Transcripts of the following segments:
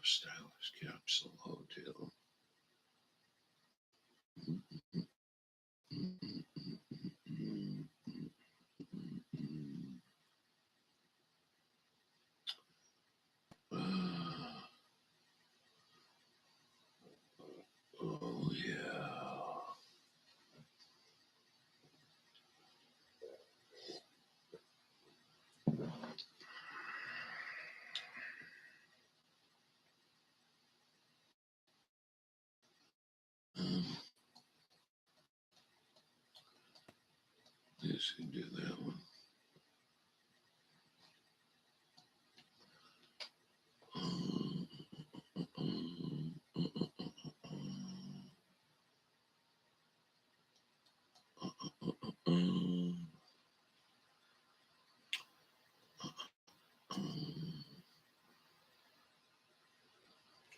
stylish capsule hotel. Oh, yeah. Yes, you do that one.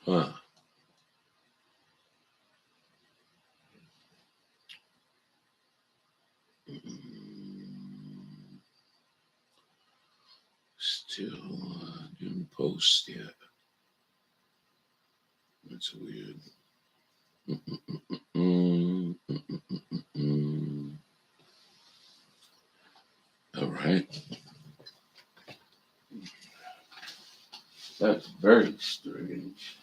Huh. Still didn't post yet. That's weird. All right. That's very strange.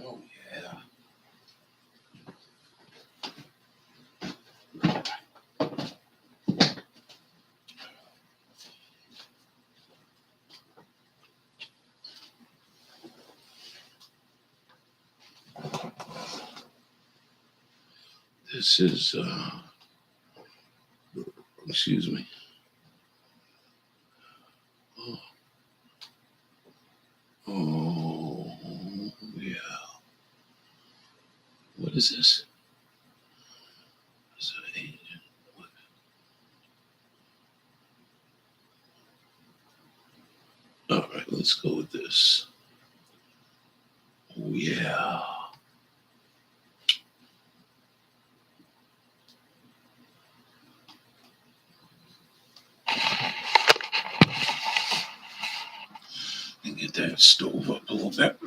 Oh, yeah. This is, excuse me. Oh, oh, yeah. What is this? Is it agent? What? All right, let's go with this. Oh, yeah. get that stove up a little bit.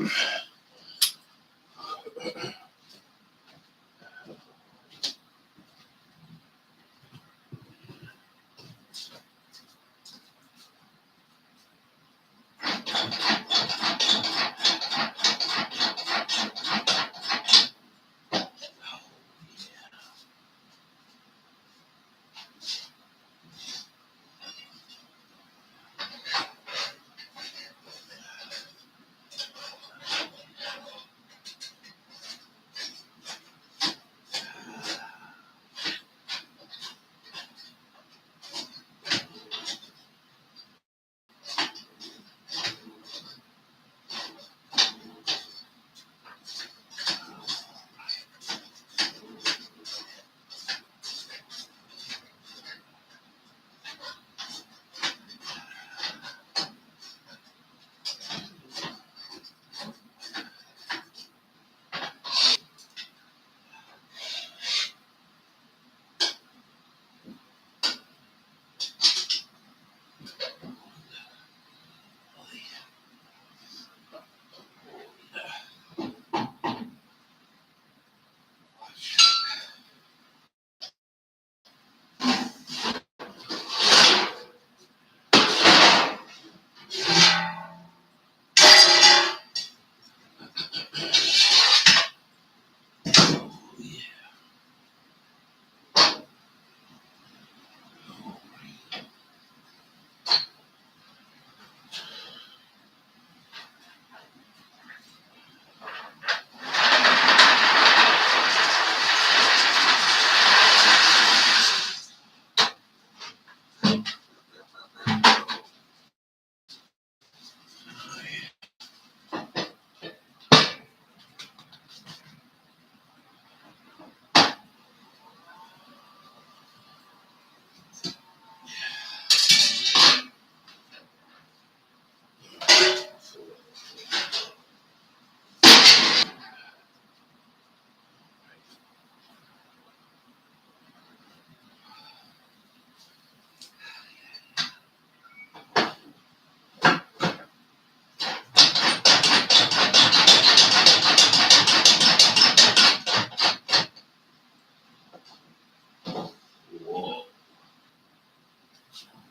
Whoa.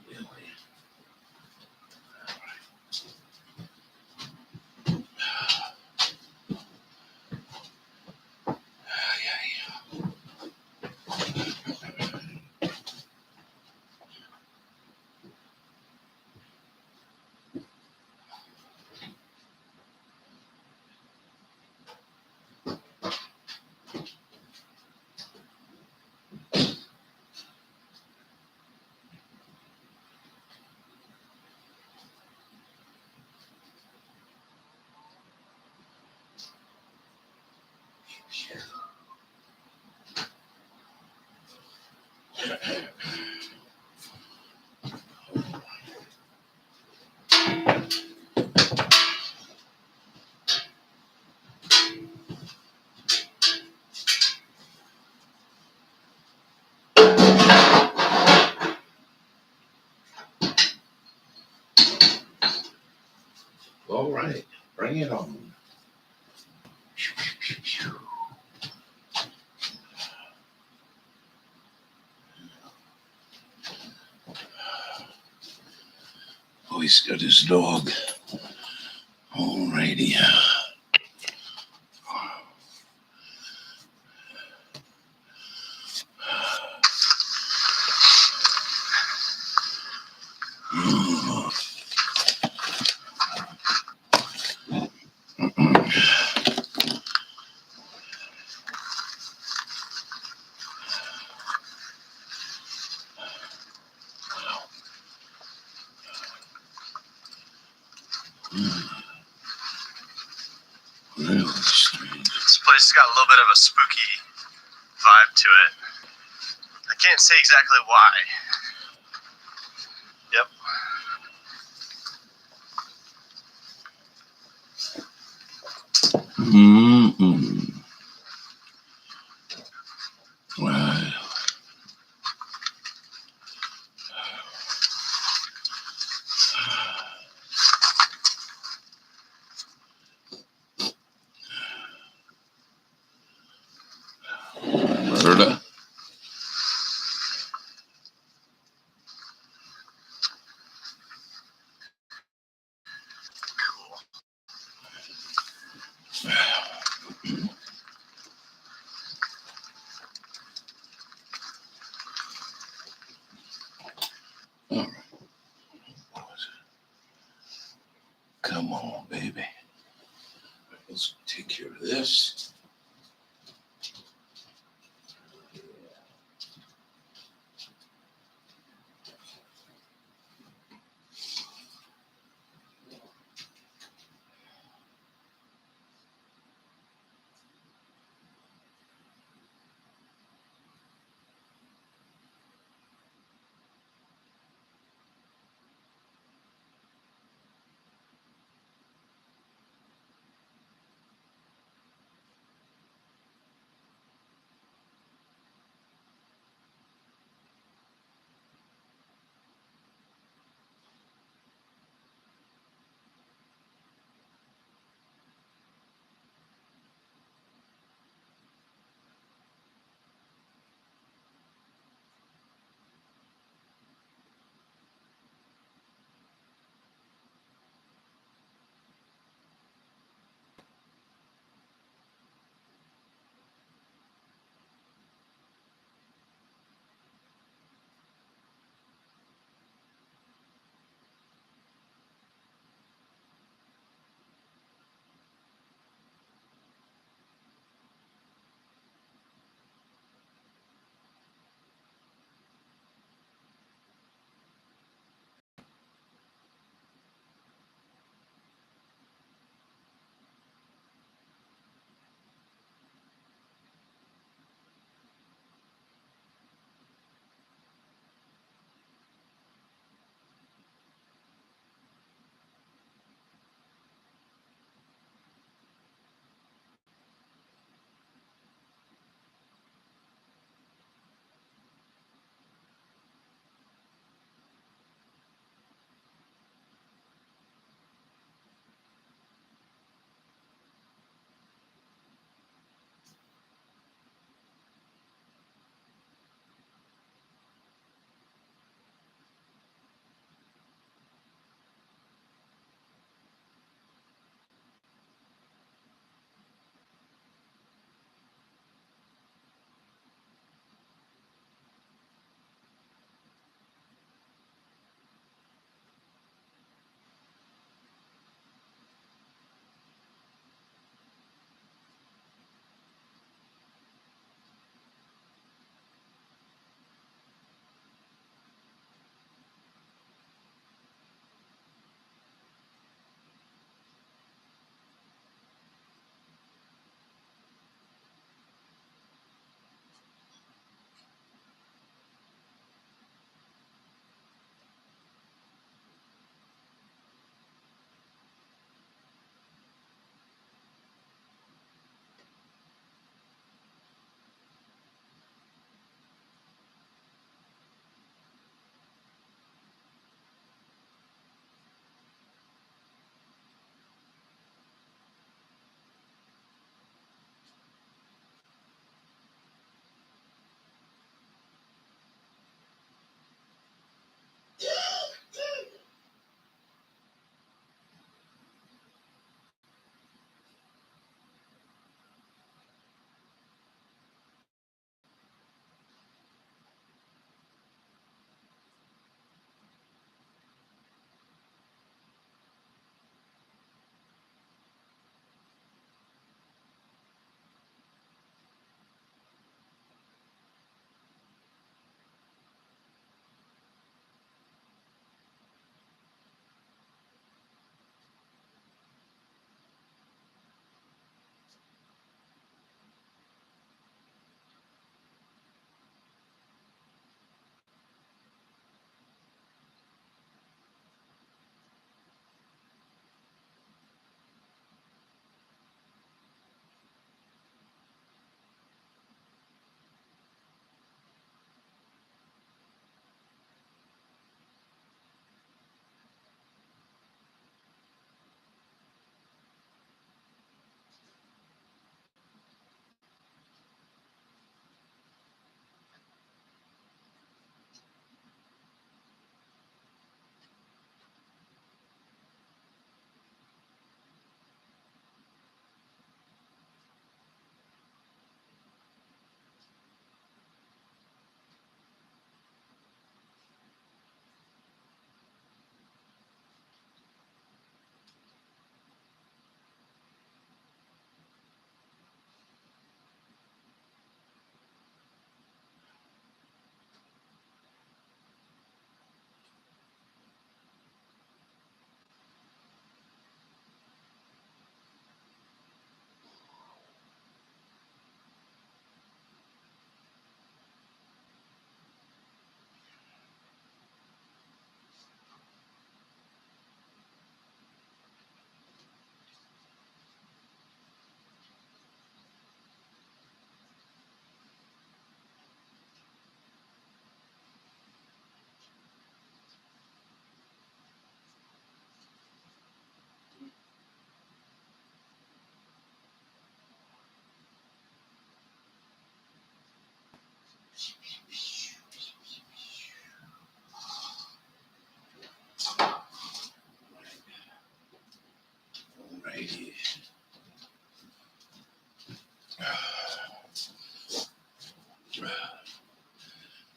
Really? All right, bring it on. Oh, he's got his dog. Alrighty. Really strange. This place has got a little bit of a spooky vibe to it. I can't say exactly why. Yep. Mm-mm. Right.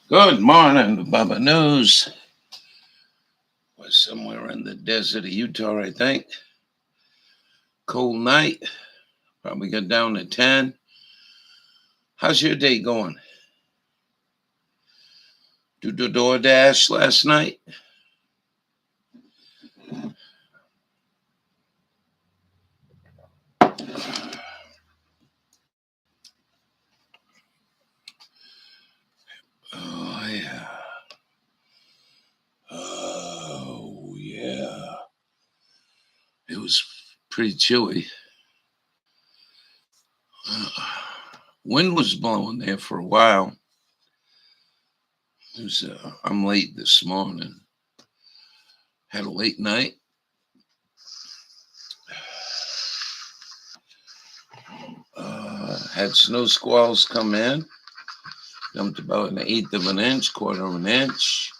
Good morning, Bubba News. Was somewhere in the desert of Utah, I think. Cold night. Probably got down to 10. How's your day going? Do the DoorDash last night? Oh, yeah. Oh, yeah. It was pretty chilly. Wind was blowing there for a while. It was, I'm late this morning. Had a late night. Had snow squalls come in. Dumped about 1/8 of an inch, 1/4 of an inch.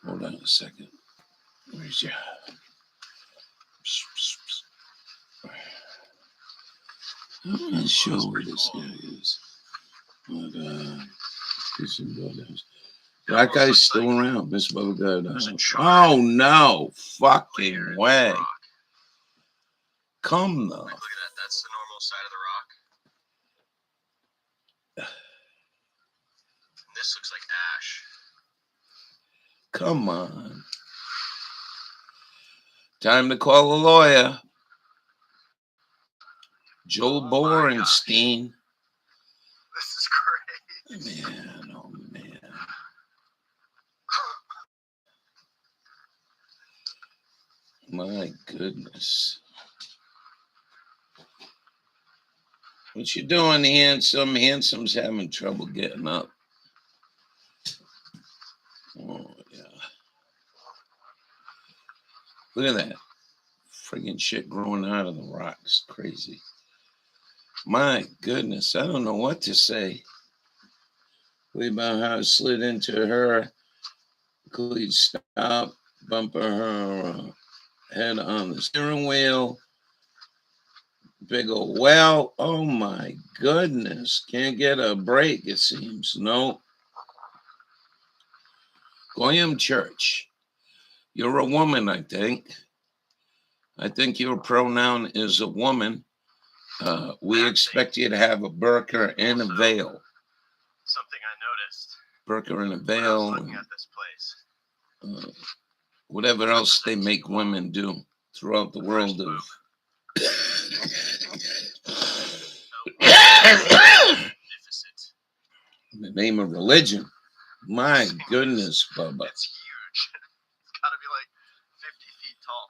Hold on a second. Where's your... I'm not sure where this guy is. But, that guy's still around, Miss Bubba. Oh, no. Fucking way. Come though. Look at that. That's the normal side of the rock. And this looks like ash. Come on. Time to call a lawyer. Joel Borenstein. This is crazy. Man, oh man. My goodness. What you doing, Handsome? Handsome's having trouble getting up. Oh, yeah. Look at that. Friggin' shit growing out of the rocks. Crazy. My goodness. I don't know what to say. Way about how it slid into her. Could stop, bumper her head on the steering wheel. Big old well. Oh my goodness. Can't get a break, it seems. No. Goyam Church. You're a woman, I think. I think your pronoun is a woman. We expect you to have a burqa and a veil. Something I noticed. Burqa and a veil. Looking at this place. Whatever else they make women do throughout the world of... In the name of religion. My goodness, Bubba. It's huge. It's got to be like 50 feet tall.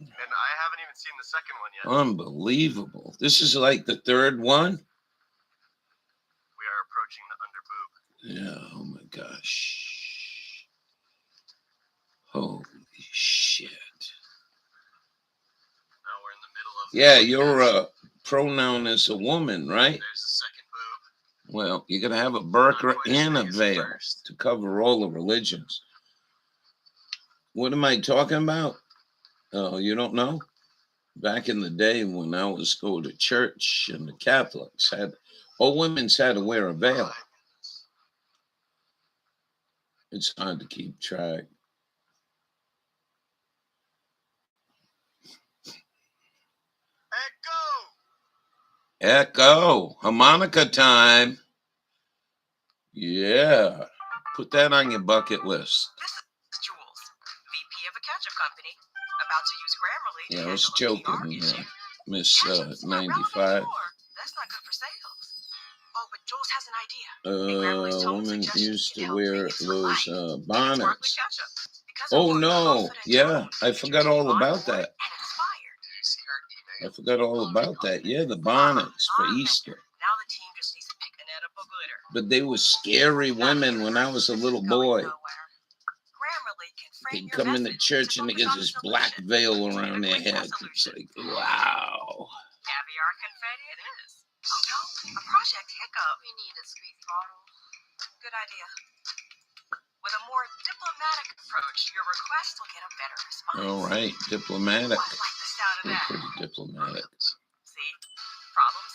And I haven't even seen the second one yet. Unbelievable. This is like the third one? We are approaching the underboob. Yeah, oh my gosh. Holy shit. Now we're in the middle of... Yeah, your pronoun is a woman, right? There's the second boob. Well, you're going to have a burqa and a veil to cover all the religions. What am I talking about? Oh, you don't know? Back in the day when I was going to church and the Catholics had... all women had to wear a veil. It's hard to keep track. Echo. Harmonica time. Yeah. Put that on your bucket list. This is Jules, VP of a ketchup company, about to use Grammarly to Yeah, I was handle a PR joking, issue. Miss Ketchup's not relevant 95. anymore. That's not good for sales. Oh, but Jules has an idea. Grammarly's tone Women suggestions used can to help wear create those light. Sparkly bonnets. ketchup. Because of Oh her no, confident yeah, tone, I forgot all about that. and inspired. Did you see her email? I forgot all about that. Yeah, the bonnets for Easter. Now the team just needs to pick an edible glitter. But they were scary women when I was a little boy. Grammarly can frame They'd your come into message church to and they focus get on this the black solution. veil around their Quick head. It's solution. like, wow. Caviar confetti it is. Oh no, a project hiccup. We need a squeeze bottle. Good idea. With a more diplomatic approach, your request will get a better response. All right, diplomatic. I like the sound of They're that. pretty diplomatic. See? Problem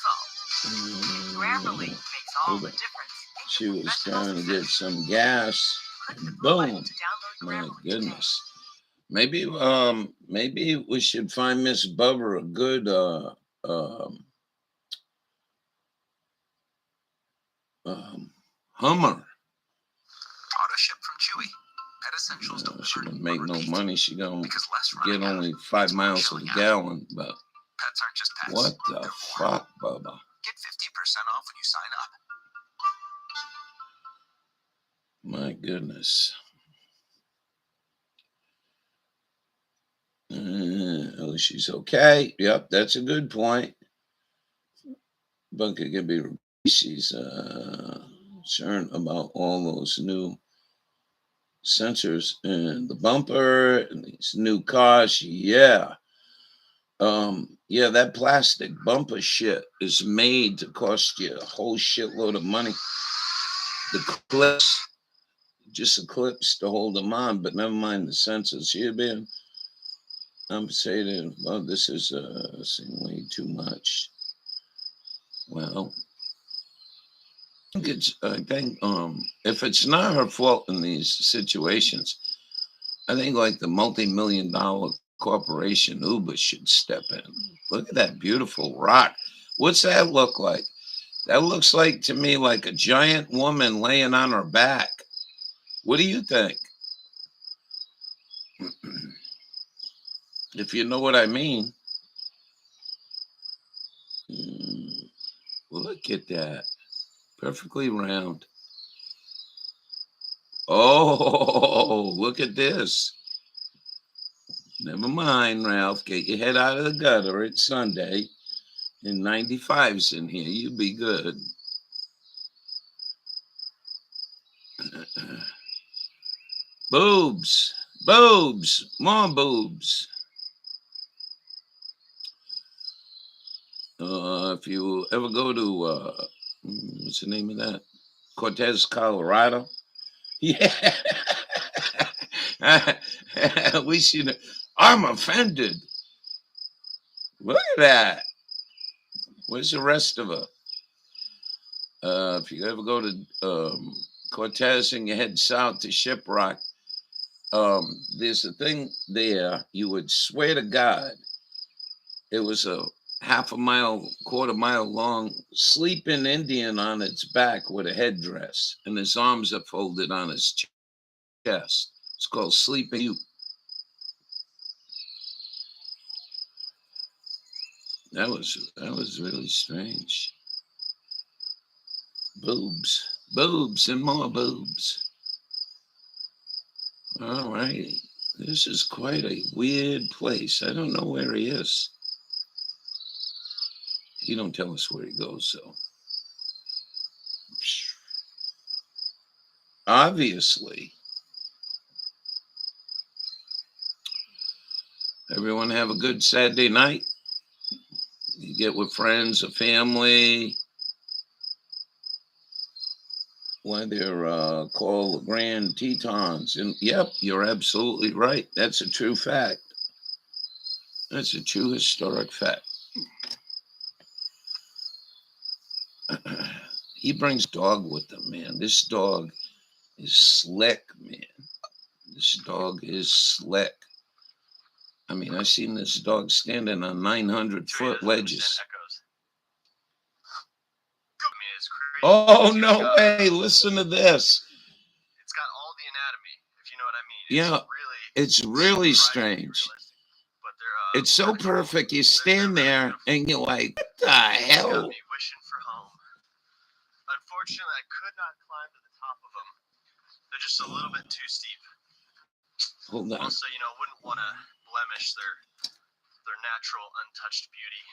Grammarly makes all Hold the on. difference in She your was professional trying to get success. some gas. Click the blue button Boom. to download My Grammarly today. goodness. Maybe we should find Miss Bubber a good Hummer. Auto ship from Chewy. Pet Essentials She delivered wouldn't make on no repeat. money. She gonna Because less get running out only means 5 more miles to the chilling out. gallon. But Pets aren't just pets. what the They're more. fuck, Bubba? Get 50% off when you sign up. My goodness. Oh, she's okay. Yep, that's a good point. Bunker can be. She's concerned about all those new sensors and the bumper and these new cars. Yeah. Yeah, that plastic bumper shit is made to cost you a whole shitload of money. The clips, just the clips to hold them on, but never mind the sensors. Here, man, I'm saying, well, this is seemingly too much. Well, I think if it's not her fault in these situations, I think like the multi-million-dollar corporation Uber should step in. Look at that beautiful rock. What's that look like? That looks like to me like a giant woman laying on her back. What do you think? If you know what I mean. Look at that. Perfectly round. Oh, look at this. Never mind, Ralph. Get your head out of the gutter. It's Sunday. And 95's in here. You be good. Boobs. Boobs. More boobs. If you ever go to, what's the name of that? Cortez, Colorado. Yeah. We should. I'm offended. Look at that. Where's the rest of her? If you ever go to Cortez and you head south to Shiprock, there's a thing there. You would swear to God, it was a half a mile, quarter mile long sleeping Indian on its back with a headdress, and his arms are folded on his chest. It's called Sleeping Ute. That was really strange. Boobs, boobs, and more boobs. All right, this is quite a weird place. I don't know where he is. He don't tell us where he goes, so obviously. Everyone have a good Saturday night. You get with friends or family. Why they're called the Grand Tetons. And yep, you're absolutely right. That's a true fact. That's a true historic fact. He brings dog with him, man. This dog is slick, man. This dog is slick. I mean, I've seen this dog standing on 900-foot ledges. Oh, no way. Listen to this. It's got all the anatomy, if you know what I mean. Yeah, it's really strange. But they're, It's so perfect. You stand there and you're like, what the hell? got me wishing for home. Unfortunately, I could not climb to the top of them. They're just a little bit too steep. Hold on. Also, wouldn't want to blemish their natural untouched beauty.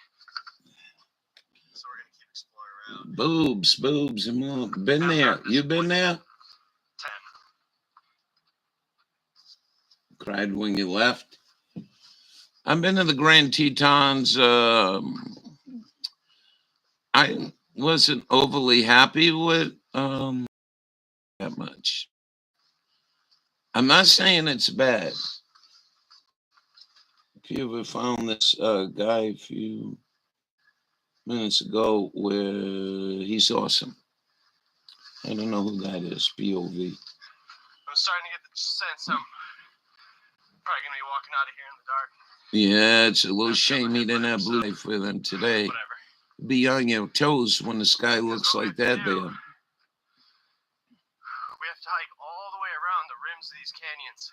So we're gonna keep exploring around. Boobs, boobs, and more. Been there. You been there? 10. Cried when you left. I've been to the Grand Tetons. I wasn't overly happy with that much. I'm not saying it's bad. If you ever found this guy a few minutes ago where he's awesome. I don't know who that is. POV. I'm starting to get the sense I'm probably gonna be walking out of here in the dark. Yeah, it's a little shame he didn't have blue light for them today. Whatever. Be on your toes when the sky looks like that there. We have to hike all the way around the rims of these canyons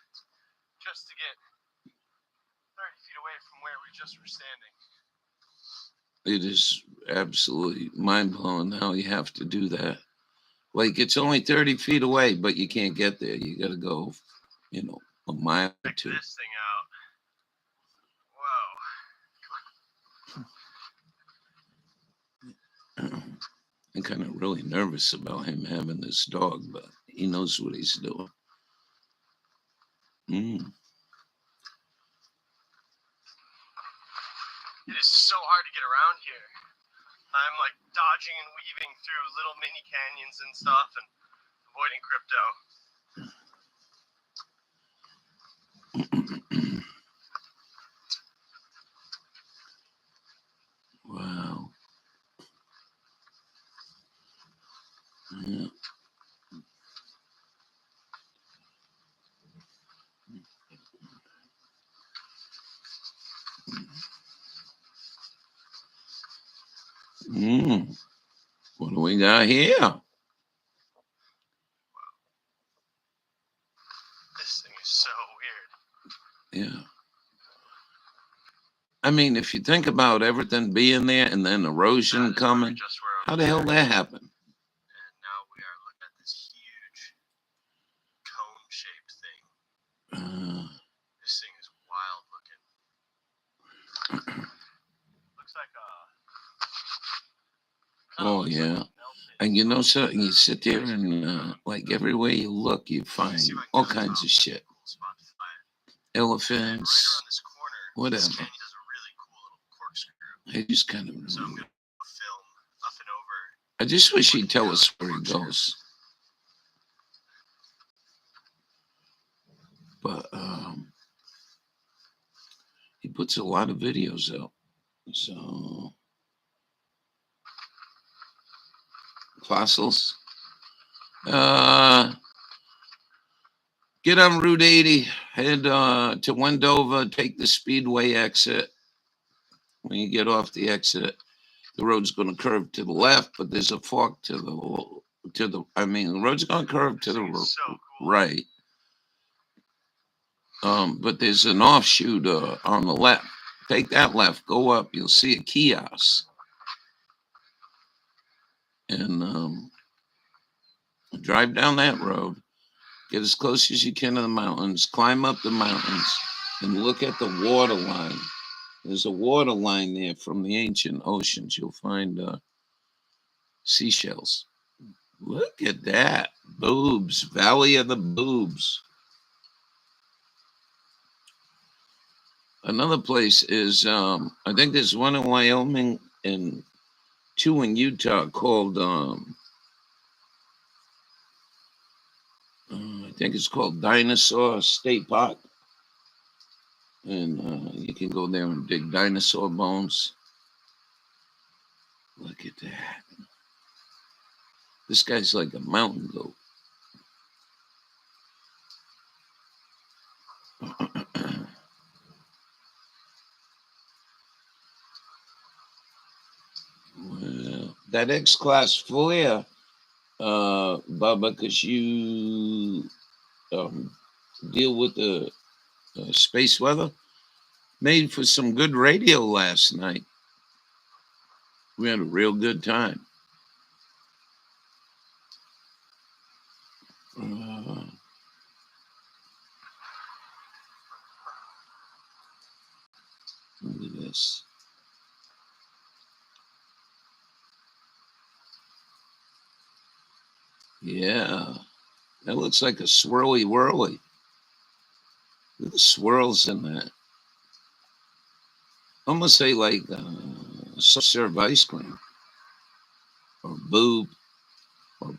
just to get 30 feet away from where we just were standing. It is absolutely mind-blowing how you have to do that. Like, it's only 30 feet away, but you can't get there. You got to go, a mile or Check two. this thing out. Whoa. I'm kind of really nervous about him having this dog, but he knows what he's doing. It is so hard to get around here. I'm like dodging and weaving through little mini canyons and stuff and avoiding crypto. Wow. Yeah. What do we got here? This thing is so weird. Yeah. I mean, if you think about everything being there and then erosion coming, how the hell that happened? And now we are looking at this huge cone-shaped thing. This thing is wild looking. Looks like a. Oh, yeah. And you know something? You sit there and, like, everywhere you look, you find all kinds of shit. Elephants, whatever. This canyon does a really cool little corkscrew. I just kind of. So I'm gonna film up and over. I just wish he'd tell us where he goes. But he puts a lot of videos out. So fossils. Get on Route 80, head to Wendover, take the Speedway exit. When you get off the exit, the road's going to curve to the left, but there's a fork the road's going to curve to the right. But there's an offshoot on the left. Take that left, go up, you'll see a kiosk. And drive down that road, get as close as you can to the mountains, climb up the mountains, and look at the water line. There's a water line there from the ancient oceans. You'll find seashells. Look at that. Boobs. Valley of the Boobs. Another place is, I think there's one in Wyoming and two in Utah called, I think it's called Dinosaur State Park. And you can go there and dig dinosaur bones. Look at that. This guy's like a mountain goat. Well, that X-Class flare, Bubba, because you deal with the space weather, made for some good radio last night. We had a real good time. Look at this. Yeah, that looks like a swirly whirly. Look at the swirls in that. Almost say like serve ice cream, or boob, or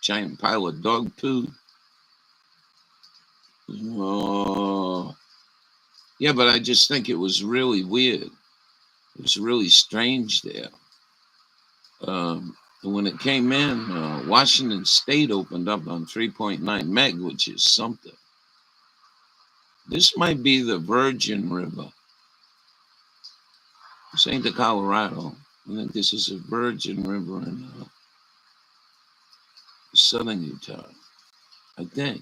giant pile of dog poo. Oh, yeah, but I just think it was really weird. It was really strange there. When it came in, Washington State opened up on 3.9 meg, which is something. This might be the Virgin River. This ain't the Colorado. I think this is a Virgin River in southern Utah. I think.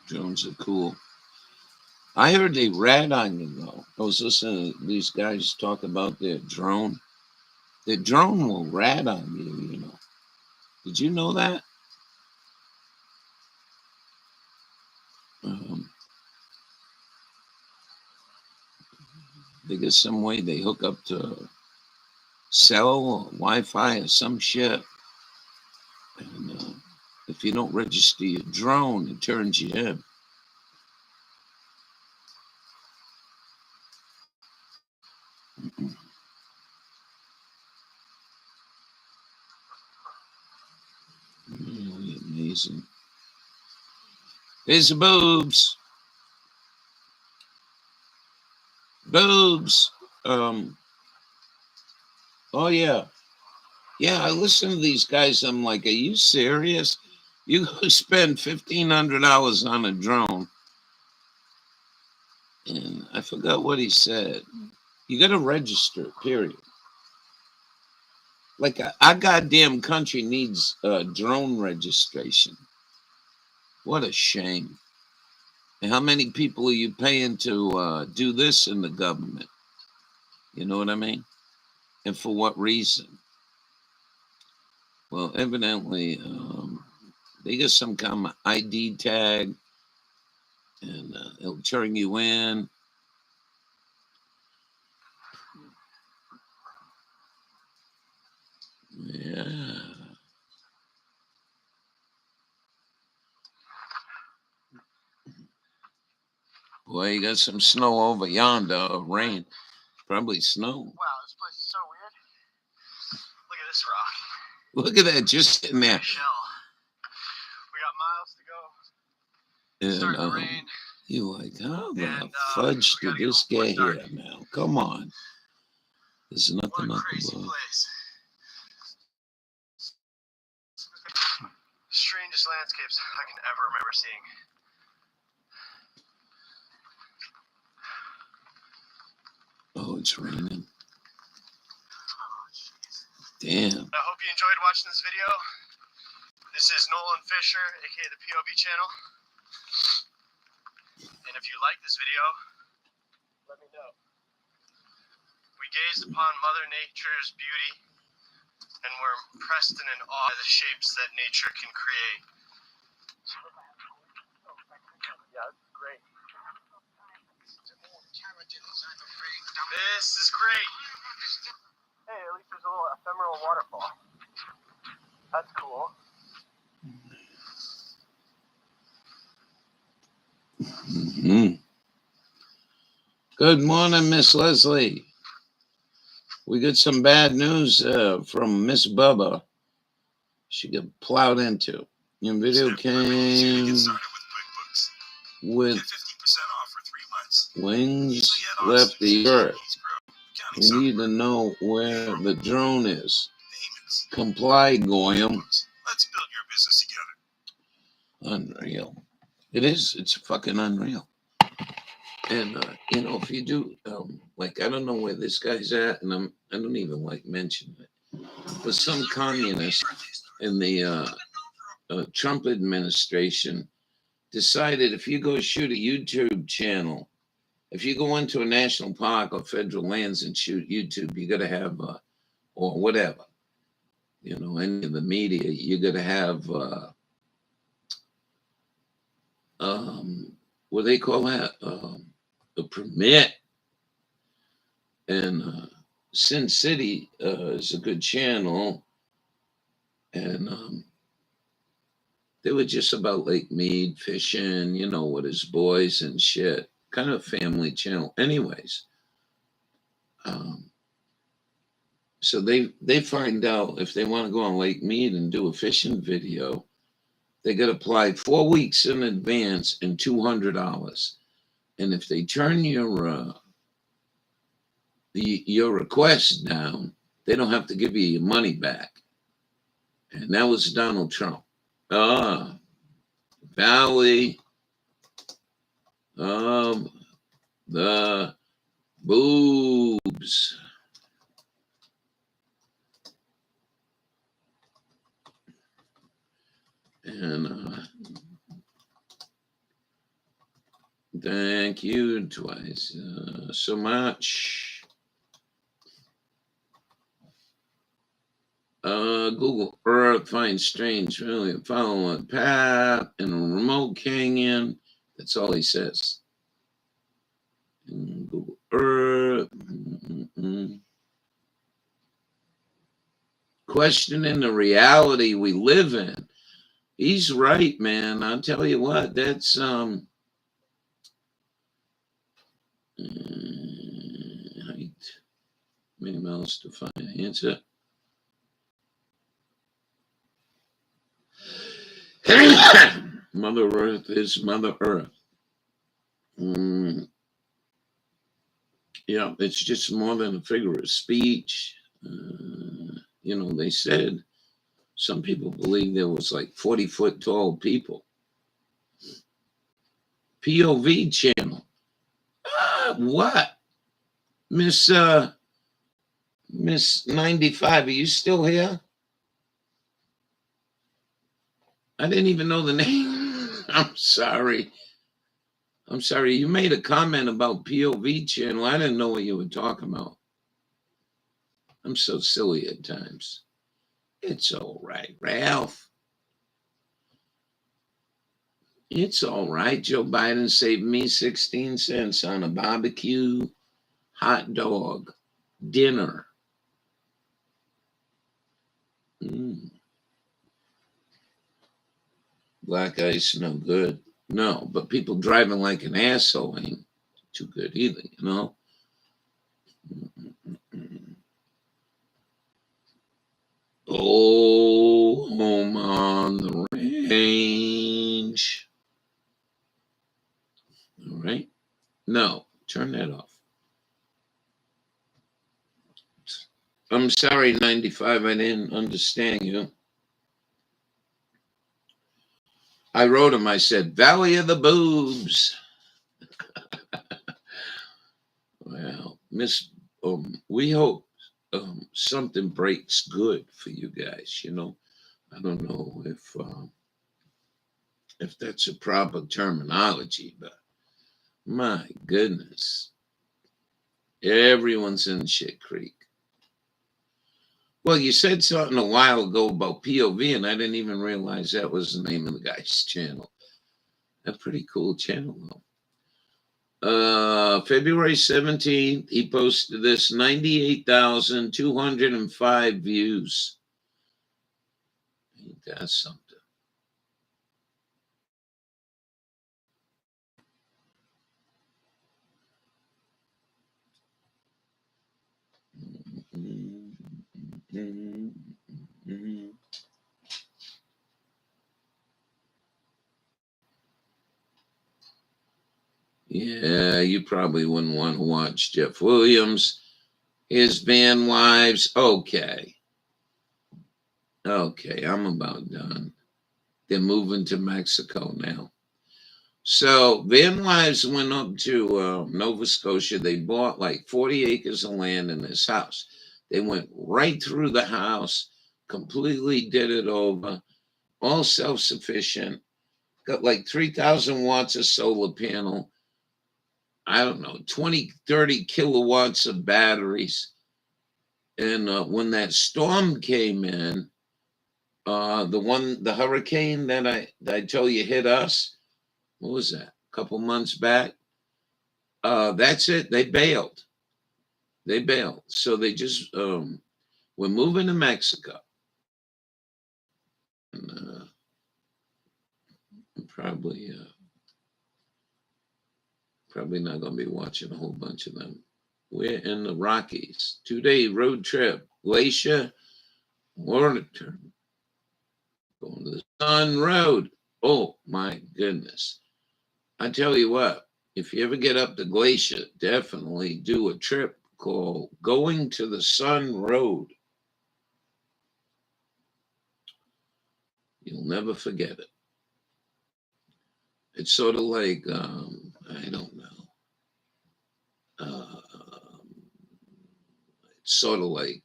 Drones are cool. I heard they rat on you though. I was listening to these guys talk about their drone. The drone will rat on you, you know. Did you know that? They get some way they hook up to cell or Wi-Fi or some shit. And if you don't register your drone, it turns you in. Really amazing. There's the boobs. Boobs. Oh yeah. Yeah, I listen to these guys. I'm like, are you serious? You spend $1,500 on a drone. And I forgot what he said. You got to register, period. Like our goddamn country needs drone registration. What a shame. And how many people are you paying to do this in the government? You know what I mean? And for what reason? Well, evidently, they got some kind of ID tag, and it'll turn you in. Yeah. Boy, you got some snow over yonder, rain. Probably snow. Wow, this place is so weird. Look at this rock. Look at that, just sitting there. Shell. We got miles to go. And, Starting to rain. you like, how the And, fudge we did gotta this go get before here it's now? Come on. There's What nothing a up crazy above. place. Strangest landscapes I can ever remember seeing. Oh, it's raining. Damn. I hope you enjoyed watching this video. This is Nolan Fisher, aka the POV channel. And if you like this video, let me know. We gazed upon Mother Nature's beauty, and we're impressed and in awe of the shapes that nature can create. Yeah, that's great. This is great. Hey, at least there's a little ephemeral waterfall. That's cool. Mm-hmm. Good morning, Miss Leslie. We got some bad news from Miss Bubba. She got plowed into. Your video came with 50% off for 3 months. wings left the earth. We need to know where the drone is. Comply, Goyam. Let's build your business together. Unreal. It is. It's fucking unreal. And you know, if you do, like, I don't know where this guy's at, and I don't even like mention it, but some communist in the Trump administration decided if you go shoot a YouTube channel, if you go into a national park or federal lands and shoot YouTube, you got to have, or whatever, you know, any of the media, you got to have, what do they call that? A permit. And Sin City is a good channel. And they were just about Lake Mead fishing, you know, with his boys and shit. Kind of family channel. Anyways, So they find out if they want to go on Lake Mead and do a fishing video, they got to apply 4 weeks in advance and $200. And if they turn your request down, they don't have to give you your money back. And that was Donald Trump. Valley of the Boobs. And thank you twice so much. Google Earth finds strange, really following a path in a remote canyon. That's all he says. And Google Earth. Questioning the reality we live in. He's right, man. I'll tell you what, that's height. Many miles to find an answer. Mother Earth is Mother Earth. Yeah, it's just more than a figure of speech. They said some people believe there was like 40-foot tall people. POV channel. What? Miss 95, are you still here? I didn't even know the name. I'm sorry. You made a comment about POV channel. I didn't know what you were talking about. I'm so silly at times. It's all right, Ralph. It's all right. Joe Biden saved me 16 cents on a barbecue hot dog dinner. Black ice, no good. No, but people driving like an asshole ain't too good either, Oh, home on the range. All right. No, turn that off. I'm sorry, 95. I didn't understand you. I wrote him. I said, Valley of the Boobs. Well, we hope something breaks good for you guys. I don't know if that's a proper terminology, but my goodness, everyone's in Shit Creek. Well, you said something a while ago about POV, and I didn't even realize that was the name of the guy's channel. A pretty cool channel, though. February 17th, he posted this, 98,205 views. Ain't that something? Yeah, you probably wouldn't want to watch Jeff Williams, his van wives. Okay, I'm about done. They're moving to Mexico now. So van wives went up to Nova Scotia. They bought like 40 acres of land in this house. They went right through the house, completely did it over, all self-sufficient, got like 3,000 watts of solar panel. I don't know, 20, 30 kilowatts of batteries. And when that storm came in, the hurricane that I told you hit us, what was that? A couple months back. That's it. They bailed. So they just we're moving to Mexico. And, probably not going to be watching a whole bunch of them We're in the Rockies. 2-day road trip. Glacier, Waterton. Going to the Sun Road. Oh my goodness. I tell you what, if you ever get up to Glacier, definitely do a trip called Going to the Sun Road. You'll never forget it. It's sort of like, I don't know. It's sort of like,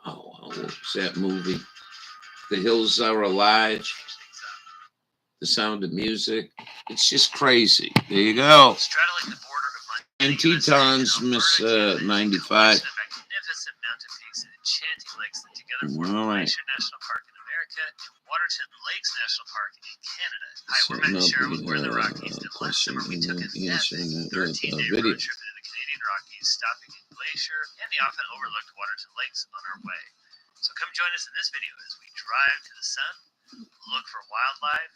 what was that movie? The Hills Are Alive. The Sound of Music. It's just crazy. There you go. Straddling the border of And Tetons, Miss 95. magnificent mountain peaks and enchanting lakes that together form All right. Glacier National Park in America and Waterton Lakes National Park in Canada. Hi, we're Setting Matt up Sherwood. We're in the the Rockies. And last question summer we took an and answering epic the 13-day video. road trip into the Canadian Rockies, stopping in Glacier and the often overlooked Waterton Lakes on our way. So come join us in this video as we drive to the sun, look for wildlife,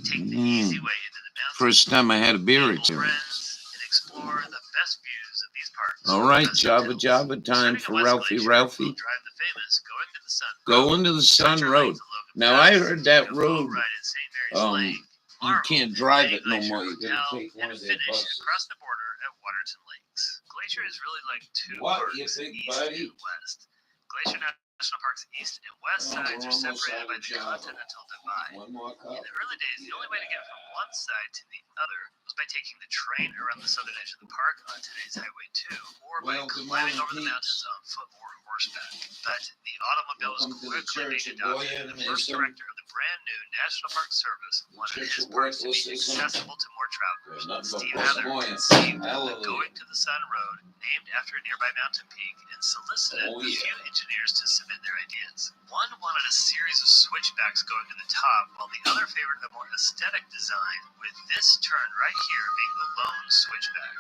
take the easy way into the mountains. First time I had a beer meet experience. friends, and explore the best views of these parks. All right, West Java Hills. Java time Starting for at West Ralphie Glacier, Ralphie. we'll drive the famous Going to the Sun Going to the Sun Glacier Road. Lakes at Logan Now Pass, I heard that take a road, boat ride at St. Mary's Lake, you Marble, can't drive Bay it no Glacier more. You gotta Hotel, take one and of their finish buses. across the border at Waterton Lakes. Glacier is really like two What parks, you think, east buddy? and west. Glacier National Park's east and west Oh, sides we're are almost separated out by of the Java. Continental Divide. One more In cup. the early days, the only way to get from one side to the other was by taking the train around the southern edge of the park on today's Highway 2, or by Well, good climbing morning, over the peeps. mountains on foot or horseback. But the automobile was Welcome to the quickly Church made of adopted, and the first Goyanism. director of the brand new National Park Service wanted Church his of parks to be Worthlessism. accessible to more travelers. Nothing but Steve Heather clairvoyance. conceived the Hallelujah. Going to the Sun Road, named after a nearby mountain peak, and solicited Oh, a yeah. few engineers to submit their ideas. One wanted a series of switchbacks going to the top, while the other favored a more aesthetic design, with this turn right here being the lone switchback.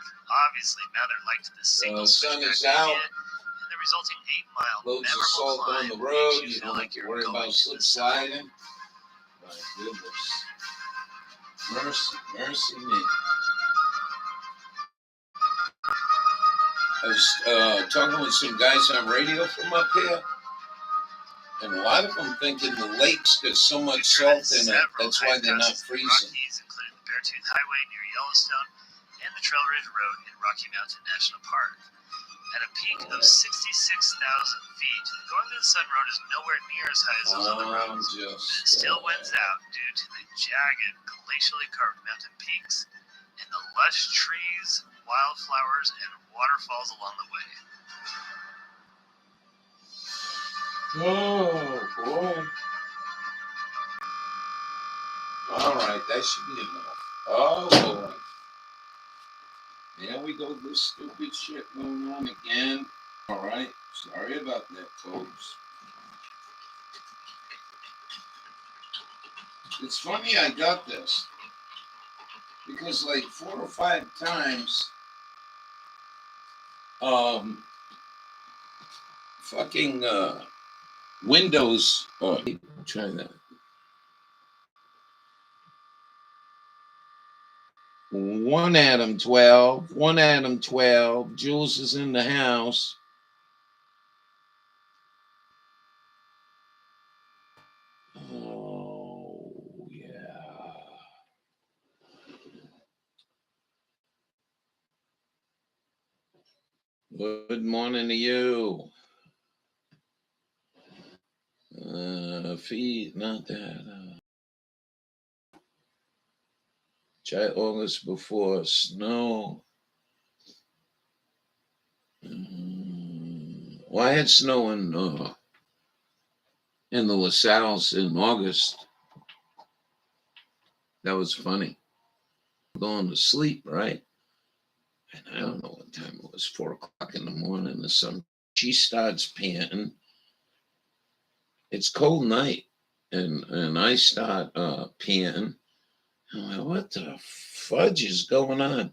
Obviously, Mather liked the single sun switchback is out. idea, and the resulting 8-mile Loads of memorable salt climb on the makes road. you You feel don't have like to you're worry going about to slip the sun. sliding. My goodness. Mercy, mercy me. I was talking with some guys on radio from up here, and a lot of them thinking the lake's got so much salt in it, that's why they're not freezing. Rockies, including the Beartooth Highway near Yellowstone and the Trail Ridge Road in Rocky Mountain National Park. At a peak of 66,000 feet, going to the Sun Road is nowhere near as high as those other roads, but it still wins out due to the jagged, glacially carved mountain peaks and the lush trees, wildflowers, and waterfalls along the way. Oh, boy. All right, that should be enough. Oh, boy. There we go, this stupid shit going on again. All right, sorry about that, folks. It's funny I got this, because like 4 or 5 times, fucking Windows. Oh, try that. One Adam 12. Jules is in the house. Oh, yeah. Good morning to you. Feed, not that. Try August before snow. Well, I had snow in the LaSalle's in August. That was funny. Going to sleep, right? And I don't know what time it was, 4 o'clock in the morning or something. She starts panting. It's cold night. And I start panting. I'm like, what the fudge is going on?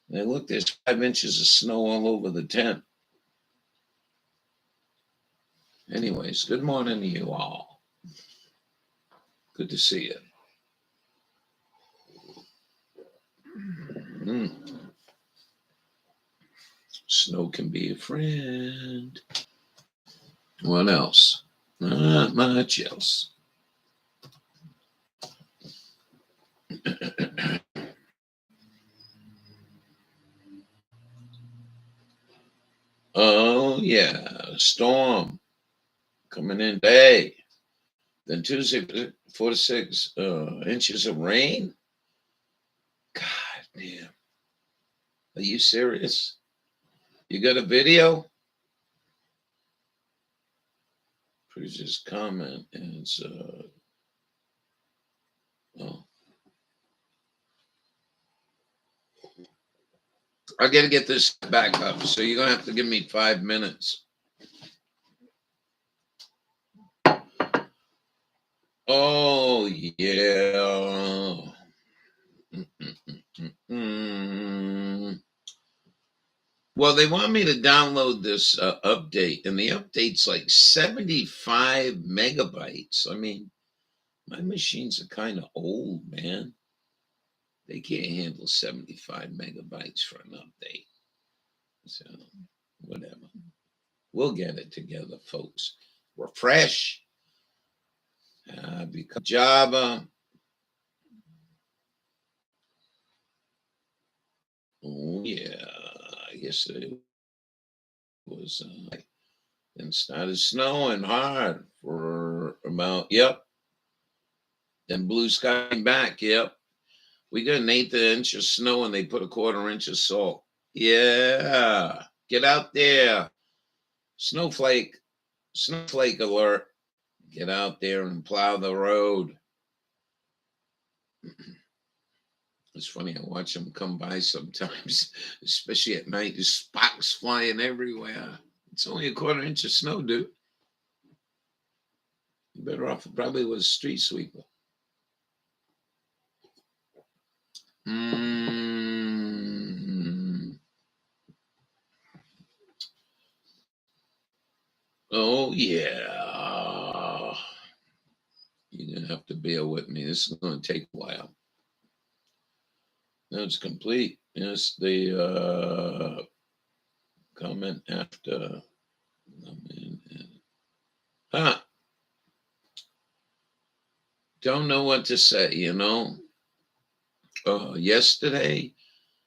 And I look, there's 5 inches of snow all over the tent. Anyways, good morning to you all. Good to see you. Snow can be a friend. What else? Not much else. Oh, yeah. Storm coming in today. Then Tuesday, 4 to 6 inches of rain. God damn. Are you serious? You got a video? Please just comment. And it's, oh. I got to get this back up. So you're going to have to give me 5 minutes. Oh, yeah. Well, they want me to download this update, and the update's like 75 megabytes. I mean, my machines are kind of old, man. They can't handle 75 megabytes for an update. So, whatever. We'll get it together, folks. Refresh. Become Java. Oh, yeah. Yesterday was, then started snowing hard for about, Then blue sky came back, We got an 1/8 inch of snow and they put a 1/4 inch of salt. Yeah. Get out there. Snowflake alert. Get out there and plow the road. It's funny, I watch them come by sometimes, especially at night. There's sparks flying everywhere. It's only a 1/4 inch of snow, dude. You're better off probably with a street sweeper. Oh, yeah. You're going to have to bear with me. This is going to take a while. Now it's complete. Yes, the comment after. Don't know what to say, Yesterday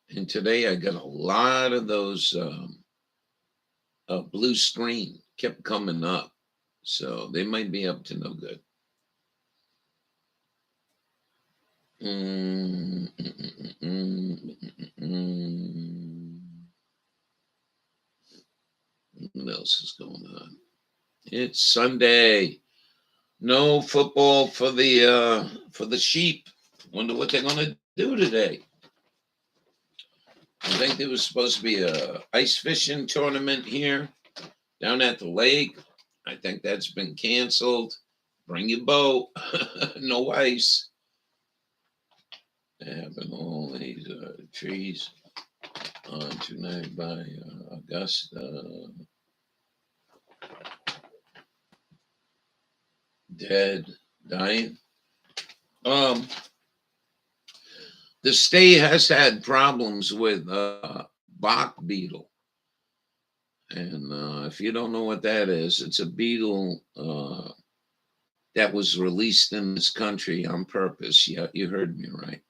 and today I got a lot of those blue screen kept coming up. So they might be up to no good. What else is going on? It's Sunday. No football for the sheep. Wonder what they're gonna do today. I think there was supposed to be a ice fishing tournament here down at the lake. I think that's been canceled. Bring your boat. No ice. Having all these trees on tonight by Augusta. Dying. The state has had problems with bark beetle. And if you don't know what that is, it's a beetle that was released in this country on purpose. Yeah, you heard me right.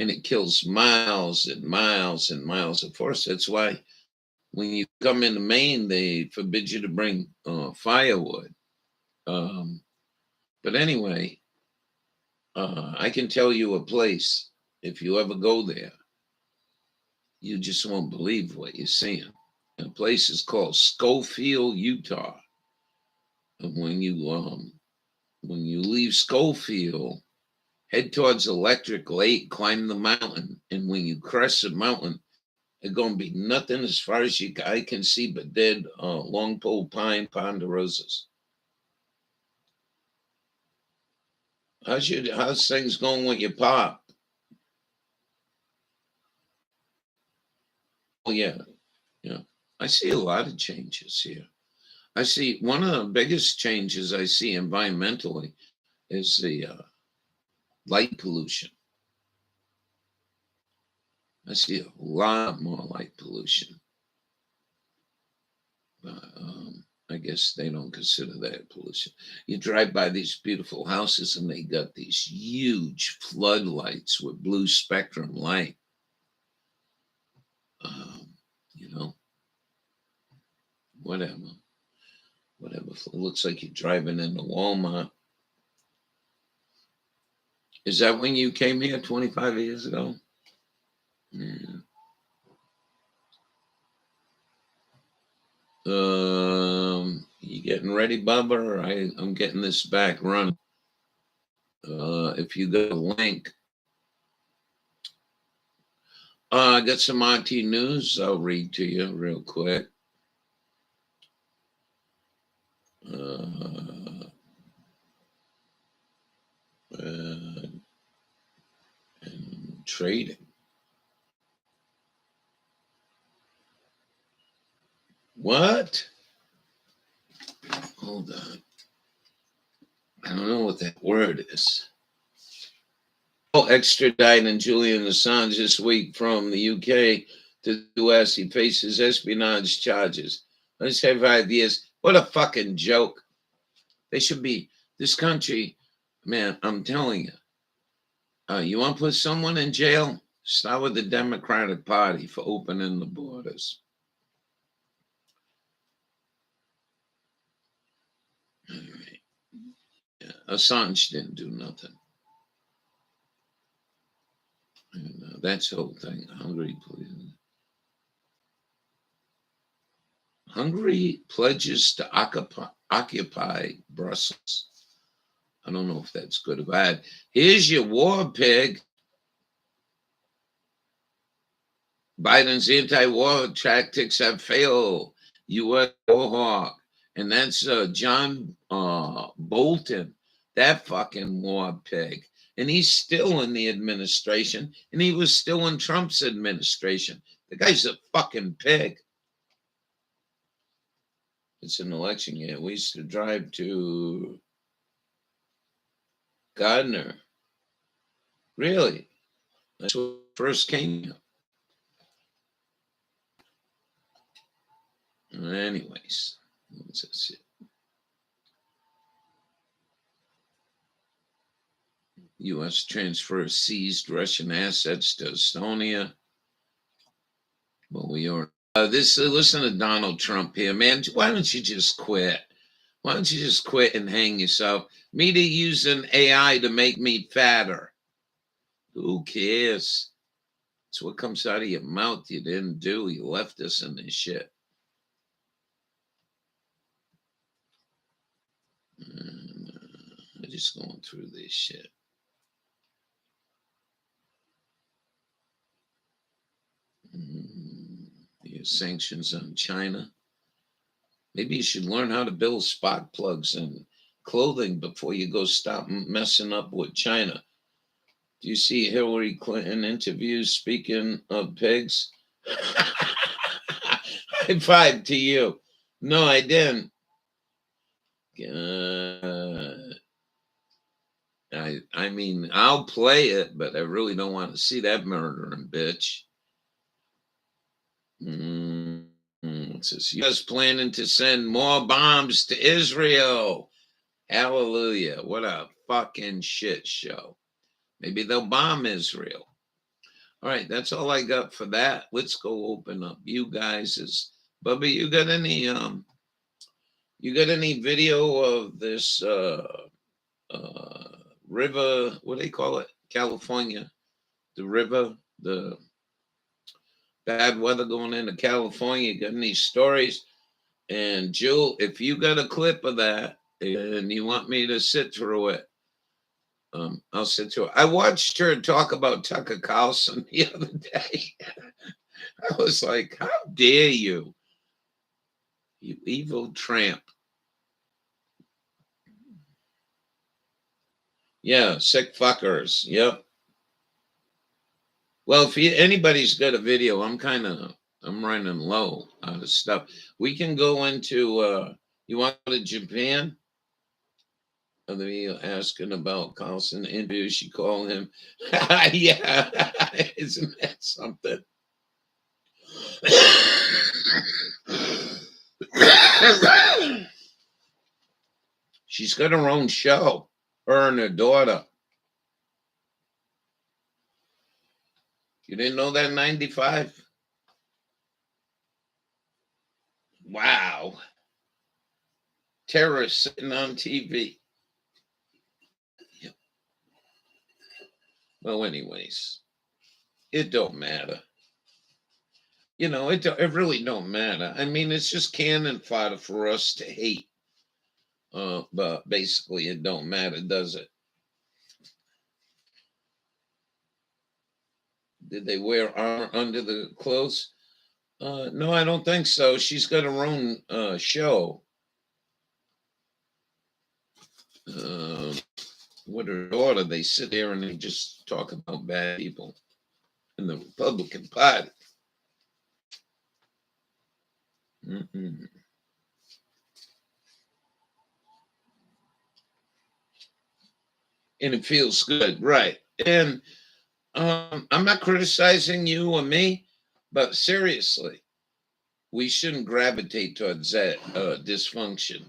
And it kills miles and miles and miles of forest. That's why when you come into Maine, they forbid you to bring firewood. But anyway, I can tell you a place, if you ever go there, you just won't believe what you're seeing. The place is called Schofield, Utah. And when you leave Schofield, head towards Electric Lake, climb the mountain, and when you crest the mountain, there's gonna be nothing as far as I can see but dead longpole pine ponderosas. How's things going with your pop? Oh yeah. I see a lot of changes here. I see one of the biggest changes I see environmentally is the light pollution. I see a lot more light pollution. But I guess they don't consider that pollution. You drive by these beautiful houses and they got these huge floodlights with blue spectrum light. You know, whatever. It looks like you're driving into Walmart. Is that when you came here 25 years ago? Yeah. You getting ready, Bubba? Or I'm getting this back running. If you go to link, I got some RT news. I'll read to you real quick. And trading. What? Hold on. I don't know what that word is. Oh, extraditing Julian Assange this week from the UK to the US. He faces espionage charges. Let's say 5 years. What a fucking joke. They should be, this country, man, I'm telling you. You want to put someone in jail? Start with the Democratic Party for opening the borders. All right. Yeah, Assange didn't do nothing. And, that's the whole thing. Hungary pledges to occupy Brussels. I don't know if that's good or bad. Here's your war pig. Biden's anti-war tactics have failed. U.S. war hawk. And that's John Bolton, that fucking war pig. And he's still in the administration, and he was still in Trump's administration. The guy's a fucking pig. It's an election year. We used to drive to Gardner. Really? That's what first came here. Anyways, what's this here? U.S. transfers seized Russian assets to Estonia. Well, we are. Listen to Donald Trump here, man. Why don't you just quit? Why don't you just quit and hang yourself? Me to using AI to make me fatter. Who cares? It's what comes out of your mouth you didn't do. You left us in this shit. I'm just going through this shit. Sanctions on China. Maybe you should learn how to build spark plugs and clothing before you go stop messing up with China. Do you see Hillary Clinton interviews speaking of pigs? High five to you. No, I didn't. I mean, I'll play it, but I really don't want to see that murdering bitch. It says U.S. planning to send more bombs to Israel. Hallelujah. What a fucking shit show. Maybe they'll bomb Israel. All right, that's all I got for that. Let's go open up you guys. Bubba, you got any video of this river, what do they call it? California. The river, the bad weather going into California. You got any stories? And Jill, if you got a clip of that and you want me to sit through it, I'll sit through it. I watched her talk about Tucker Carlson the other day. I was like, how dare you? You evil tramp. Yeah, sick fuckers. Yep. Well, if anybody's got a video, I'm running low out of stuff. We can go into, you want to go to Japan? of the video asking about Carlson interview. She called him. Yeah, isn't that something? She's got her own show, her and her daughter. You didn't know that in 95? Wow. Terrorists sitting on TV. Yep. Well, anyways, it don't matter. You know, it really don't matter. I mean, it's just cannon fodder for us to hate. But basically, it don't matter, does it? Did they wear armor under the clothes? No, I don't think so. She's got her own show. With her daughter, they sit there and they just talk about bad people in the Republican Party. Mm-mm. And it feels good, right? And I'm not criticizing you or me, but seriously, we shouldn't gravitate towards that dysfunction.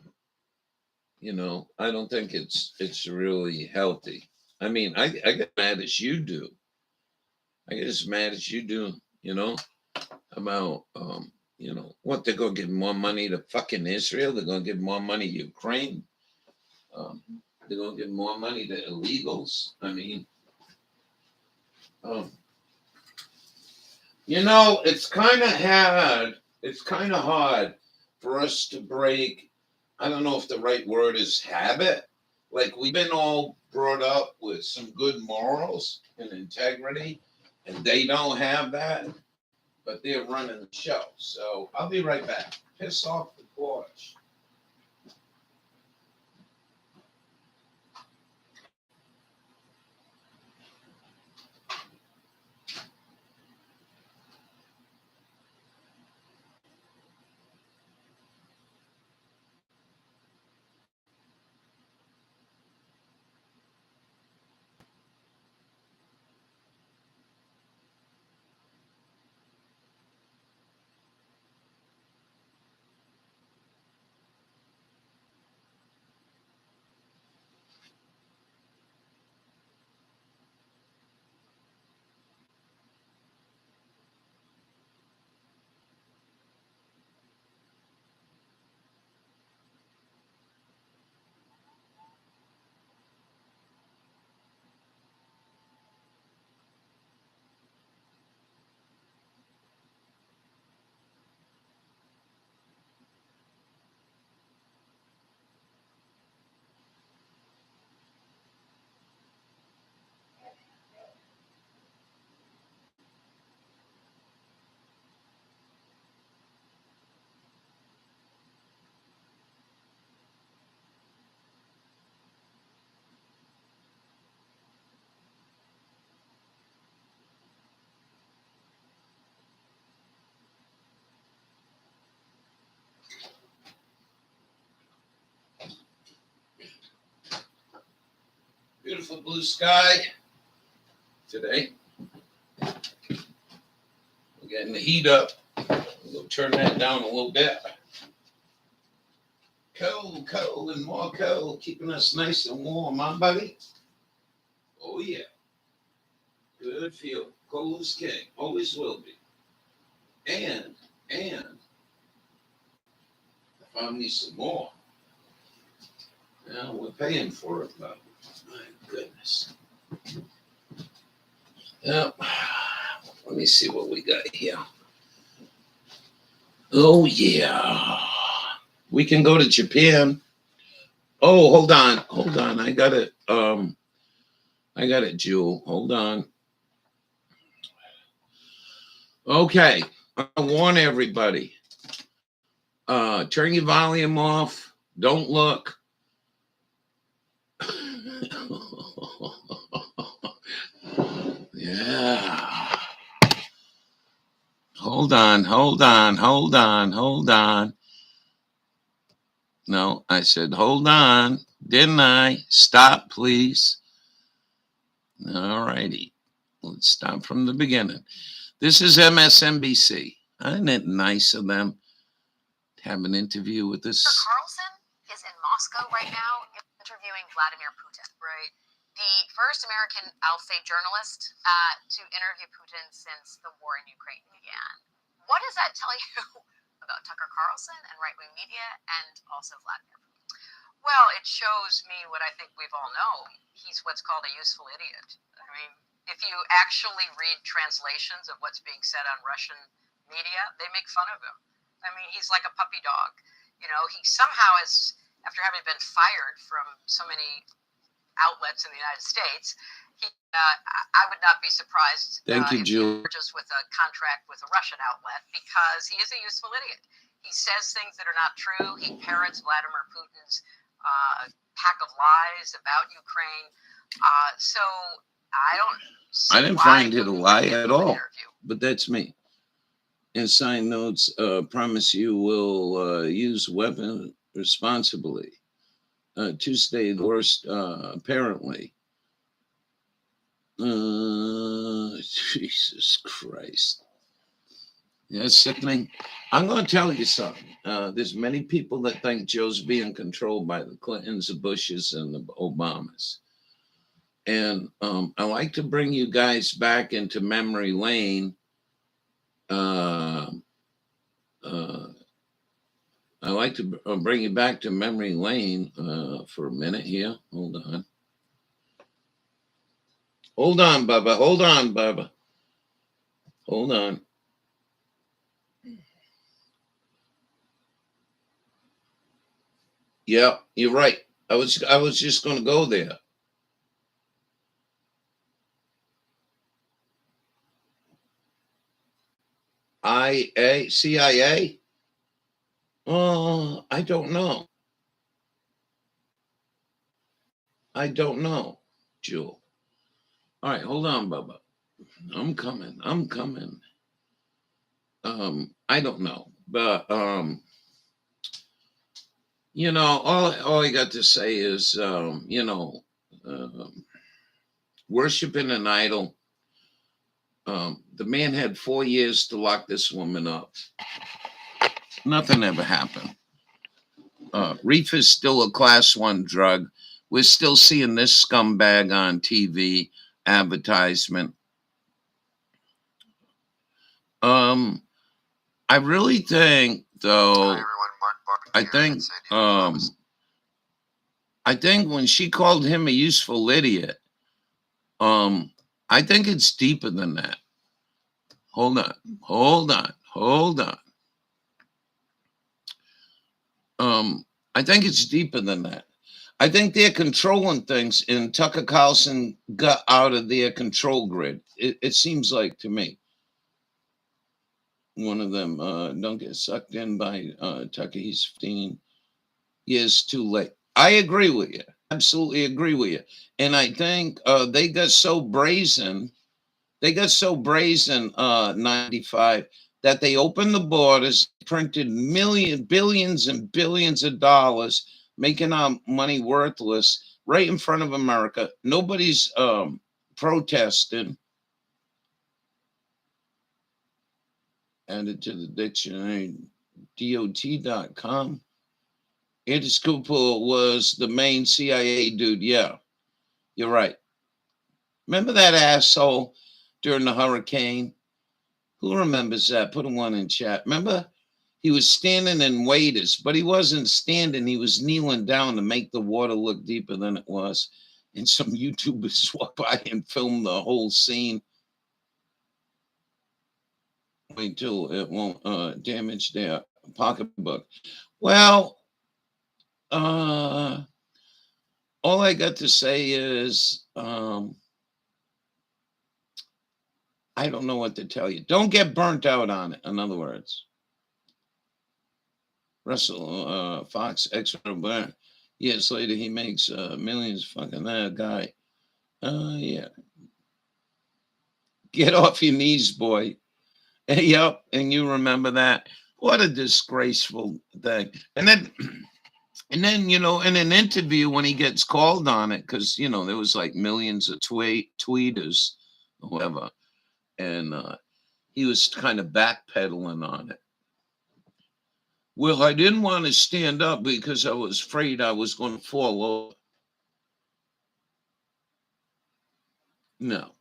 You know, I don't think it's really healthy. I mean, I get mad as you do. I get as mad as you do, you know, about you know, what they're gonna give more money to fucking Israel, they're gonna give more money to Ukraine, they're gonna give more money to illegals. I mean, you know, it's kind of hard. It's kind of hard for us to break. I don't know if the right word is habit. Like, we've been all brought up with some good morals and integrity, and they don't have that, but they're running the show. So I'll be right back. Piss off the porch. Beautiful blue sky today. We're getting the heat up. We'll turn that down a little bit. Cold, cold, and more cold, keeping us nice and warm, huh, buddy? Oh, yeah. Good feel. Cold as king. Always will be. And I found me some more. Now we're paying for it, though. My goodness. Yep. Let me see what we got here. Oh, yeah. We can go to Japan. Oh, hold on. I got it. Jewel. Hold on. Okay. I warn everybody. Turn your volume off. Don't look. Yeah. Hold on. No, I said, hold on. Didn't I? Stop, please. All righty. Let's start from the beginning. This is MSNBC. Isn't it nice of them to have an interview with this? Carlson is in Moscow right now interviewing Vladimir Putin. Right. The first American, I'll say, journalist to interview Putin since the war in Ukraine began. What does that tell you about Tucker Carlson and right-wing media and also Vladimir Putin? Well, it shows me what I think we've all known. He's what's called a useful idiot. I mean, if you actually read translations of what's being said on Russian media, they make fun of him. I mean, he's like a puppy dog. You know, he somehow is, after having been fired from so many outlets in the United States, I would not be surprised Thank you, if Jill. he just with a contract with a Russian outlet, because he is a useful idiot. He says things that are not true. He parrots Vladimir Putin's pack of lies about Ukraine. So I don't see I didn't why find it a Putin lie would give at him an all, interview. but that's me. And sign notes, promise you will use weapon responsibly. Tuesday, the worst, apparently. Jesus Christ. Yeah, sickening. I'm going to tell you something. There's many people that think Joe's being controlled by the Clintons, the Bushes, and the Obamas. And I like to bring you guys back into memory lane. I like to bring you back to memory lane for a minute here. Hold on. Hold on, Bubba. Hold on, Bubba. Hold on. Yeah, you're right. I was just going to go there. CIA? Oh, I don't know. I don't know, Jewel. All right, hold on, Bubba. I'm coming. I don't know, but you know, all I got to say is, you know, worshiping an idol. The man had 4 years to lock this woman up. Nothing ever happened. Reefer is still a class 1 drug. We're still seeing this scumbag on TV advertisement. I really think, though, Hi, everyone. Mark Barber I here think, in San Diego, Columbus. I think when she called him a useful idiot, I think it's deeper than that. Hold on. I think it's deeper than that. I think they're controlling things, and Tucker Carlson got out of their control grid. It seems like to me. One of them, don't get sucked in by Tucker. He's 15 years too late. I agree with you. Absolutely agree with you. And I think they got so brazen. 95 that they opened the borders, printed billions and billions of dollars, making our money worthless right in front of America. Nobody's protesting. Added to the dictionary, DOT.com. Andy Cooper was the main CIA dude. Yeah, you're right. Remember that asshole during the hurricane? Who remembers that? Put a 1 in chat. Remember? He was standing in waders, but he wasn't standing. He was kneeling down to make the water look deeper than it was. And some YouTubers walked by and filmed the whole scene. Wait till it won't damage their pocketbook. Well, all I got to say is I don't know what to tell you. Don't get burnt out on it, in other words. Russell Fox, ex-Blair. Years later, he makes millions. Fucking that guy. Yeah. Get off your knees, boy. Yep, and you remember that. What a disgraceful thing. And then And then, in an interview when he gets called on it, because, there was like millions of tweeters or whatever, and he was kind of backpedaling on it. Well, I didn't want to stand up because I was afraid I was going to fall over. No,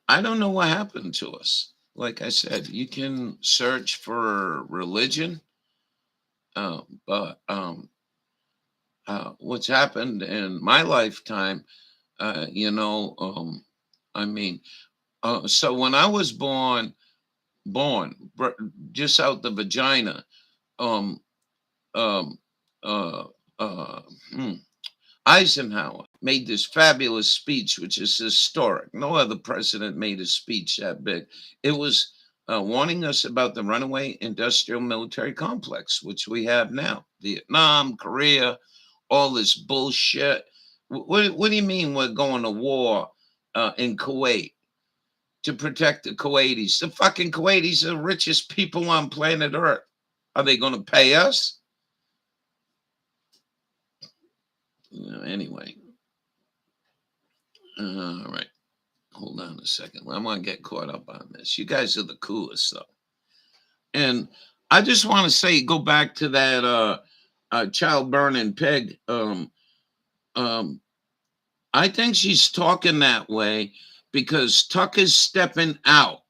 I don't know what happened to us. Like I said, you can search for religion, but what's happened in my lifetime, I mean, so when I was born, just out the vagina, um, um, uh, uh, hmm, Eisenhower made this fabulous speech, which is historic. No other president made a speech that big. It was warning us about the runaway industrial military complex, which we have now. Vietnam, Korea, all this bullshit. What do you mean we're going to war in Kuwait to protect the Kuwaitis? The fucking Kuwaitis are the richest people on planet Earth. Are they going to pay us? Anyway. All right. Hold on a second. I want to get caught up on this. You guys are the coolest, though. And I just want to say, go back to that child burning pig. I think she's talking that way because Tucker's stepping out.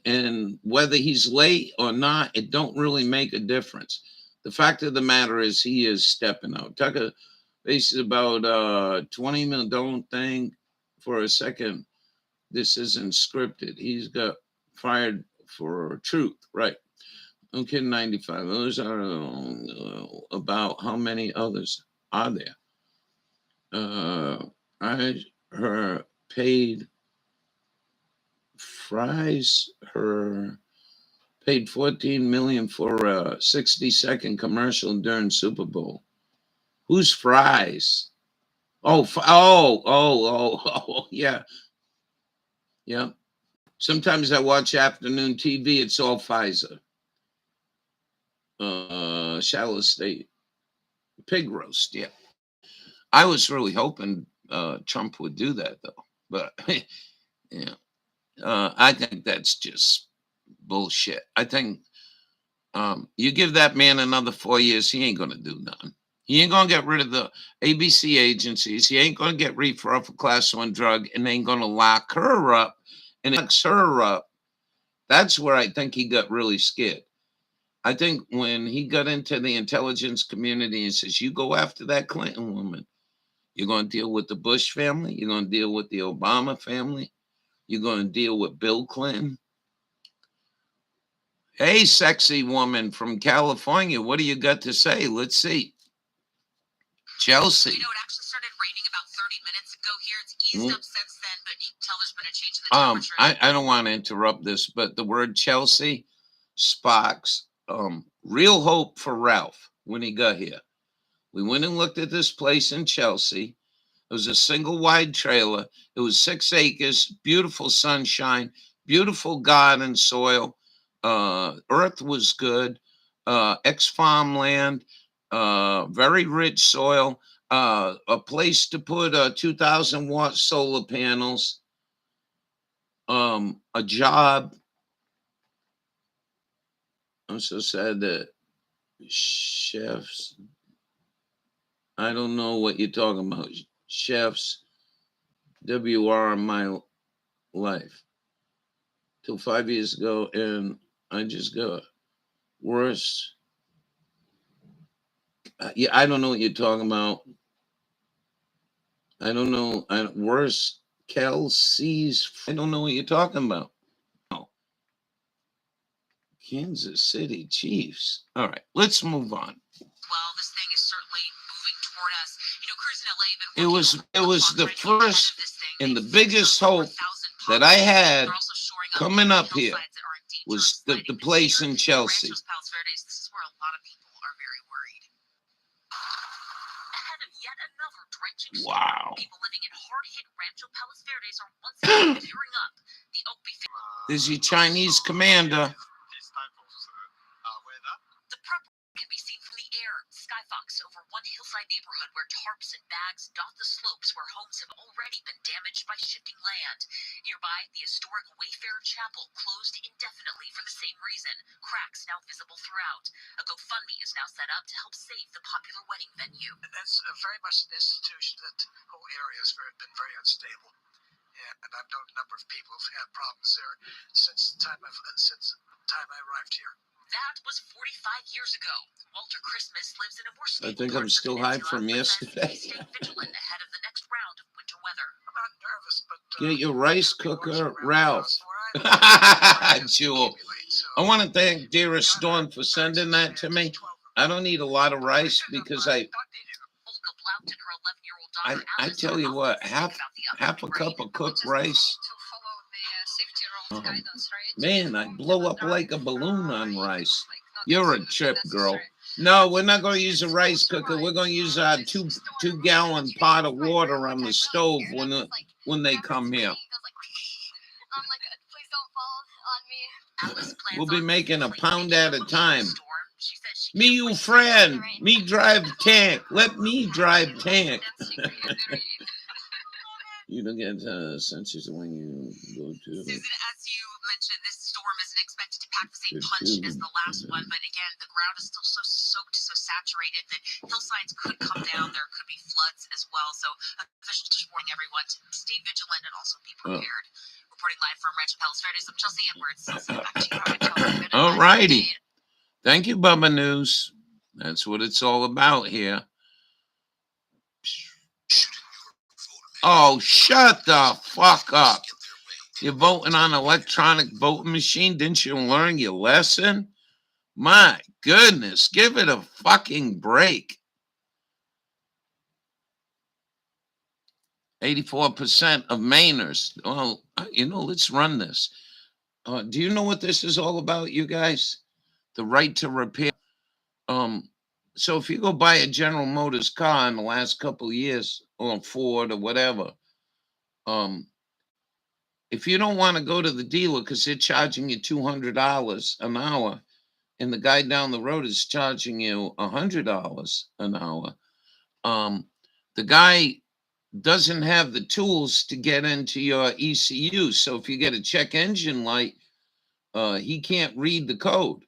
And whether he's late or not, it don't really make a difference. The fact of the matter is he is stepping out. Tucker faces about 20 minutes. Don't think for a second this isn't scripted. He's got fired for truth, right? Okay, 95. Those are about how many others are there? I her paid Fries her paid 14 million for a 60-second commercial during Super Bowl. Who's Fries? Oh, yeah. Yeah. Sometimes I watch afternoon TV. It's all Pfizer. Shallow State. Pig roast, yeah. I was really hoping Trump would do that, though. But, yeah. I think that's just bullshit. I think you give that man another 4 years, he ain't going to do nothing. He ain't going to get rid of the ABC agencies. He ain't going to get reefer off a class 1 drug and ain't going to lock her up. And it locks her up. That's where I think he got really scared. I think when he got into the intelligence community and says, you go after that Clinton woman, you're going to deal with the Bush family. You're going to deal with the Obama family. You're going to deal with Bill Clinton. Hey, sexy woman from California, what do you got to say? Let's see. Chelsea. You know, it actually started raining about 30 minutes ago here. It's eased up since then, but you can tell there's been a change in the temperature. I don't want to interrupt this, but the word Chelsea sparks real hope for Ralph when he got here. We went and looked at this place in Chelsea. It was a single wide trailer. It was 6 acres, beautiful sunshine, beautiful garden soil. Earth was good, ex-farmland, very rich soil, a place to put 2,000-watt solar panels, a job. I'm so sad that chefs, I don't know what you're talking about. Chefs, WR in my life. Till 5 years ago, and I just got worse. Yeah, I don't know what you're talking about. I don't know. Worse Kelsey's. I don't know what you're talking about. No. Kansas City Chiefs. All right, let's move on. Well, this thing is certainly moving toward us. You know, Cruz in LA have been It was the first and the biggest hope that I had coming up here was the place in Chelsea. This is where a lot of people are very worried. Ahead of yet another drenching storm, Wow. people living in hard-hit Rancho Palos Verdes are once again gearing up. The Opie There's your Chinese commander. The prep can be seen from the air. Skyfox over one hillside already been damaged by shifting land. Nearby, the historic Wayfarer Chapel closed indefinitely for the same reason. Cracks now visible throughout. A GoFundMe is now set up to help save the popular wedding venue. That's very much an institution. That whole area has been very unstable. And I've known a number of people who've had problems there since the time I arrived here. That was 45 years ago. Walter Christmas lives in a more stable I think I'm part of the still high peninsula, from but says yesterday. he's staying vigilant ahead of the next round of winter weather. I'm not nervous, but Get your rice cooker, Ralph. Jewel. I want to thank dearest Storm for sending that to me. I don't need a lot of rice because Olga Blount and her 11-year-old daughter I Alice tell are you often what, thinking about the half a upcoming cup rain. of cooked rice. Man, I blow up like a balloon on rice. You're a trip, girl. No, we're not going to use a rice cooker. We're going to use our two-gallon pot of water on the stove when they come here. We'll be making a pound at a time. Me, you friend. Me drive tank. Let me drive tank. You don't get senses when you go to. Susan, as you mentioned, this storm isn't expected to pack the same punch as the last one, but again, the ground is still so soaked, so saturated that hillsides could come down. There could be floods as well. So officials just warning everyone to stay vigilant and also be prepared. Reporting live from Rancho Palos Verdes, I'm Chelsea Edwards. Back to you. All righty. Thank you, Bubba News. That's what it's all about here. Oh, shut the fuck up. You're voting on an electronic voting machine. Didn't you learn your lesson? My goodness, give it a fucking break. 84% of Mainers. Well, let's run this. Do you know what this is all about, you guys? The right to repair. So if you go buy a General Motors car in the last couple of years, or Ford or whatever, if you don't want to go to the dealer because they're charging you $200 an hour, and the guy down the road is charging you $100 an hour, the guy doesn't have the tools to get into your ECU. So if you get a check engine light, he can't read the code.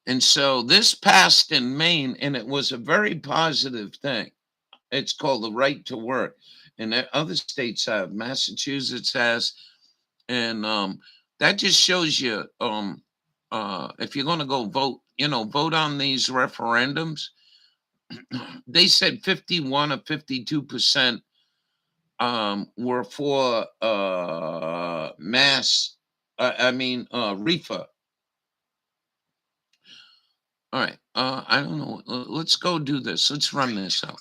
And so this passed in Maine, and it was a very positive thing. It's called the right to work. And other states have, Massachusetts has. And that just shows you, if you're going to go vote, vote on these referendums. They said 51 or 52% were for reefer. All right. I don't know. Let's go do this. Let's run this out.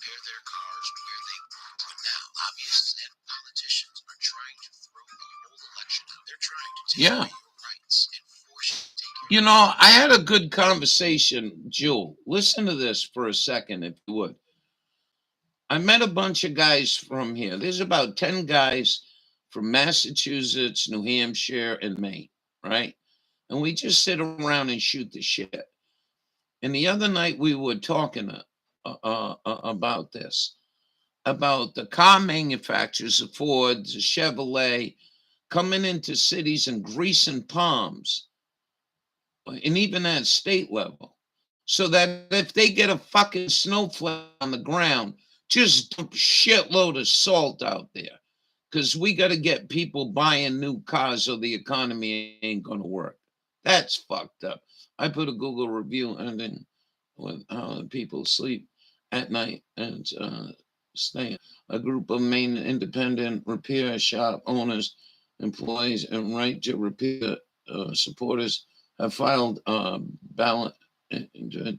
Yeah. I had a good conversation, Jewel. Listen to this for a second, if you would. I met a bunch of guys from here. There's about 10 guys from Massachusetts, New Hampshire, and Maine, right? And we just sit around and shoot the shit. And the other night we were talking about this, about the car manufacturers, the Ford, the Chevrolet, coming into cities and greasing palms, and even at state level, so that if they get a fucking snowflake on the ground, just dump a shitload of salt out there, because we got to get people buying new cars or the economy ain't going to work. That's fucked up. I put a Google review and then how people sleep at night and stay. A group of Maine independent repair shop owners, employees, and right to repair supporters have filed ballot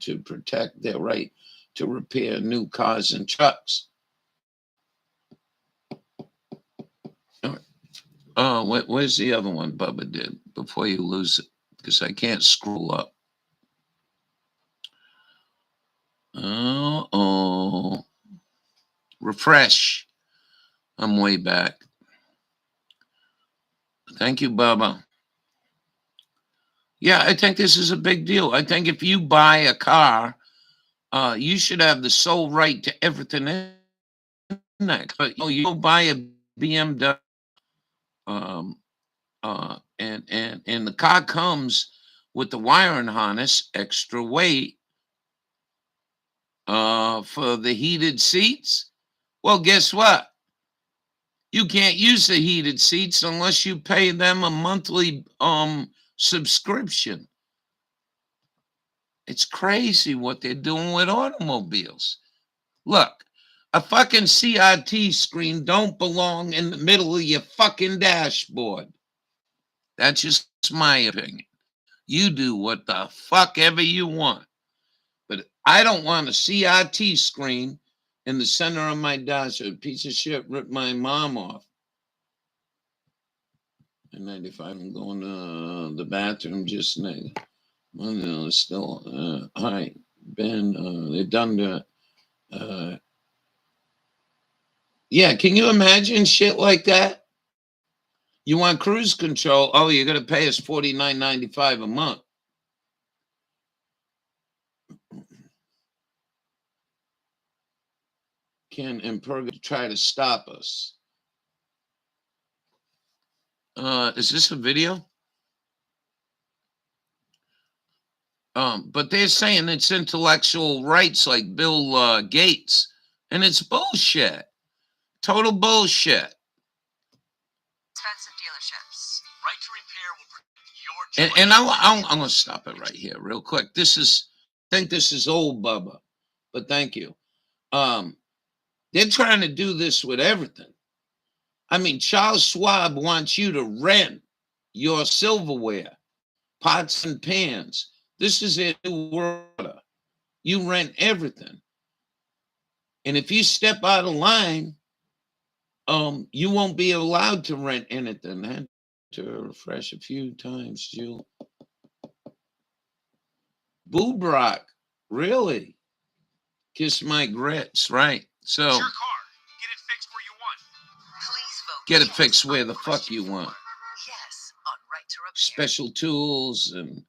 to protect their right to repair new cars and trucks. All right. Where's the other one Bubba did before you lose it? Because I can't scroll up. Refresh. I'm way back. Thank you, Bubba. Yeah, I think this is a big deal. I think if you buy a car, you should have the sole right to everything in that. But you buy a BMW. And the car comes with the wiring harness, extra weight, for the heated seats. Well, guess what? You can't use the heated seats unless you pay them a monthly subscription. It's crazy what they're doing with automobiles. Look, a fucking CRT screen don't belong in the middle of your fucking dashboard. That's just my opinion. You do what the fuck ever you want. But I don't want a CRT screen in the center of my dashboard. A piece of shit ripped my mom off. And 95, I'm going to the bathroom just now. Well, no, it's still, hi, Ben, they're done the, yeah, can you imagine shit like that? You want cruise control? Oh, you're gonna pay us $49.95 a month. Can and Purga try to stop us? Is this a video? But they're saying it's intellectual rights like Bill Gates, and it's bullshit. Total bullshit. Expensive dealerships. Right to repair will protect your And I'm going to stop it right here real quick. I think this is old Bubba, but thank you. They're trying to do this with everything. I mean, Charles Schwab wants you to rent your silverware, pots and pans. This is a new world. You rent everything. And if you step out of line, you won't be allowed to rent anything. I had to refresh a few times, Jill. Boobrock, really? Kiss my grits, right? So car. Get it fixed where you want. Please vote get it yes fixed where on the fuck question you 4. want. Yes on right to repair. Special tools and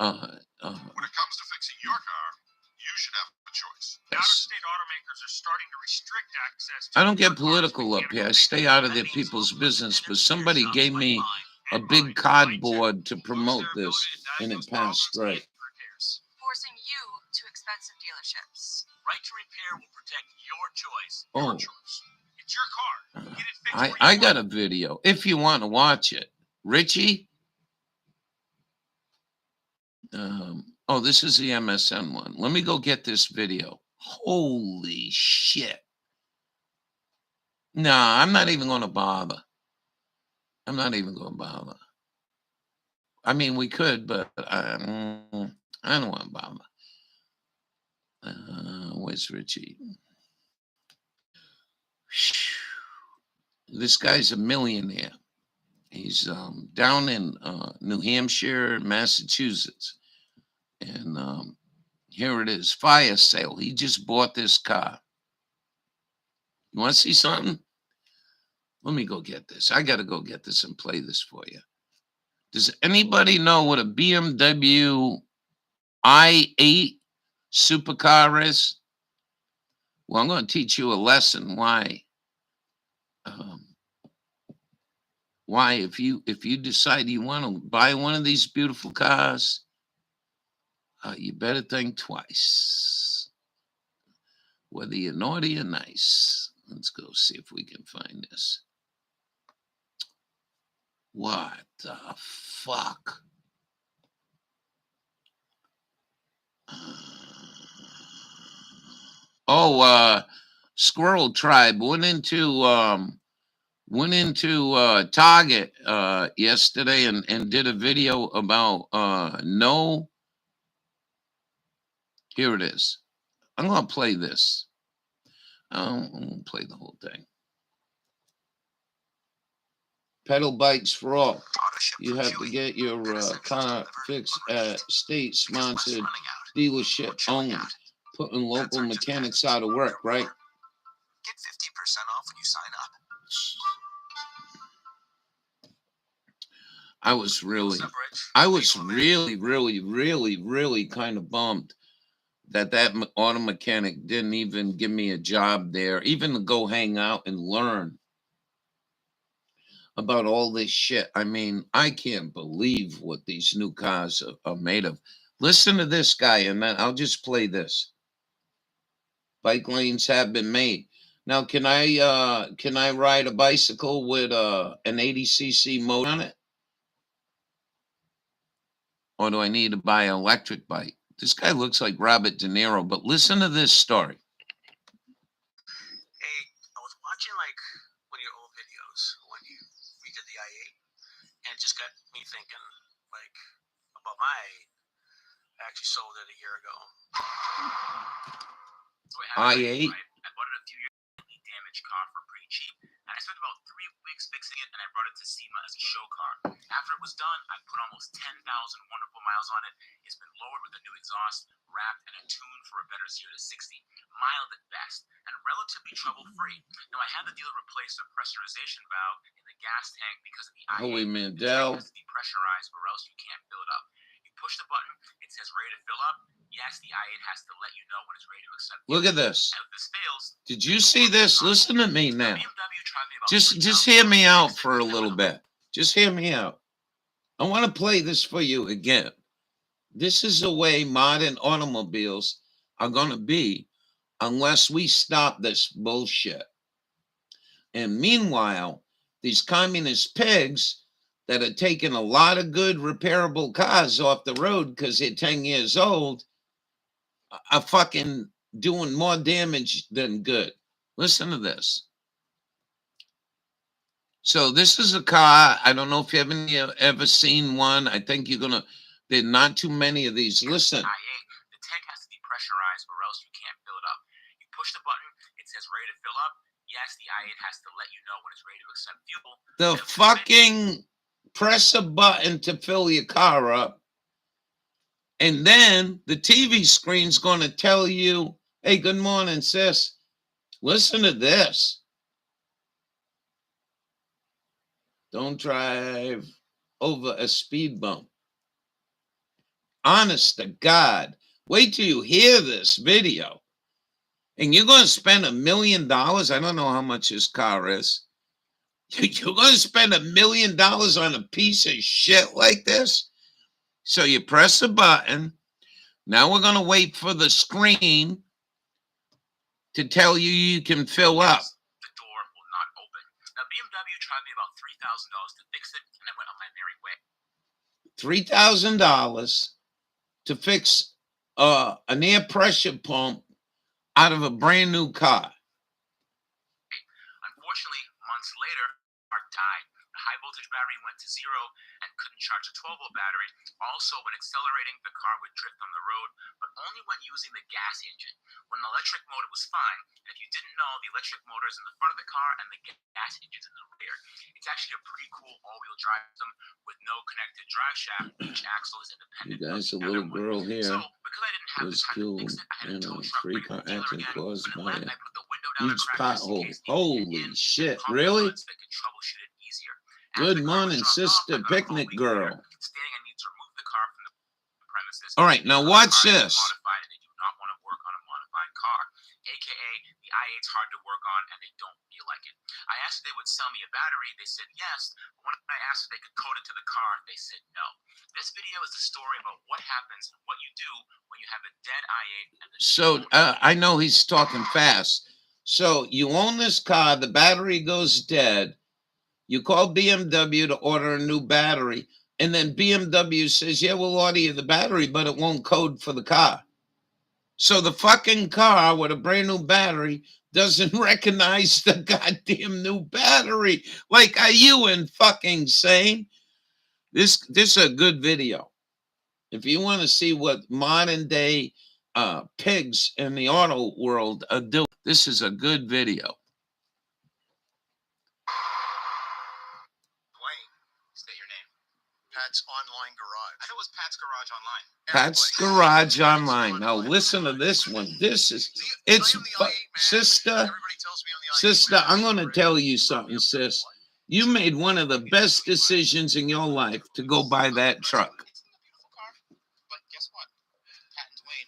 When it comes to fixing your car, you should have a choice. Out-of-state automakers are starting to restrict access to I don't your get car's political up here. I mechanical stay out of their people's business, but somebody gave me a big cardboard to promote this, and it passed right. Forcing you to expensive dealerships. Right to repair will protect your choice. Oh. Your choice. It's your car. Get it fixed where you I want. got a video if you want to watch it. Richie? Oh, this is the MSN one. Let me go get this video. Holy shit. Nah, I'm not even going to bother. I'm not even going to bother. I mean, we could, but I don't want to bother. Where's Richie? This guy's a millionaire. He's down in New Hampshire, Massachusetts. And here it is, fire sale. He just bought this car. You want to see something? Let me go get this. I got to go get this and play this for you. Does anybody know what a BMW i8 supercar is? Well, I'm going to teach you a lesson why. Why, if you decide you want to buy one of these beautiful cars, you better think twice. Whether you're naughty or nice. Let's go see if we can find this. What the fuck? Squirrel Tribe went into Target yesterday and did a video about no. Here it is. I'm gonna play this. I'm gonna play the whole thing. Pedal Bikes for All. You have to get your car fixed at state-sponsored dealership owned, putting local mechanics out of work, right? Get 50% off when you sign up. I was really kind of bummed that auto mechanic didn't even give me a job there, even to go hang out and learn. about all this shit. I mean, I can't believe what these new cars are made of. Listen to this guy, and then I'll just play this. Bike lanes have been made. Now, can I ride a bicycle with an 80cc motor on it? Or do I need to buy an electric bike? This guy looks like Robert De Niro, but listen to this story. Hey, I was watching like one of your old videos when you redid the i8, and it just got me thinking like about my i8. I actually sold it a year ago. So I had i8. right? I bought it a few years ago, damaged car for pretty cheap, and I spent about 3 weeks fixing it, and I brought it to SEMA as a show car. After it was done, I put almost 10,000 wonderful miles on it. It's been lowered with a new exhaust, wrapped, and a tune for a better 0 to 60, mild at best, and relatively trouble-free. Now, I had the dealer replace the pressurization valve in the gas tank because of the i8. Holy The Mandel. tank has to depressurize, or else you can't fill it up. You push the button, it says ready to fill up. Yes, the i8 has to let you know when it's ready to accept. Look at this. And if this fails, Did you see this? Listen to me now. BMW tried me about Just hear me out for a little bit. Just hear me out. I want to play this for you again. This is the way modern automobiles are going to be unless we stop this bullshit. And meanwhile, these communist pigs that are taking a lot of good repairable cars off the road because they're 10 years old are fucking doing more damage than good. Listen to this. So this is a car. I don't know if you haven't ever seen one. I think you're gonna. There are not too many of these. Listen. The tank has to depressurize, or else you can't fill it up. You push the button, it says ready to fill up. Yes, the i8 has to let you know when it's ready to accept fuel. The fucking press a button to fill your car up, and then the TV screen's going to tell you, "Hey, good morning, sis. Listen to this. Don't drive over a speed bump." Honest to God, wait till you hear this video. And you're going to spend $1 million. I don't know how much this car is. You're going to spend $1 million on a piece of shit like this? So you press a button. Now we're going to wait for the screen to tell you you can fill up. The door will not open. Now, BMW tried me about $3,000 to fix it, and I went on my merry way. $3,000 to fix an air pressure pump out of a brand new car. Unfortunately, months later, our died. The high voltage battery went to zero and couldn't charge a 12-volt battery. Also, when accelerating, the car would drift on the road, but only when using the gas engine. When the electric motor was fine, and if you didn't know, the electric motor is in the front of the car and the gas engine's in the rear. It's actually a pretty cool all-wheel drive system with no connected drive shaft. Each axle is independent. You guys, a little girl here So, because I didn't have the was time to killed fix it, I had in a tow a truck bring it three-car to the dealer accident again. caused When it by went, a I put the window down huge and cracked pothole. it Holy in, shit, pump really? so they could troubleshoot it easier. Good After the car was morning, dropped off, sister I got a picnic call week later girl. stating I need to remove the car from the premises. All right, now watch this. Modified, and they do not want to work on a modified car, aka the i8's hard to work on and they don't feel like it. I asked if they would sell me a battery. They said yes. But when I asked if they could code it to the car, they said no. This video is the story about what happens and what you do when you have a dead i8. And So I know he's talking fast. So you own this car, the battery goes dead. You call BMW to order a new battery, and then BMW says, yeah, we'll order you the battery, but it won't code for the car. So the fucking car with a brand new battery doesn't recognize the goddamn new battery. Like, are you fucking insane? This is a good video. If you want to see what modern day pigs in the auto world are doing, this is a good video. Dwayne, state your name. Pat's Online Garage. I thought it was Pat's Garage Online. Pat's Garage Online. Now listen to this one. This is, it's, sister, I'm going to tell you something, sis. You made one of the best decisions in your life to go buy that truck. But guess what? Pat and Dwayne,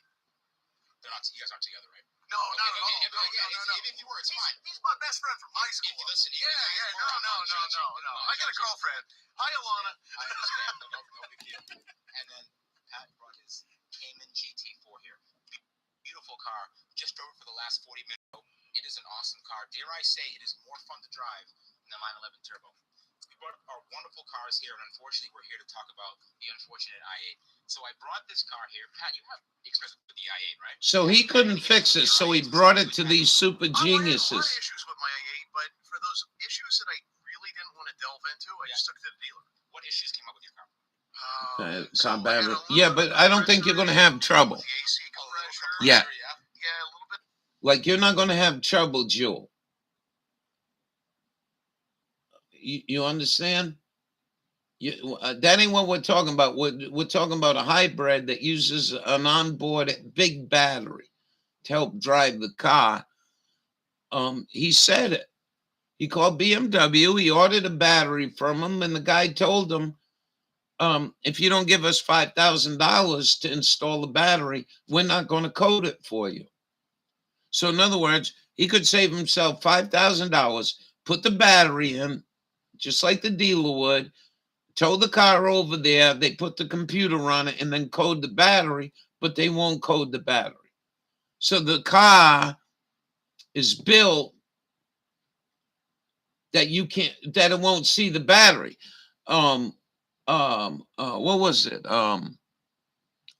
they're not. You guys aren't together, right? No. Even if you were, it's fine. He's my best best friend from high school. Listen, No. I got a girlfriend. Hi, Alana. I understand. No big deal. And then Pat brought his Cayman GT4 here. Beautiful car. Just drove it for the last 40 minutes. It is an awesome car. Dare I say, it is more fun to drive than the 911 Turbo. We brought our wonderful cars here, and unfortunately, we're here to talk about the unfortunate i8. So I brought this car here. Pat, you have experience with the i8, right? So he couldn't fix it, so he brought it to these super I had a lot geniuses. of issues with my i8, but for those issues that I really didn't want to delve into, I just took it to the dealer. What issues came up with your car? Yeah, but I don't think you're going to have trouble. The AC compressor. Yeah. Yeah, a little bit. Like, you're not going to have trouble, Jewel. You understand? That ain't what we're talking about. We're talking about a hybrid that uses an onboard big battery to help drive the car. He said it. He called BMW. He ordered a battery from him, and the guy told him, if you don't give us $5,000 to install the battery, we're not going to code it for you. So in other words, he could save himself $5,000, put the battery in, just like the dealer would, tow the car over there, they put the computer on it and then code the battery, but they won't code the battery. So the car is built that it won't see the battery. What was it?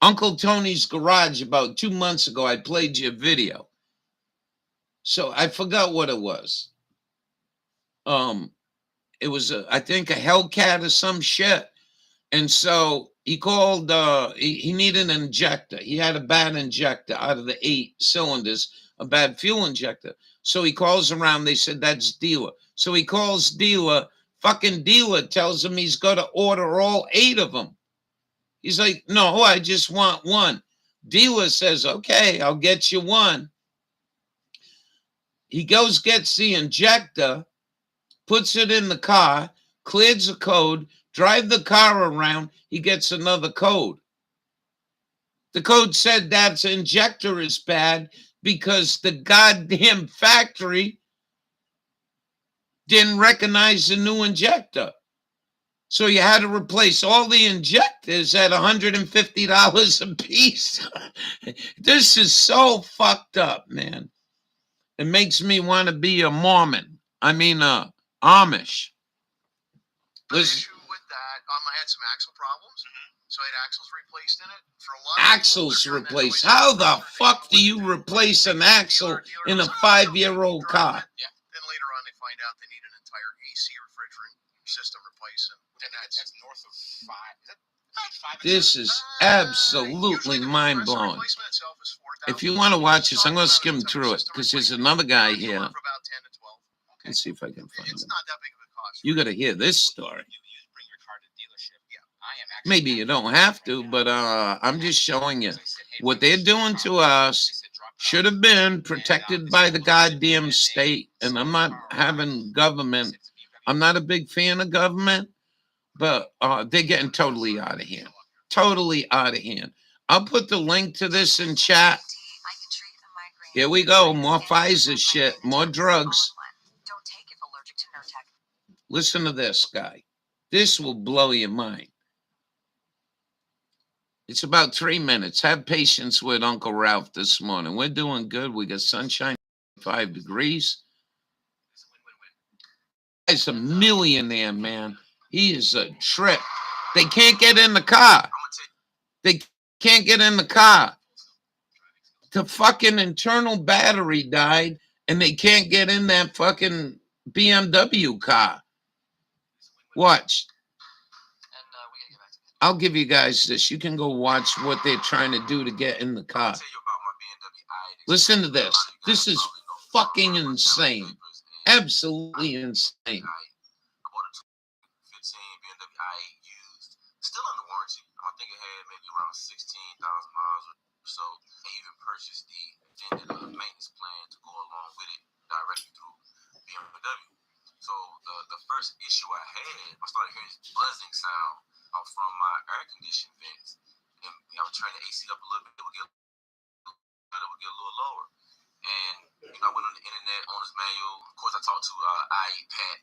Uncle Tony's Garage about 2 months ago, I played you a video. So I forgot what it was. It was, I think, a Hellcat or some shit. And so he called, he needed an injector. He had a bad injector out of the 8 cylinders, a bad fuel injector. So he calls around. They said, that's dealer. So he calls dealer. Fucking dealer tells him he's got to order all 8 of them. He's like, no, I just want one. Dealer says, okay, I'll get you one. He goes, gets the injector, puts it in the car, clears the code, drive the car around, he gets another code. The code said that injector is bad because the goddamn factory didn't recognize the new injector. So you had to replace all the injectors at $150 a piece. This is so fucked up, man. It makes me want to be a Mormon. I mean, Amish. The issue with that, I had some axle problems, so I had axles replaced in it. For a lot of Axles replaced. How the fuck do you replace an axle in a 5-year-old car? Then later on, they find out they need an entire AC refrigerant system replaced. And That's north of 5. Is that 5? This is absolutely mind-blowing. If you want to watch this, I'm going to skim through it because there's another guy here. Let's see if I can find him. It's not that big of a cost. You got to hear this story. You bring your car to the dealership. Yeah, I am actually. Maybe you don't have to, but I'm just showing you what they're doing to us should have been protected by the goddamn state. And I'm not having government. I'm not a big fan of government, but they're getting totally out of hand. Totally out of hand. I'll put the link to this in chat. Here we go. More Pfizer shit. More drugs. Listen to this, guy. This will blow your mind. It's about 3 minutes. Have patience with Uncle Ralph this morning. We're doing good. We got sunshine, 5 degrees. He's a millionaire, man. He is a trip. They can't get in the car. They can't get in the car. The fucking internal battery died, and they can't get in that fucking BMW car. Watch. I'll give you guys this. You can go watch what they're trying to do to get in the car. Listen to this. This is fucking insane. Absolutely insane. Still under warranty. I think it had maybe around 16,000 miles or so. I even purchased the extended maintenance plan to go along with it directly through BMW. So the first issue I had, I started hearing this buzzing sound from my air conditioning vents. And I would turn the AC up a little bit, it would get a little lower. And I went on the internet, owner's manual. Of course, I talked to IE Pat,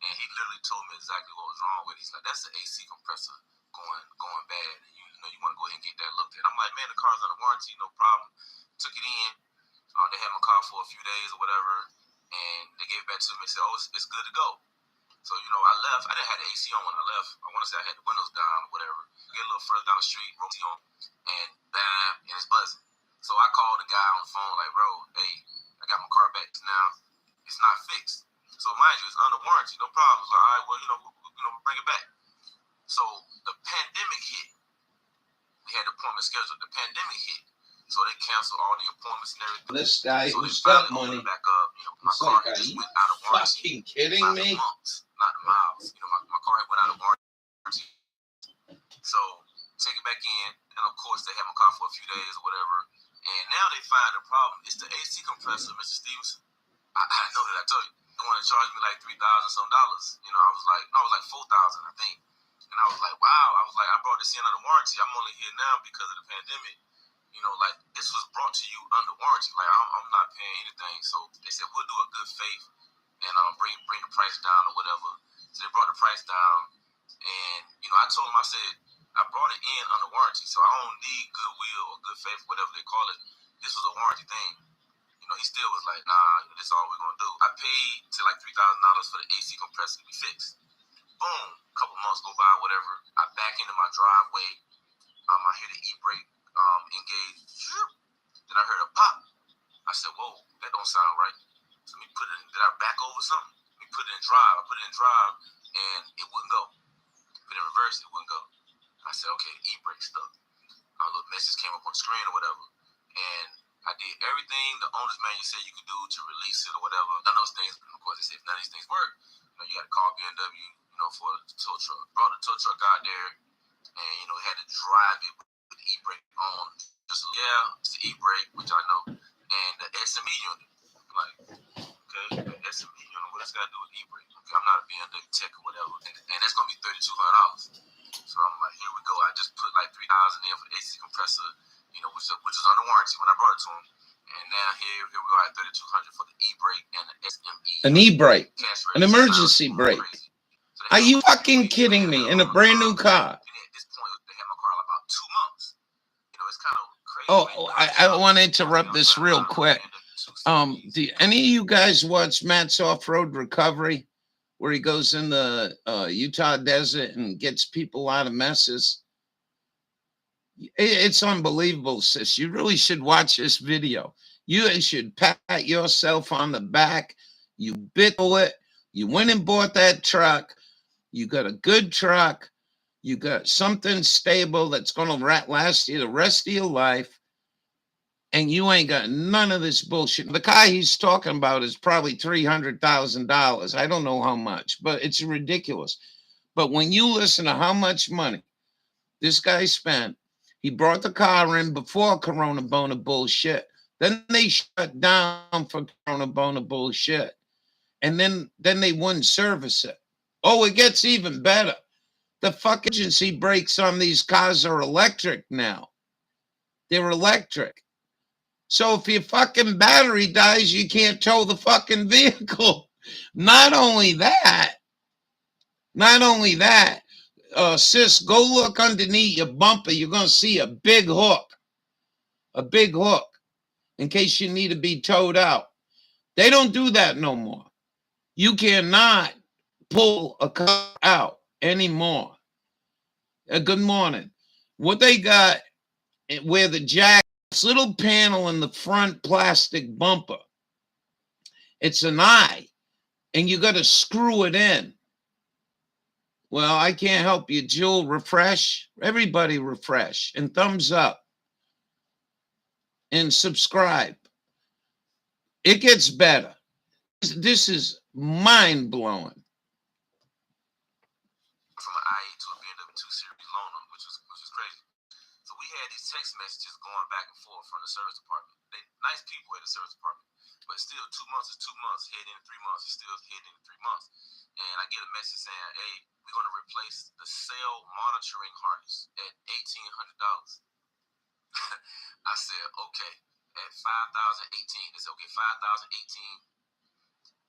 and he literally told me exactly what was wrong with it. He's like, "That's the AC compressor going bad. And you want to go ahead and get that looked at." I'm like, "Man, the car's under warranty, no problem." Took it in. They had my car for a few days or whatever, and they gave it back to me and said, "Oh, it's good to go." So, I left. I didn't have the AC on when I left. I want to say I had the windows down or whatever. Get a little further down the street, roll on, and bam, and it's buzzing. So I called the guy on the phone like, "Bro, hey, I got my car back now. It's not fixed." So mind you, it's under warranty, no problem. It's like, all right, well, we'll bring it back. So the pandemic hit. We had the appointment scheduled. The pandemic hit. So they canceled all the appointments and everything. This guy so who's got money. Back up. My car like, just went out of warranty. Fucking kidding me? Months, not the miles. My car went out of warranty. So take it back in, and of course they had my car for a few days or whatever. And now they find the problem. It's the AC compressor, Mr. Stevenson. I know that I told you. They want to charge me like $3,000 some dollars. I was like $4,000, I think. And I was like, wow. I was like, I brought this in under warranty. I'm only here now because of the pandemic. Like this was brought to you under warranty. Like I'm not paying anything. So they said we'll do a good faith and bring the price down or whatever. So they brought the price down, and I told them, I said I brought it in under warranty, so I don't need goodwill or good faith, whatever they call it. This was a warranty thing. He still was like, nah, this is all we're gonna do. I paid to like $3,000 for the AC compressor to be fixed. Boom, a couple months go by, whatever. I back into my driveway. I hear the e-brake engage. Then I heard a pop. I said, whoa, that don't sound right. So let me put it in. Did I back over something? Let me put it in drive. I put it in drive, and it wouldn't go. Put it in reverse, it wouldn't go. I said, okay, the e-brake stuck. A little message came up on the screen or whatever, and I did everything the owner's manual said you could do to release it or whatever. None of those things, of course, they said if none of these things work, you got to call BMW, for the tow truck. Brought the tow truck out there, and had to drive it with the e-brake on. Just it's the e-brake, which I know, and the SME unit. I'm like, okay, the SME unit, what does that got to do with e-brake? Okay, I'm not a BMW tech or whatever, and that's gonna be $3,200. So I'm like, here we go. I just put like $3,000 in for the AC compressor, which is under warranty when I brought it to him. And now here we are at $3,200 for the e-brake and the SME. An e-brake, an emergency brake. Are you fucking kidding me? In a brand new car? At this point, they had my car about 2 months. It's kind of crazy. I want to interrupt this real quick. Do any of you guys watch Matt's Off-Road Recovery, where he goes in the Utah desert and gets people out of messes? It's unbelievable, sis. You really should watch this video. You should pat yourself on the back. You bit it. You went and bought that truck. You got a good truck. You got something stable that's going to last you the rest of your life. And you ain't got none of this bullshit. The car he's talking about is probably $300,000. I don't know how much, but it's ridiculous. But when you listen to how much money this guy spent, he brought the car in before Corona Bona bullshit. Then they shut down for Corona Bona bullshit. And then they wouldn't service it. Oh, it gets even better. The fucking agency brakes on these cars are electric now. They're electric. So if your fucking battery dies, you can't tow the fucking vehicle. Not only that, sis, go look underneath your bumper. You're going to see a big hook, in case you need to be towed out. They don't do that no more. You cannot pull a car out anymore. Good morning. What they got, where the jack, this little panel in the front plastic bumper, it's an eye, and you got to screw it in. Well, I can't help you, Jewel. Refresh. Everybody refresh. And thumbs up. And subscribe. It gets better. This is mind-blowing. From an IE to a BMW 2 Series loaner, which was crazy. So we had these text messages going back and forth from the service department. They nice people at the service department, but still 2 months is 2 months. Heading in 3 months is still heading in 3 months. And I get a message saying, "Hey, we're going to replace the cell monitoring harness at $1,800." I said, okay. at 5,018. It's okay, $5,018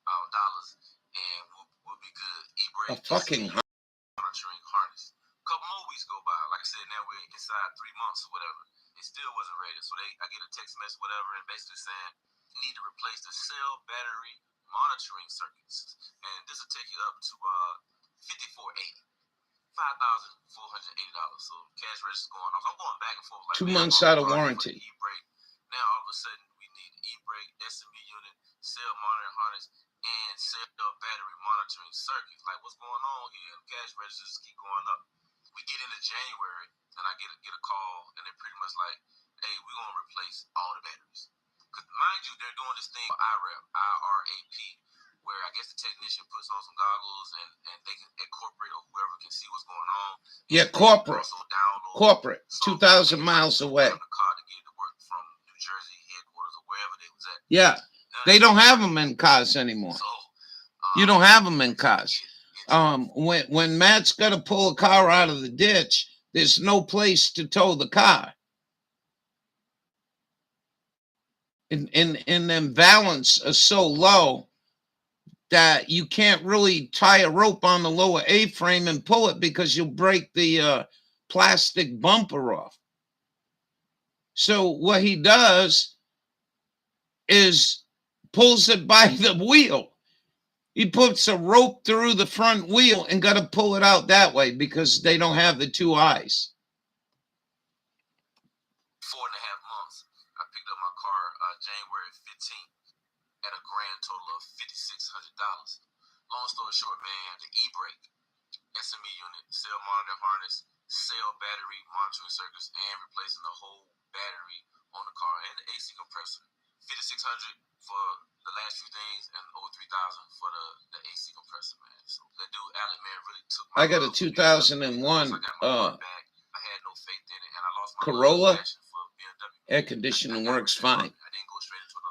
dollars, and we'll be good. A fucking monitoring harness. A couple more weeks go by. Like I said, now we're inside 3 months or whatever. It still wasn't rated. So I get a text message, whatever, and basically saying you need to replace the cell battery monitoring circuits. And this will take you up to $5,480. So cash register's going off. I'm going back and forth like 2 months out of warranty. E-brake. Now all of a sudden we need an e-brake, SMB unit, cell monitoring harness, and cell battery monitoring circuit. Like, what's going on here? And cash registers keep going up. We get into January, and I get a call, and they're pretty much like, hey, we're going to replace all the batteries. Because, mind you, they're doing this thing, IRAP, where I guess the technician puts on some goggles, and they can incorporate, or whoever can see what's going on. Yeah, corporate. 2,000 miles away. The car to get it to work from New Jersey headquarters or wherever they was at. Yeah. They don't have them in cars anymore. You don't have them in cars. When Matt's got to pull a car out of the ditch, there's no place to tow the car. And the balance is so low that you can't really tie a rope on the lower A-frame and pull it because you'll break the plastic bumper off. So what he does is pulls it by the wheel. He puts a rope through the front wheel and got to pull it out that way because they don't have the 2 eyes. 4.5 months. I picked up my car January 15th at a grand total of $5,600. Long story short, man, the e-brake, SME unit, cell monitor harness, cell battery monitoring circuits, and replacing the whole battery on the car and the AC compressor. $5,600 for the last few things, and over $3,000 for the AC compressor, man. So that dude, Alec, man, really took my I got a 2001 Corolla. Air conditioning works fine.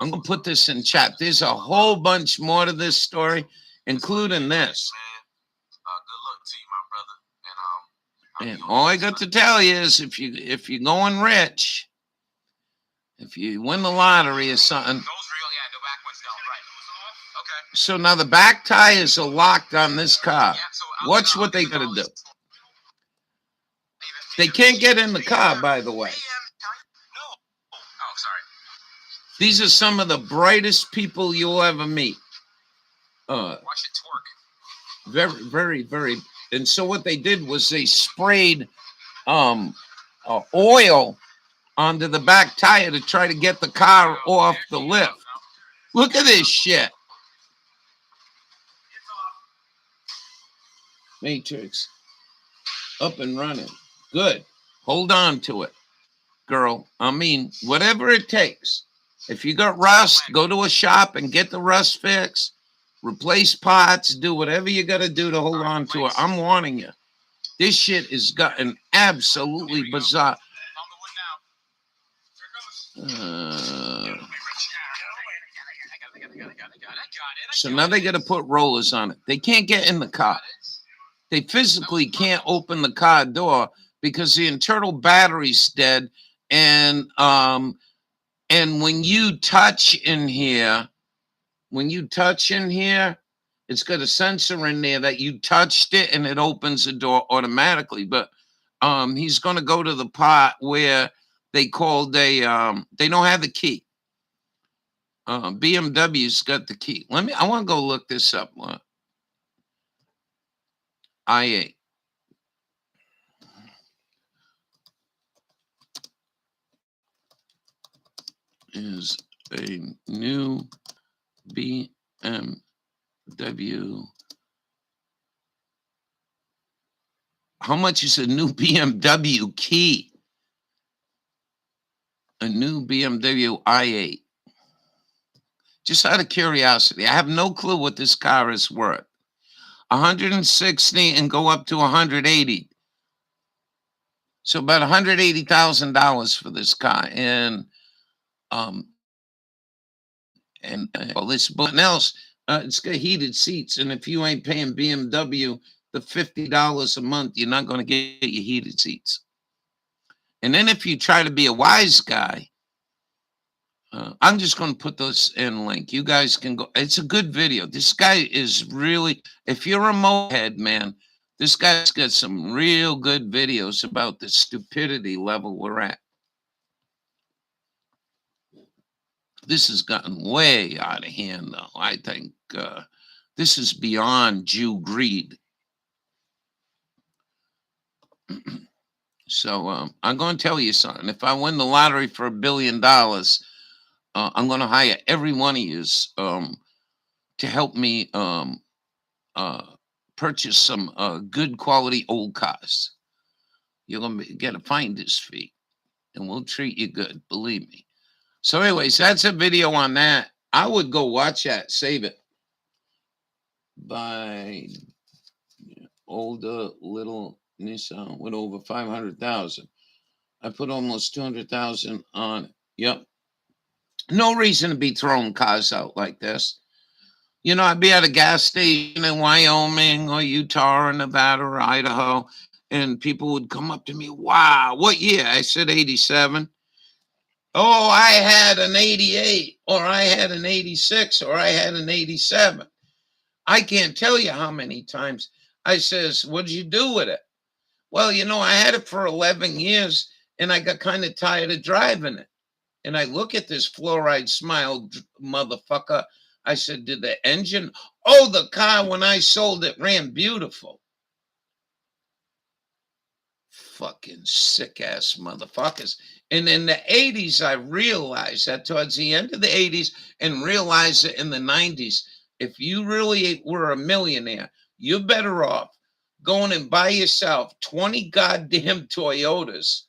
I'm gonna put this in chat. There's a whole bunch more to this story, including this. Good luck to you, my brother. And all I got to tell you is, if you're going rich, if you win the lottery or something. So now the back tires are locked on this car. Watch what they gotta do. They can't get in the car, by the way. These are some of the brightest people you'll ever meet. Watch it twerk. Very, very, very. And so what they did was they sprayed oil onto the back tire to try to get the car off the lift. Look at this shit. Matrix. Up and running. Good. Hold on to it, girl. I mean, whatever it takes. If you got rust, go to a shop and get the rust fixed. Replace parts. Do whatever you got to do to hold on to it. I'm warning you. This shit has gotten absolutely bizarre. So now they got to put rollers on it. They can't get in the car. They physically can't open the car door because the internal battery's dead. And when you touch in here, it's got a sensor in there that you touched it and it opens the door automatically. But he's going to go to the part where they called they don't have the key. BMW's got the key. I want to go look this up. i8. Is a new BMW. How much is a new BMW key? A new BMW i8. Just out of curiosity, I have no clue what this car is worth. 160 and go up to 180. So about $180,000 for this car. And all this, but else, it's got heated seats. And if you ain't paying BMW the $50 a month, you're not going to get your heated seats. And then if you try to be a wise guy, I'm just going to put this in link. You guys can go. It's a good video. This guy is really, if you're a mohead, man, this guy's got some real good videos about the stupidity level we're at. This has gotten way out of hand, though. I think this is beyond Jew greed. So I'm going to tell you something. If I win the lottery for $1 billion, I'm going to hire every one of you to help me purchase some good quality old cars. You're going to get a finder's fee, and we'll treat you good, believe me. So anyways, that's a video on that. I would go watch that, save it. By older little Nissan with over 500,000. I put almost 200,000 on it. Yep. No reason to be throwing cars out like this. You know, I'd be at a gas station in Wyoming or Utah or Nevada or Idaho, and people would come up to me, wow, what year? I said 87. Oh, I had an 88, or I had an 86, or I had an 87. I can't tell you how many times I says, what did you do with it? Well, you know, I had it for 11 years, and I got kind of tired of driving it. And I look at this fluoride smile motherfucker. I said, did the engine? Oh, the car, when I sold it, ran beautiful. Fucking sick-ass motherfuckers. And in the 80s, I realized that towards the end of the 80s and realized it in the 90s, if you really were a millionaire, you're better off going and buy yourself 20 goddamn Toyotas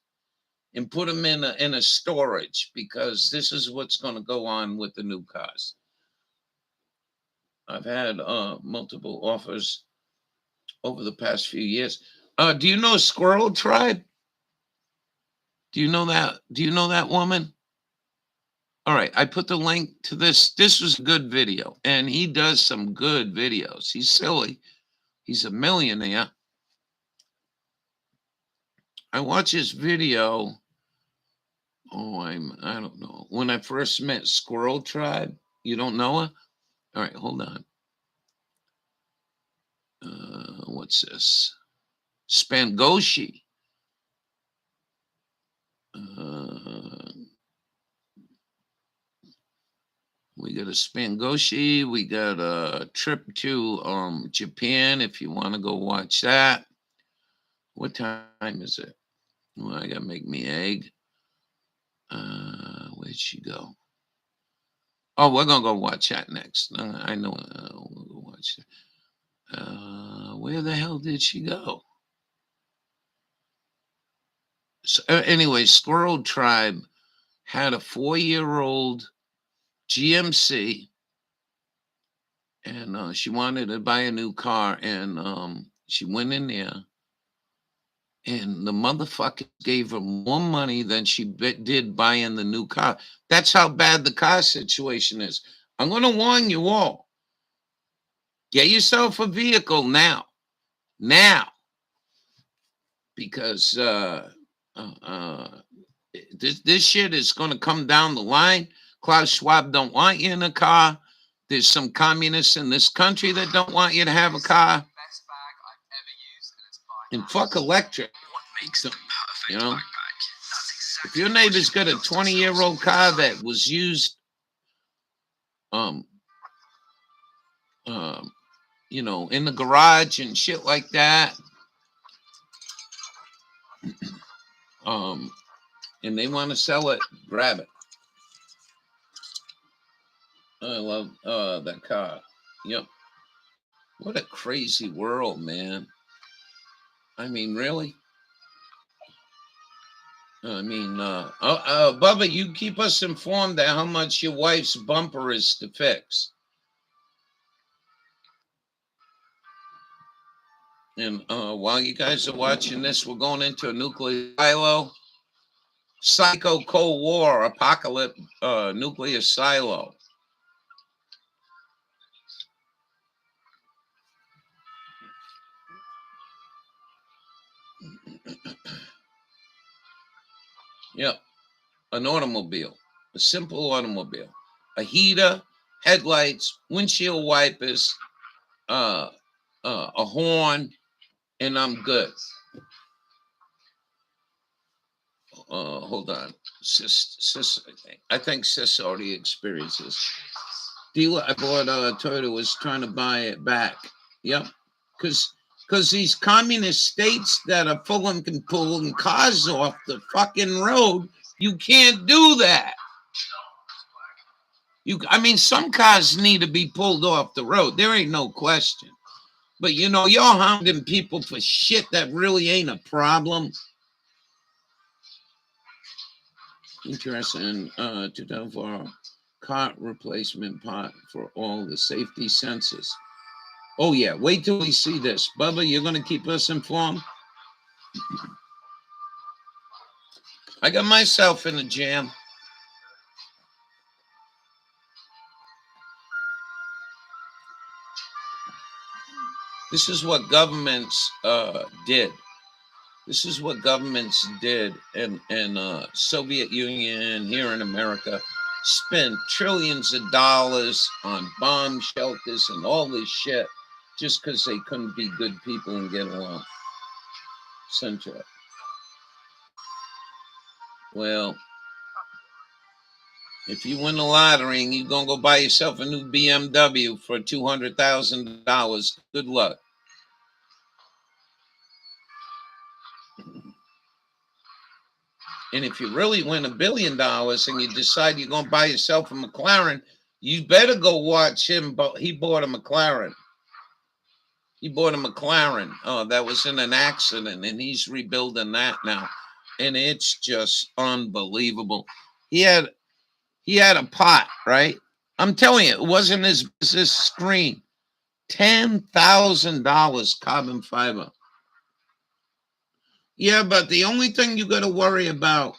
and put them in a storage, because this is what's going to go on with the new cars. I've had multiple offers over the past few years. Do you know Squirrel Tribe? Do you know that? Do you know that woman? All right, I put the link to this. This was a good video, and he does some good videos. He's silly. He's a millionaire. I watched his video. Oh, I don't know. When I first met Squirrel Tribe, you don't know her? All right, hold on. What's this? Spangoshi. We got a Spangoshi. We got a trip to Japan if you want to go watch that. What time is it? Well, I got to make me egg. Where'd she go? Oh, we're going to go watch that next. I know. We'll go watch that. Where the hell did she go? So, anyway, Squirrel Tribe had a 4-year-old GMC, and she wanted to buy a new car, and she went in there, and the motherfucker gave her more money than she did buying the new car. That's how bad the car situation is. I'm going to warn you all. Get yourself a vehicle now. Now. Because this shit is going to come down the line. Klaus Schwab don't want you in a car. There's some communists in this country that don't want you to have a car. And fuck electric. You know, if your neighbor's got a 20-year-old car that was used, you know, in the garage and shit like that, and they want to sell it, grab it. I love that car. Yep. What a crazy world, man. I mean, really? I mean, Bubba, you keep us informed that how much your wife's bumper is to fix. And while you guys are watching this, we're going into a nuclear silo. Psycho Cold War apocalypse nuclear silo. Yep, an automobile. A simple automobile. A heater, headlights, windshield wipers, a horn, and I'm good. Hold on. Sis, I think Sis already experiences. Dealer I bought a Toyota was trying to buy it back. Yep. Because these communist states that are pulling cars off the fucking road, you can't do that. I mean, some cars need to be pulled off the road. There ain't no question. But, you know, you're hounding people for shit that really ain't a problem. Interesting. 2004 car replacement part for all the safety sensors. Oh, yeah. Wait till we see this. Bubba, you're going to keep us informed? I got myself in a jam. This is what governments did. This is what governments did in Soviet Union, here in America. Spent trillions of dollars on bomb shelters and all this shit just because they couldn't be good people and get along. Central. Well, if you win the lottery and you're going to go buy yourself a new BMW for $200,000, good luck. And if you really win $1 billion and you decide you're going to buy yourself a McLaren, you better go watch him. He bought a McLaren. He bought a McLaren. Oh, that was in an accident, and he's rebuilding that now. And it's just unbelievable. He had a pot, right? I'm telling you, it wasn't his business screen. $10,000 carbon fiber. Yeah, but the only thing you got to worry about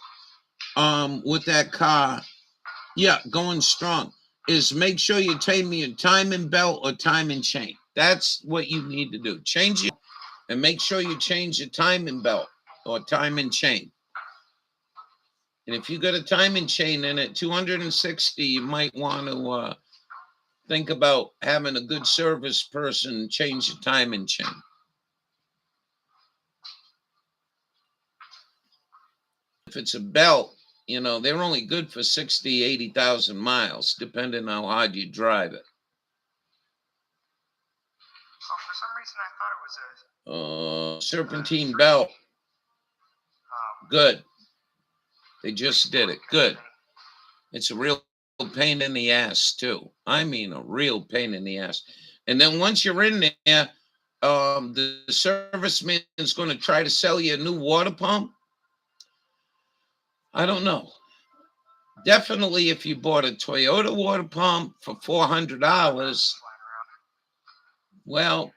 with that car, going strong, is make sure you take me a timing belt or timing chain. That's what you need to do. Change it and make sure you change your timing belt or timing chain. And if you got a timing chain in it, 260, you might want to think about having a good service person change your timing chain. If it's a belt, you know, they're only good for 60, 80,000 miles, depending on how hard you drive it. Oh, for some reason I thought it was a serpentine belt. Good. They just did it. Good. It's a real pain in the ass, too. I mean, a real pain in the ass. And then once you're in there, the serviceman is going to try to sell you a new water pump. I don't know. Definitely, if you bought a Toyota water pump for $400, well,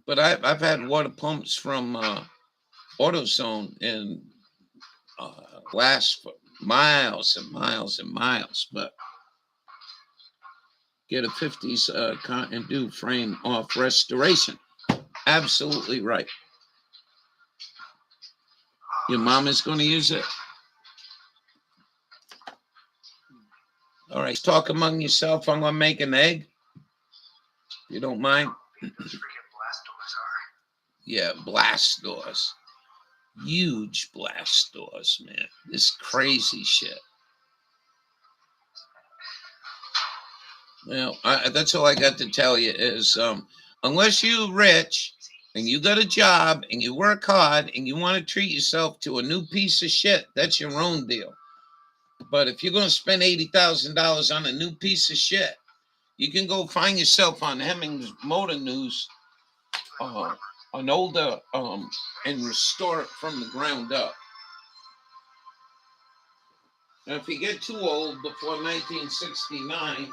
but I've had water pumps from AutoZone and last for miles and miles and miles, but get a 50s Cotton Dew frame off restoration. Absolutely right. Your mom is going to use it. All right, talk among yourself. I'm going to make an egg. If you don't mind. those freaking blast doors are. Yeah, blast doors. Huge blast doors, man. This crazy shit. Well, that's all I got to tell you is unless you're rich and you got a job and you work hard and you want to treat yourself to a new piece of shit, that's your own deal. But if you're going to spend $80,000 on a new piece of shit, you can go find yourself on Hemmings Motor News, an older, and restore it from the ground up. Now, if you get too old before 1969,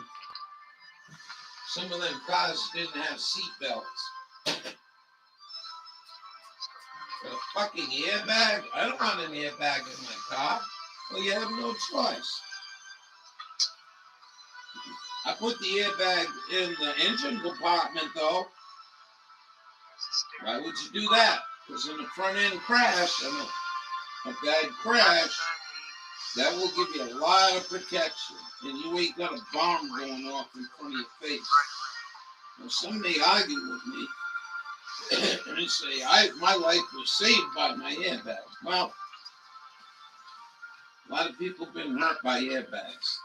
some of them cars didn't have seat belts. A fucking airbag? I don't want an airbag in my car. Well, you have no choice. I put the airbag in the engine compartment, though. Why would you do that? Because in the front end crash, a bad crash, That will give you a lot of protection, and you ain't got a bomb going off in front of your face. Now, some may argue with me and say, my life was saved by my airbag. Well, a lot of people have been hurt by airbags.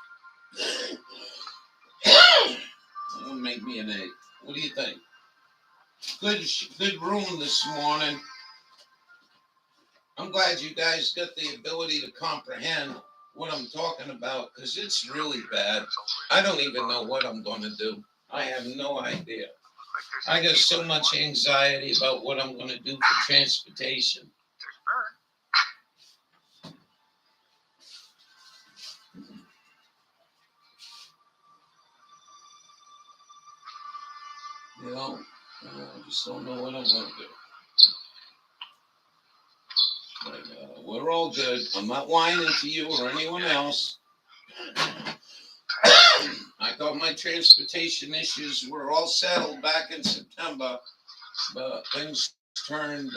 That'll make me an egg. What do you think? Good room this morning. I'm glad you guys got the ability to comprehend what I'm talking about, because it's really bad. I don't even know what I'm going to do. I have no idea. I got so much anxiety about what I'm going to do for transportation. You know, I just don't know what I'm going to do. But we're all good. I'm not whining to you or anyone else. I thought my transportation issues were all settled back in September, but things have turned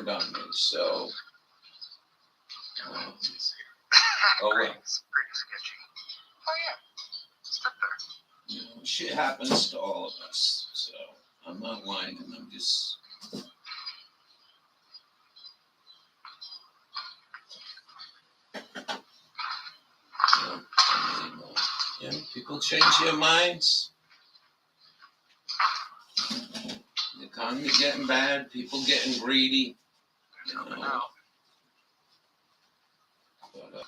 on me. So, oh well. It's pretty sketchy. Oh yeah, step there. You know, shit happens to all of us. So I'm not whining. I'm just. You know, people change their minds. The economy getting bad. People getting greedy. You know. But,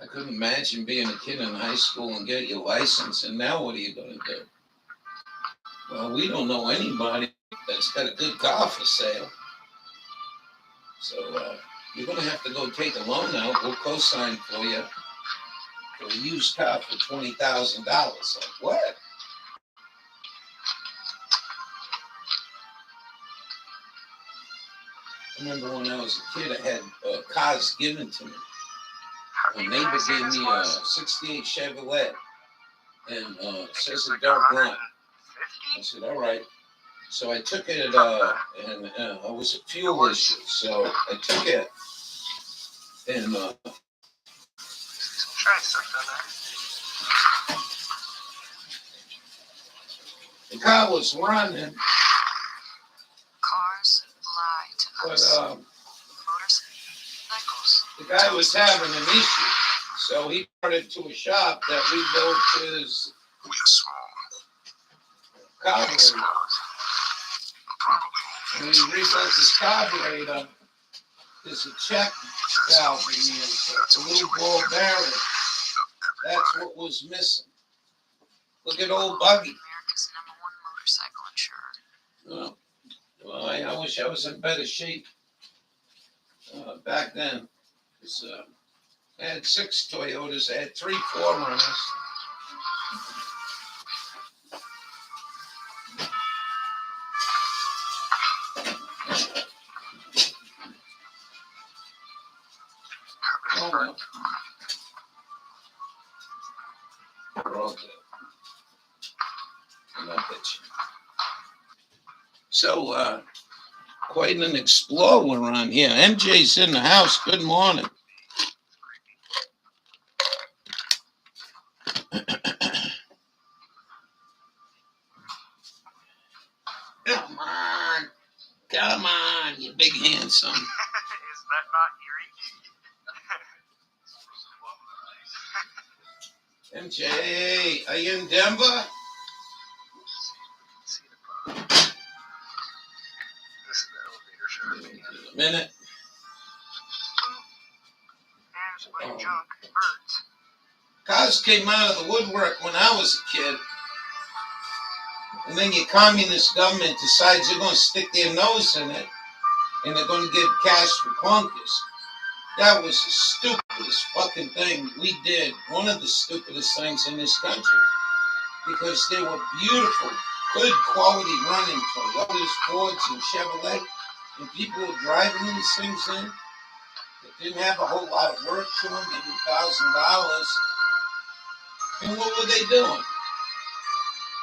I couldn't imagine being a kid in high school and get your license. And now what are you going to do? Well, we don't know anybody that's got a good car for sale. So you're going to have to go take a loan out. We'll co-sign for you for a used car for $20,000. Like, what? I remember when I was a kid, I had cars given to me. A neighbor gave me a 68 Chevrolet, and it says a dark line. I said, all right. So I took it, and it was a fuel issue. So I took it, and the car was running. Cars lie to us. But Motorcycles. the guy was having an issue. So he brought it to a shop that rebuilt his carburetor. When he rebuilt his carburetor, there's a check valve in the insert, a little ball bearing. That's what was missing. Look at old Buggy. America's #1 motorcycle insurer. Well, I wish I was in better shape back then. Because I had 6 Toyotas. I had 3 4Runners. Oh, well. We're all good. I'm not bitching. So, quite an explorer on here. MJ's in the house. Good morning. Come on, you big handsome. Is that not eerie? MJ, are you in Denver? This is the elevator shaft. A minute. There's my junk. Birds. Cars came out of the woodwork when I was a kid. And then your communist government decides they're going to stick their nose in it and they're going to give cash for clunkers. That was the stupidest fucking thing we did. One of the stupidest things in this country. Because they were beautiful, good quality running Toyotas, Fords, and Chevrolet. And people were driving these things in. They didn't have a whole lot of work to them, maybe $1,000. And what were they doing?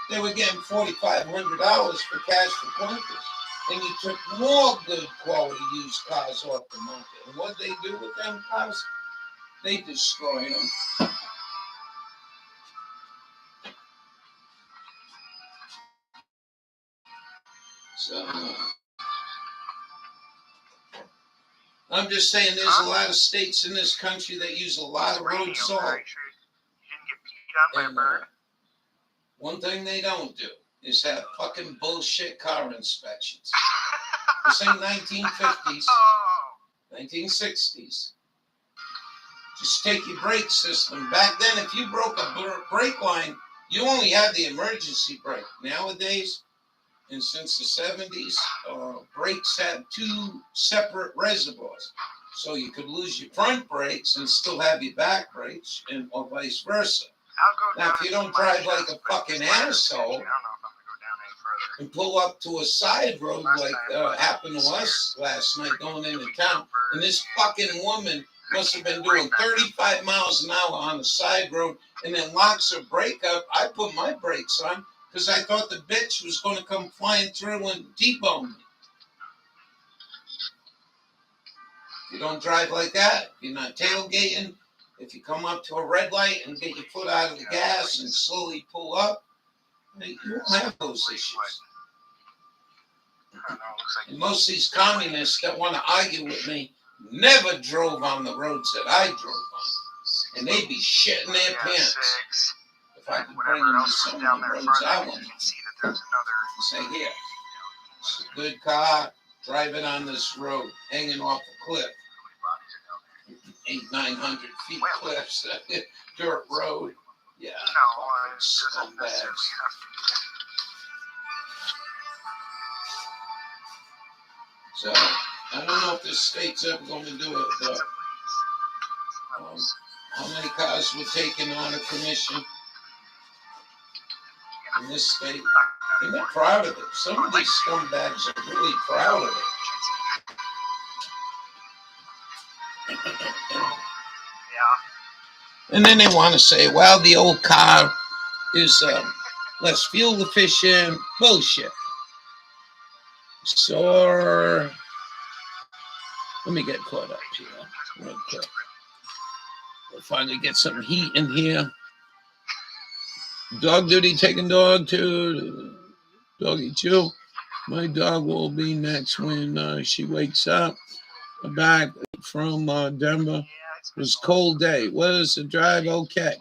They were getting $4,500 for cash for clunkers. and you took more good quality used cars off the market. And what they do with them cars, they destroy them. So I'm just saying there's a lot of states in this country that use a lot of road salt. You didn't get peed on by a bird? One thing they don't do is have fucking bullshit car inspections. This ain't 1950s, 1960s. Just take your brake system. Back then, if you broke a brake line, you only had the emergency brake. Nowadays, and since the 70s, brakes have two separate reservoirs. So you could lose your front brakes and still have your back brakes, or vice versa. Now, if you don't drive like a fucking asshole and pull up to a side road like happened to us last night going into town, and this fucking woman must have been doing 35 miles an hour on the side road and then locks her brake up, I put my brakes on because I thought the bitch was going to come flying through and debone me. You don't drive like that. You're not tailgating. If you come up to a red light and get your foot out of the gas and slowly pull up, you won't have those issues. And most of these communists that want to argue with me never drove on the roads that I drove on. And they'd be shitting their pants if I could bring them to some of the roads I want to say, here, it's a good car driving on this road, hanging off a cliff. 800-900 feet cliffs, dirt road. Yeah. Scumbags. So, I don't know if this state's ever going to do it, but how many cars were taken out of commission in this state? And they're proud of it. Some of these scumbags are really proud of it. And then they want to say, well, the old car is less fuel efficient. Bullshit. So, let me get caught up here real quick. We'll finally get some heat in here. Dog duty, taking dog to doggy chew. My dog will be next when she wakes up. Back from Denver. It was a cold day. Was the drive okay?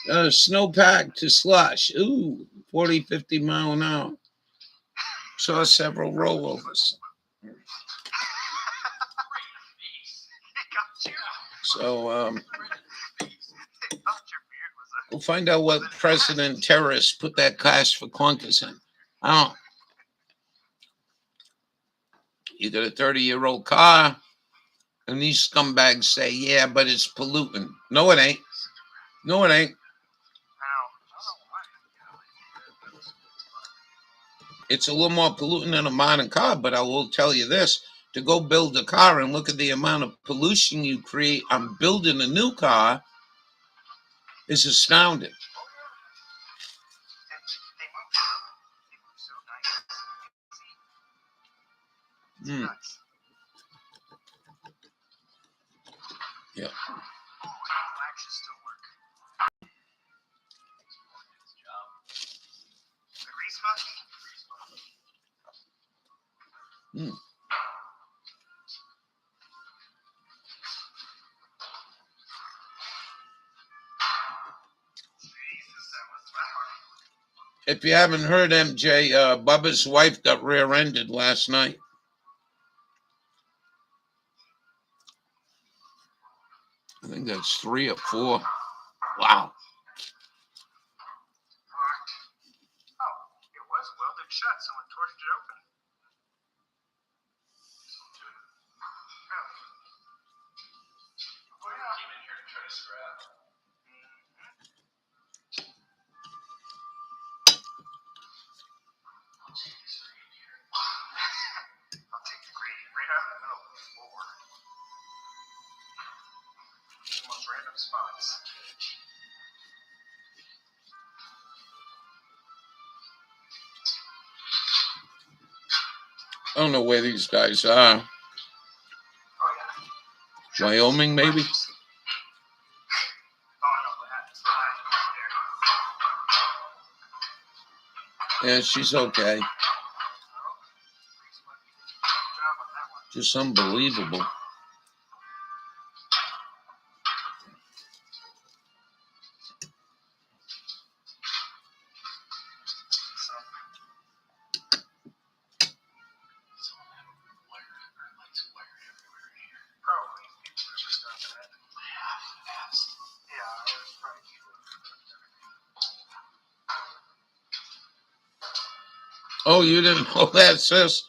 Snowpack to slush. Ooh, 40, 50 mile an hour. Saw several rollovers. So, we'll find out what President Terrorist put that class for clunkers in. Oh. You got a 30-year-old car, and these scumbags say, yeah, but it's polluting. No, it ain't. No, it ain't. It's a little more polluting than a modern car, but I will tell you this. To go build a car and look at the amount of pollution you create on building a new car is astounding. Mm. Yeah. Mm. If you haven't heard, MJ, Bubba's wife got rear-ended last night. I think that's 3 or 4. Wow. It was welded shut. Someone torched it open. Oh, yeah. Came in here to try to scrap. I'll take the gradient right out of the middle of the floor. The most random spots. I don't know where these guys are. Wyoming, maybe? Yeah, she's okay. Just unbelievable. Oh, you didn't know that, sis?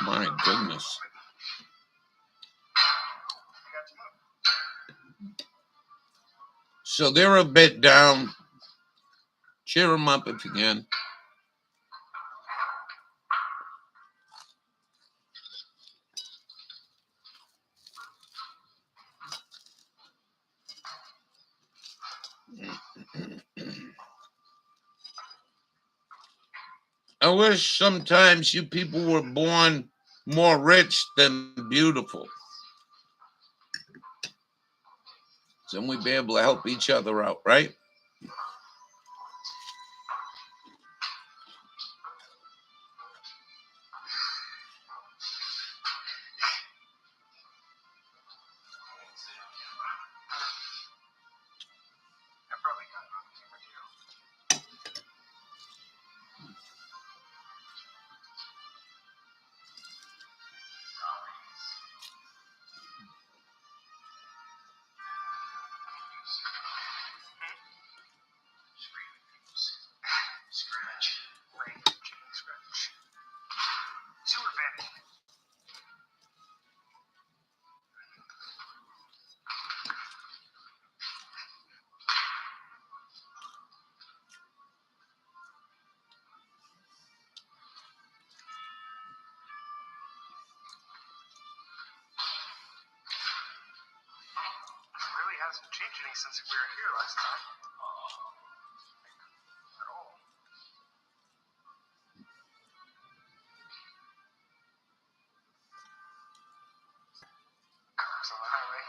My goodness. So they're a bit down. Cheer them up if you can. I wish sometimes you people were born more rich than beautiful. Then we'd be able to help each other out, right? Hasn't changed any since we were here last time. At all. Cars on the highway.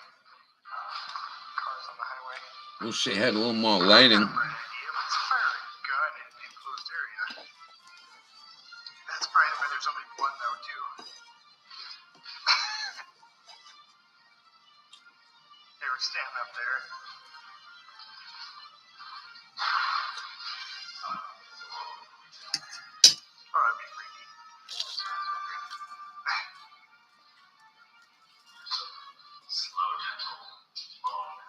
Cars on the highway. Wish they had a little more lighting. Let's fire a gun in an enclosed area. That's probably why there's only one now, too. They were standing up there. Oh, that'd be freaky. Slow, gentle, long.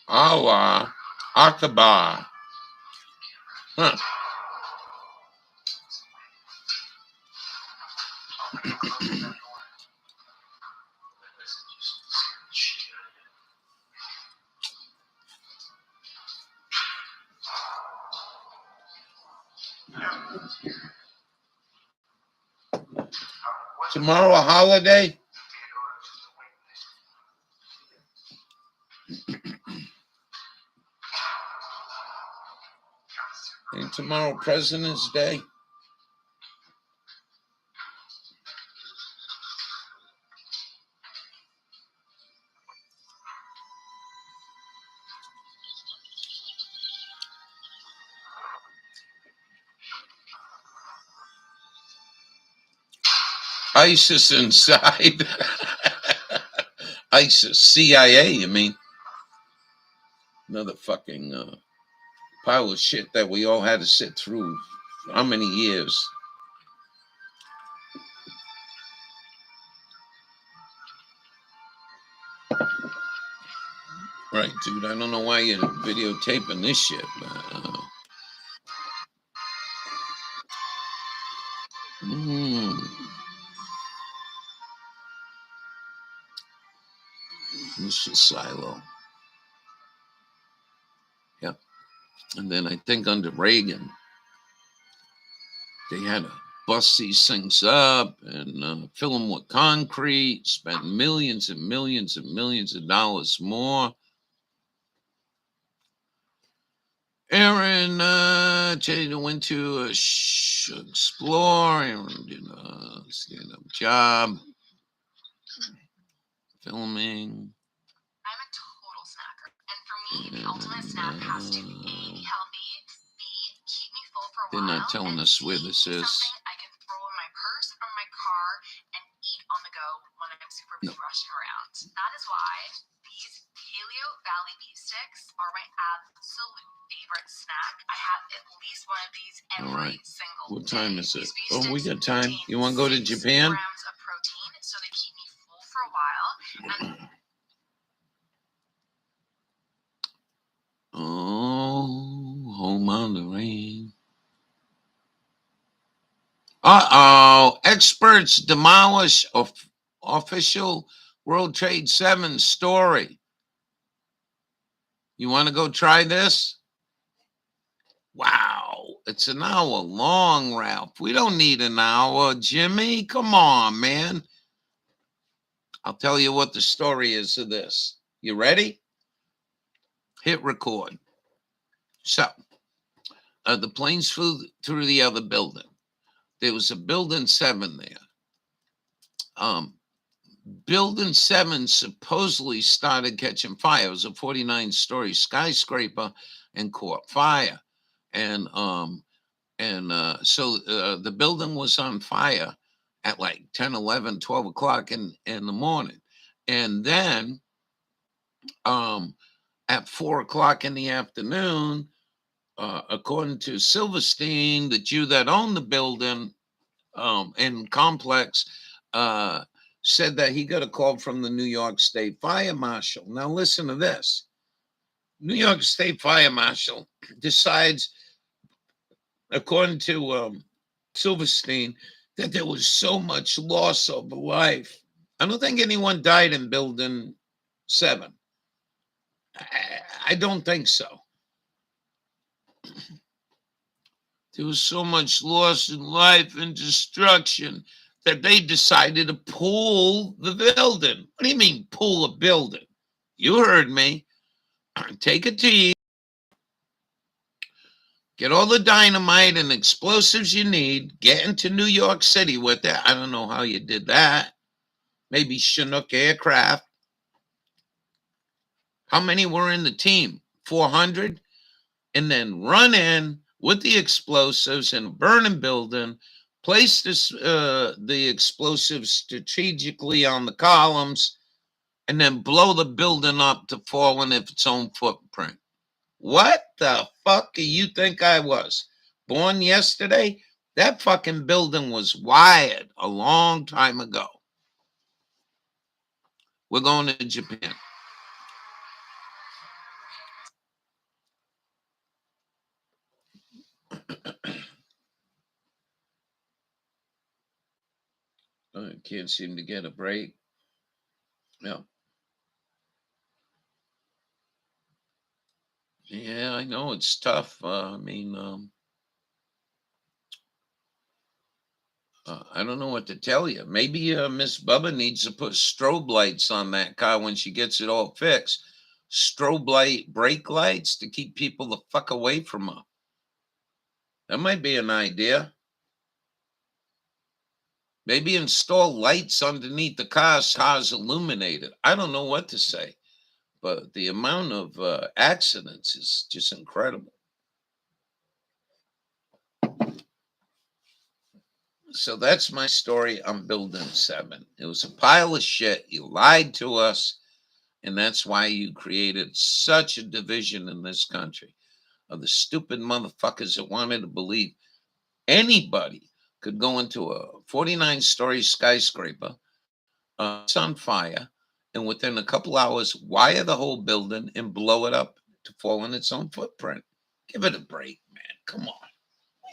Allah Akbar. Huh. Tomorrow a holiday? Ain't tomorrow President's Day? ISIS inside. ISIS, CIA, you mean? Another fucking pile of shit that we all had to sit through. How many years? Right, dude. I don't know why you're videotaping this shit, but this is Silo. Yep. And then I think under Reagan, they had a bust these things up and fill them with concrete, spend millions and millions and millions of dollars more. Aaron went to explore. Aaron did a stand-up job. Filming. I'm a total snacker. And for me, the ultimate snack has to A, healthy, B, keep me full for a while. They're not telling and us C, where this is. something I can throw in my purse or my car and eat on the go when I'm super busy rushing around. That is why these Paleo Valley beef sticks are my absolute favorite snack. I have at least one of these every single What time day. is it? These beef Oh, we sticks got time. contain You want to go to 6 Japan? grams of protein, so they keep me full for a while. And Oh, home on the rain. Uh-oh. Experts demolish official World Trade 7 story. You want to go try this? Wow. It's an hour long, Ralph. We don't need an hour, Jimmy. Come on, man. I'll tell you what the story is of this. You ready? Hit record. So, the planes flew through the other building. There was a building 7 there. Building 7 supposedly started catching fire. It was a 49-story skyscraper and caught fire. And so the building was on fire at like 10, 11, 12 o'clock in the morning. And then at 4 o'clock in the afternoon, according to Silverstein, the Jew that owned the building and complex, said that he got a call from the New York State Fire Marshal. Now listen to this. New York State Fire Marshal decides, according to Silverstein, that there was so much loss of life. I don't think anyone died in Building 7. I don't think so. There was so much loss in life and destruction that they decided to pull the building. What do you mean, pull a building? You heard me. Take a tea. Get all the dynamite and explosives you need. Get into New York City with it. I don't know how you did that. Maybe Chinook aircraft. How many were in the team? 400? And then run in with the explosives in a burning building, place the explosives strategically on the columns, and then blow the building up to fall in its own footprint. What the fuck do you think I was? Born yesterday? That fucking building was wired a long time ago. We're going to Japan. I can't seem to get a break. No. Yeah, I know it's tough. I don't know what to tell you. Maybe Miss Bubba needs to put strobe lights on that car when she gets it all fixed. Strobe light brake lights to keep people the fuck away from her. That might be an idea. Maybe install lights underneath the cars illuminated. I don't know what to say, but the amount of accidents is just incredible. So that's my story on Building 7. It was a pile of shit. You lied to us, and that's why you created such a division in this country of the stupid motherfuckers that wanted to believe anybody could go into a 49-story skyscraper, it's on fire, and within a couple hours, wire the whole building and blow it up to fall in its own footprint. Give it a break, man. Come on.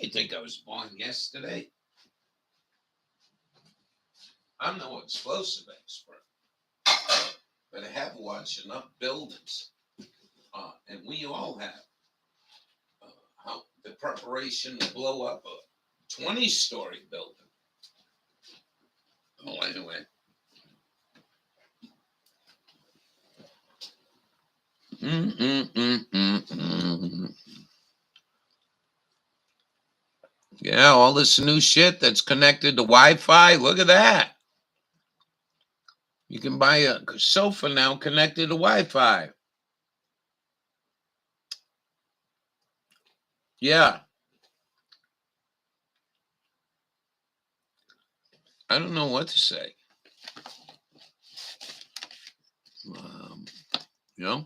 You think I was born yesterday? I'm no explosive expert, but I have watched enough buildings, and we all have, how the preparation to blow up 20-story building. Oh, anyway. Yeah, all this new shit that's connected to Wi-Fi. Look at that. You can buy a sofa now connected to Wi-Fi. Yeah. I don't know what to say. You know?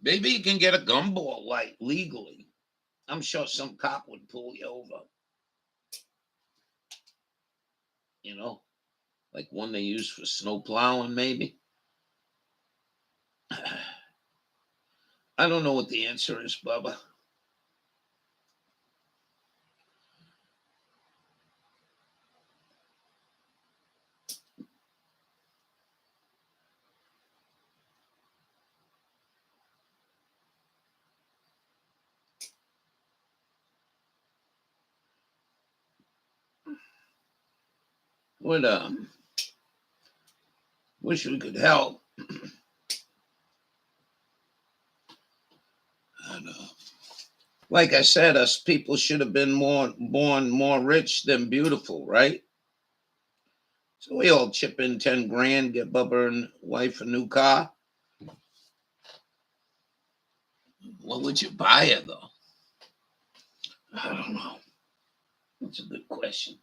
Maybe you can get a gumball light legally. I'm sure some cop would pull you over. You know? Like one they use for snow plowing, maybe. I don't know what the answer is, Bubba. Would wish we could help. And, like I said, us people should have been born more rich than beautiful, right? So we all chip in 10 grand, get Bubba and wife a new car. What would you buy it though? I don't know. That's a good question.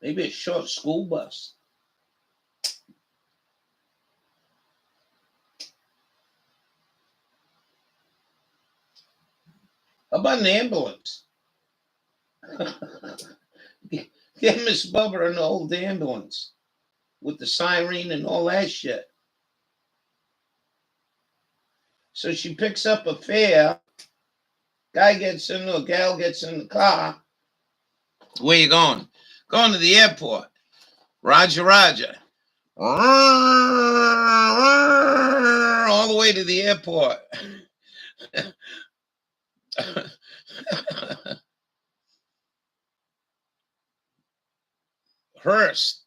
Maybe a short school bus. How about an ambulance? Get Miss Bubba an old ambulance with the siren and all that shit. So she picks up a fare. Guy gets in, or gal gets in the car. Where you going? Going to the airport. Roger, Roger. All the way to the airport. Hearst.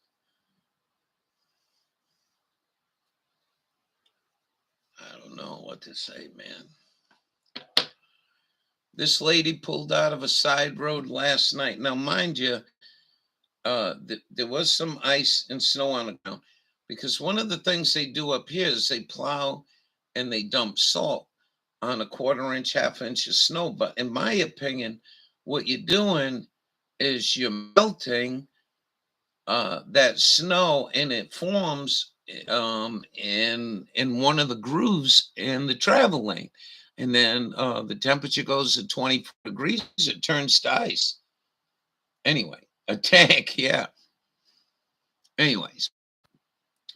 I don't know what to say, man. This lady pulled out of a side road last night. Now, mind you, there was some ice and snow on the ground because one of the things they do up here is they plow and they dump salt on a 1/4 inch, 1/2 inch of snow. But in my opinion, what you're doing is you're melting that snow and it forms in one of the grooves in the travel lane. And then the temperature goes to 24 degrees, it turns to ice. Anyway, a tank, yeah. Anyways,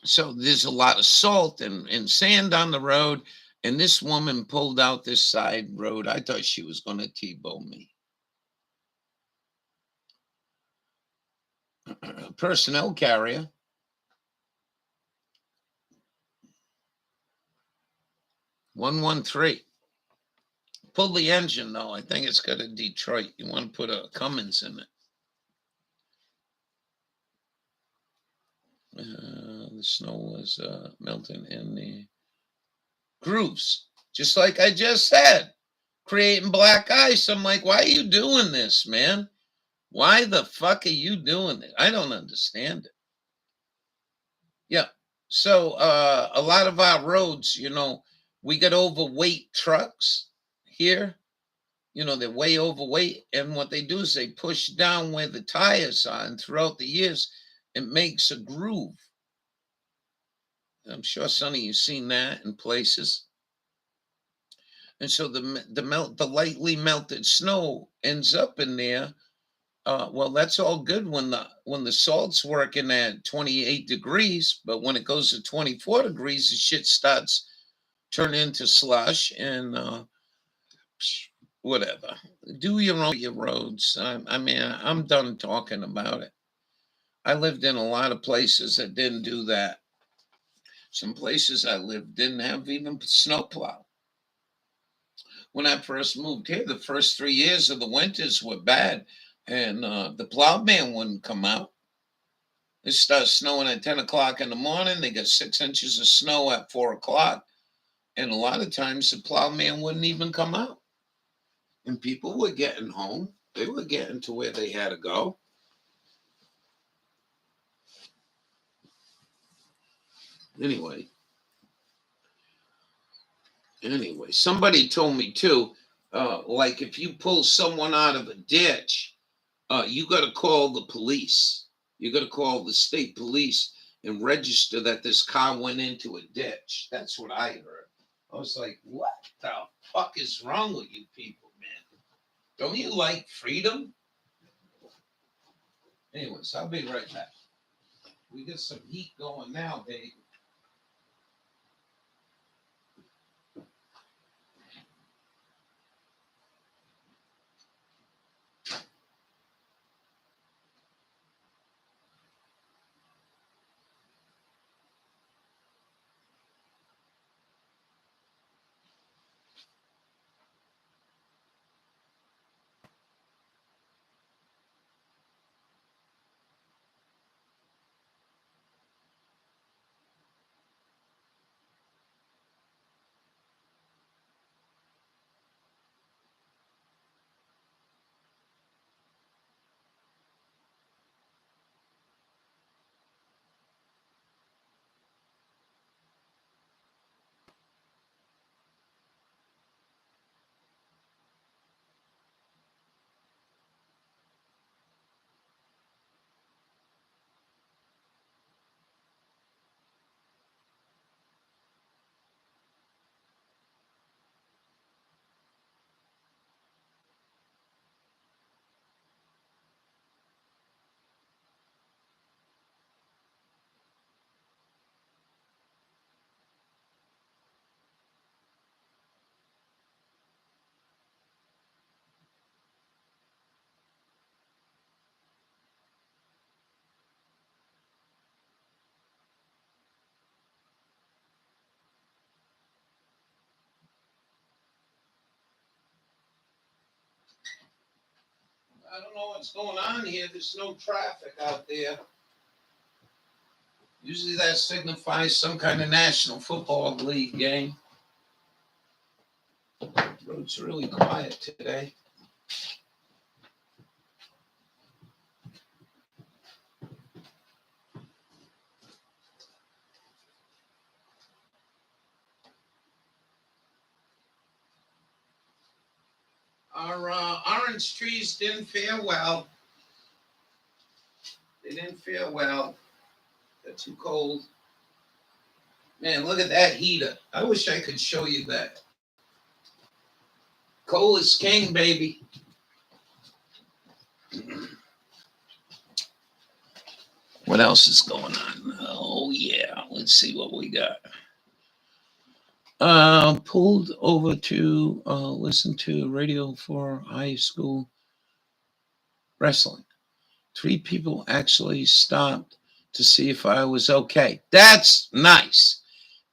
so there's a lot of salt and sand on the road. And this woman pulled out this side road. I thought she was going to T-bone me. Personnel carrier. $113. Pull the engine, though. I think it's got a Detroit. You want to put a Cummins in it. The snow was melting in the grooves, just like I just said, creating black ice. I'm like, why are you doing this, man? Why the fuck are you doing it? I don't understand it. Yeah. So a lot of our roads, you know, we got overweight trucks here. You know, they're way overweight. And what they do is they push down where the tires are. And throughout the years, it makes a groove. I'm sure, Sonny, you've seen that in places. And so the lightly melted snow ends up in there. Well, that's all good when the salt's working at 28 degrees, but when it goes to 24 degrees, the shit starts turning into slush and whatever. Do your own your roads. I mean, I'm done talking about it. I lived in a lot of places that didn't do that. Some places I lived didn't have even snowplow. When I first moved here, the first 3 years of the winters were bad, and the plowman wouldn't come out. It starts snowing at 10 o'clock in the morning. They got 6 inches of snow at 4 o'clock. And a lot of times the plowman wouldn't even come out. And people were getting home. They were getting to where they had to go. Anyway, somebody told me too, like if you pull someone out of a ditch, you got to call the police. You got to call the state police and register that this car went into a ditch. That's what I heard. I was like, what the fuck is wrong with you people, man? Don't you like freedom? Anyways, I'll be right back. We got some heat going now, babe. I don't know what's going on here. There's no traffic out there. Usually that signifies some kind of National Football League game. The road's really quiet today. Our orange trees didn't fare well. They didn't fare well. They're too cold. Man, look at that heater. I wish I could show you that. Coal is king, baby. What else is going on? Oh, yeah. Let's see what we got. Pulled over to listen to radio for high school wrestling. 3 people actually stopped to see if I was okay. That's nice.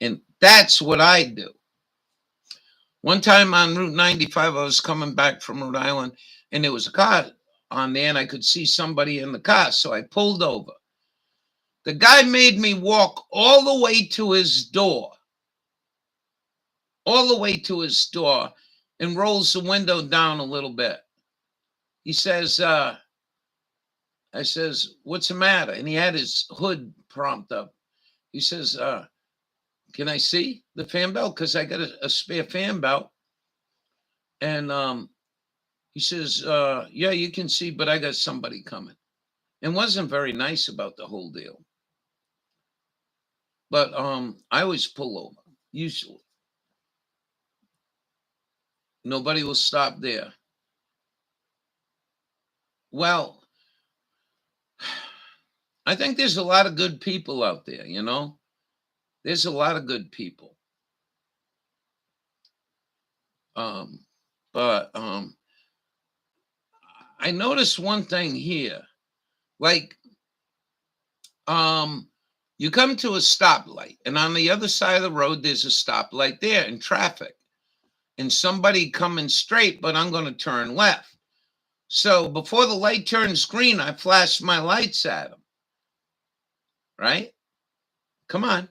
And that's what I do. One time on Route 95, I was coming back from Rhode Island, and there was a car on there, and I could see somebody in the car, so I pulled over. The guy made me walk all the way to his door. All the way to his door, and rolls the window down a little bit. He says, I says, what's the matter? And he had his hood propped up. He says, can I see the fan belt? Because I got a spare fan belt. And he says, yeah, you can see, but I got somebody coming. And wasn't very nice about the whole deal. But I always pull over, usually. Nobody will stop there. Well, I think there's a lot of good people out there, you know? There's a lot of good people. But I noticed one thing here. Like, You come to a stoplight, and on the other side of the road, there's a stoplight there in traffic. And somebody coming straight, but I'm going to turn left. So before the light turns green, I flash my lights at them. Right? Come on.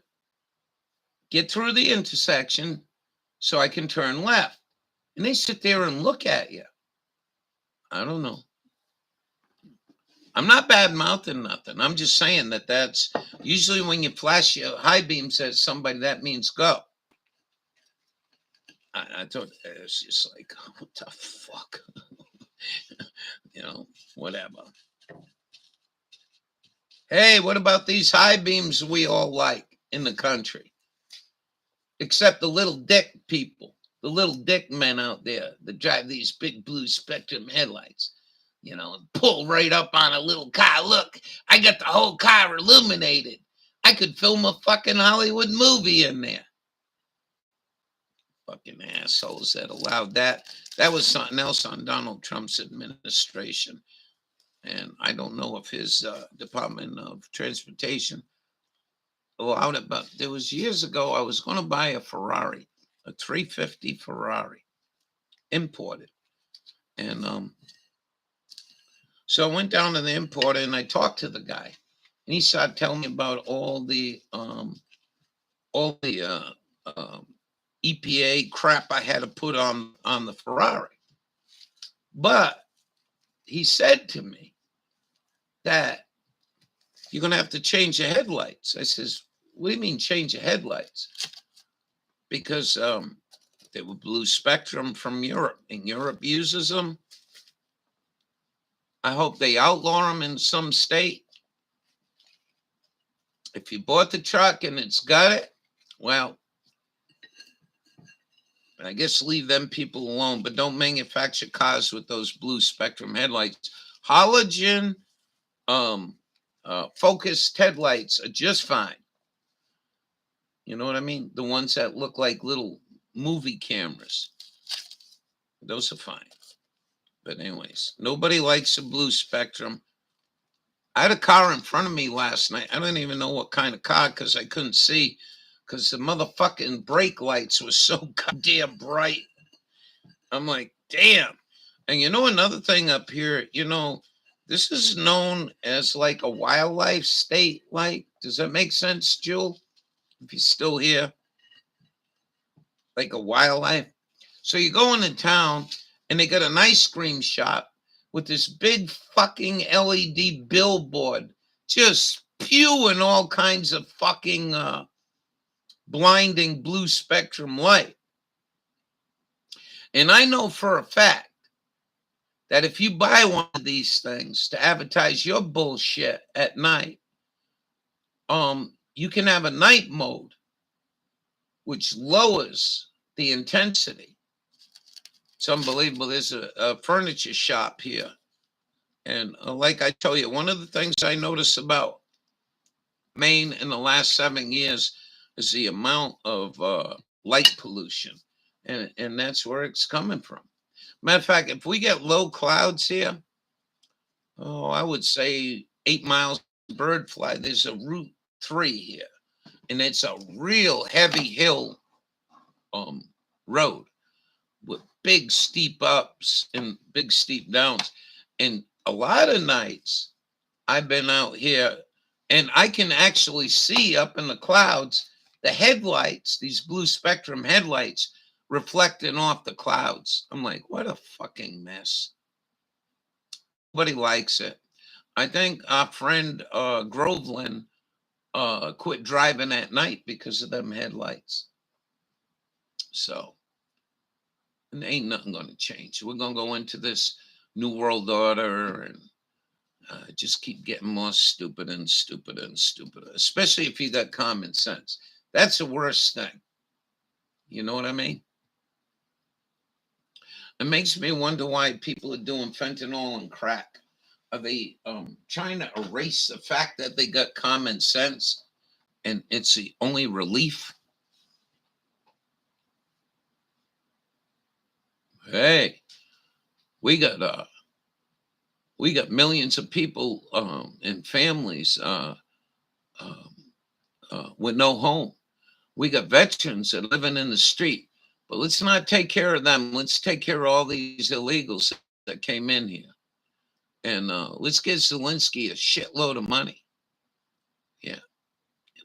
Get through the intersection so I can turn left. And they sit there and look at you. I don't know. I'm not bad mouthing nothing. I'm just saying that's usually when you flash your high beams at somebody, that means go. I thought it was just like, what the fuck? You know, whatever. Hey, what about these high beams we all like in the country? Except the little dick people, the little dick men out there that drive these big blue Spectrum headlights, you know, and pull right up on a little car. Look, I got the whole car illuminated. I could film a fucking Hollywood movie in there. Fucking assholes that allowed that. That was something else on Donald Trump's administration. And I don't know if his Department of Transportation allowed it, but there was years ago, I was going to buy a Ferrari, a 350 Ferrari, imported. And so I went down to the importer and I talked to the guy. And he started telling me about all the EPA crap I had to put on the Ferrari. But he said to me that you're going to have to change the headlights. I says, what do you mean change the headlights? Because they were blue Spectrum from Europe, and Europe uses them. I hope they outlaw them in some state. If you bought the truck and it's got it, well, I guess leave them people alone, but don't manufacture cars with those blue Spectrum headlights. Halogen focused headlights are just fine. You know what I mean? The ones that look like little movie cameras. Those are fine. But anyways, nobody likes a blue Spectrum. I had a car in front of me last night. I don't even know what kind of car because I couldn't see because the motherfucking brake lights were so goddamn bright. I'm like, damn. And you know another thing up here, you know, this is known as like a wildlife state. Like, does that make sense, Jewel? If you're still here, like a wildlife. So you go into town and they got an ice cream shop with this big fucking LED billboard just spewing all kinds of fucking blinding blue Spectrum light. And I know for a fact that if you buy one of these things to advertise your bullshit at night, you can have a night mode, which lowers the intensity. It's unbelievable. There's a furniture shop here. And like I tell you, one of the things I notice about Maine in the last 7 years is the amount of light pollution. And that's where it's coming from. Matter of fact, if we get low clouds here, I would say 8 miles bird fly. There's a Route 3 here. And it's a real heavy hill road with big steep ups and big steep downs. And a lot of nights I've been out here and I can actually see up in the clouds the headlights, these blue Spectrum headlights reflecting off the clouds. I'm like, what a fucking mess. Nobody likes it. I think our friend Groveland quit driving at night because of them headlights. So, and ain't nothing going to change. We're going to go into this new world order and just keep getting more stupid and stupider and stupider, especially if you got common sense. That's the worst thing. You know what I mean? It makes me wonder why people are doing fentanyl and crack. Are they trying to erase the fact that they got common sense and it's the only relief? Hey, we got millions of people and families with no home. We got veterans that are living in the street, but let's not take care of them. Let's take care of all these illegals that came in here. And let's give Zelensky a shitload of money. Yeah.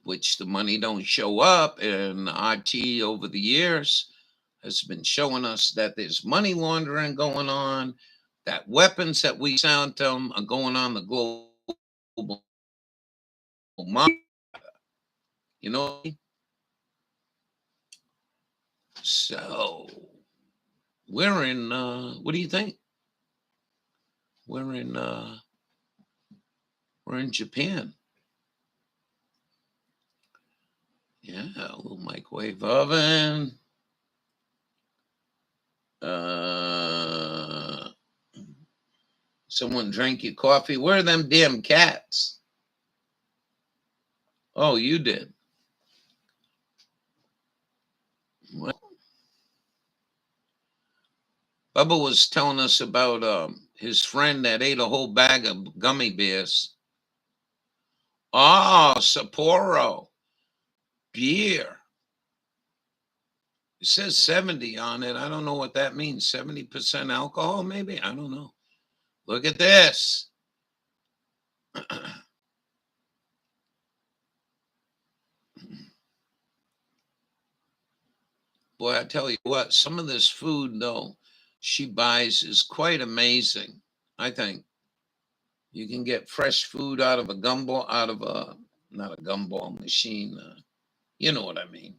Which the money don't show up. And RT over the years has been showing us that there's money laundering going on, that weapons that we sent them are going on the global market. You know? So we're in, what do you think? We're in Japan. Yeah, a little microwave oven. Someone drank your coffee. Where are them damn cats? Oh, you did. Well, Bubba was telling us about his friend that ate a whole bag of gummy bears. Oh, Sapporo beer. It says 70 on it. I don't know what that means. 70% alcohol, maybe? I don't know. Look at this. Boy, I tell you what, some of this food, though, she buys is quite amazing, I think. You can get fresh food out of a gumball, not a gumball machine. You know what I mean.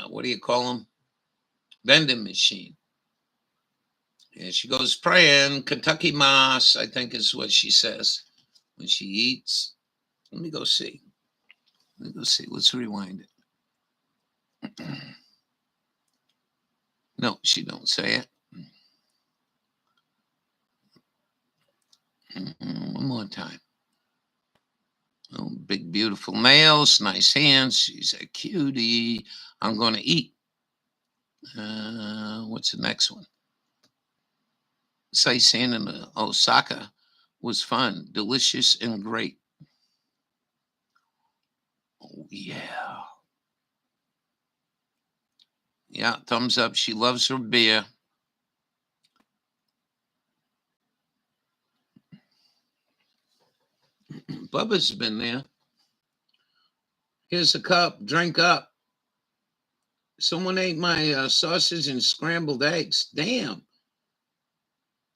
What do you call them? Vending machine. And she goes praying, Kentucky Moss, I think is what she says when she eats. Let me go see. Let's rewind it. No, she don't say it. One more time. Oh, big, beautiful nails, nice hands. She's a cutie. I'm going to eat. What's the next one? Sightseeing in Osaka was fun, delicious, and great. Oh, yeah. Yeah, thumbs up. She loves her beer. Bubba's been there. Here's a cup. Drink up. Someone ate my sausage and scrambled eggs. Damn.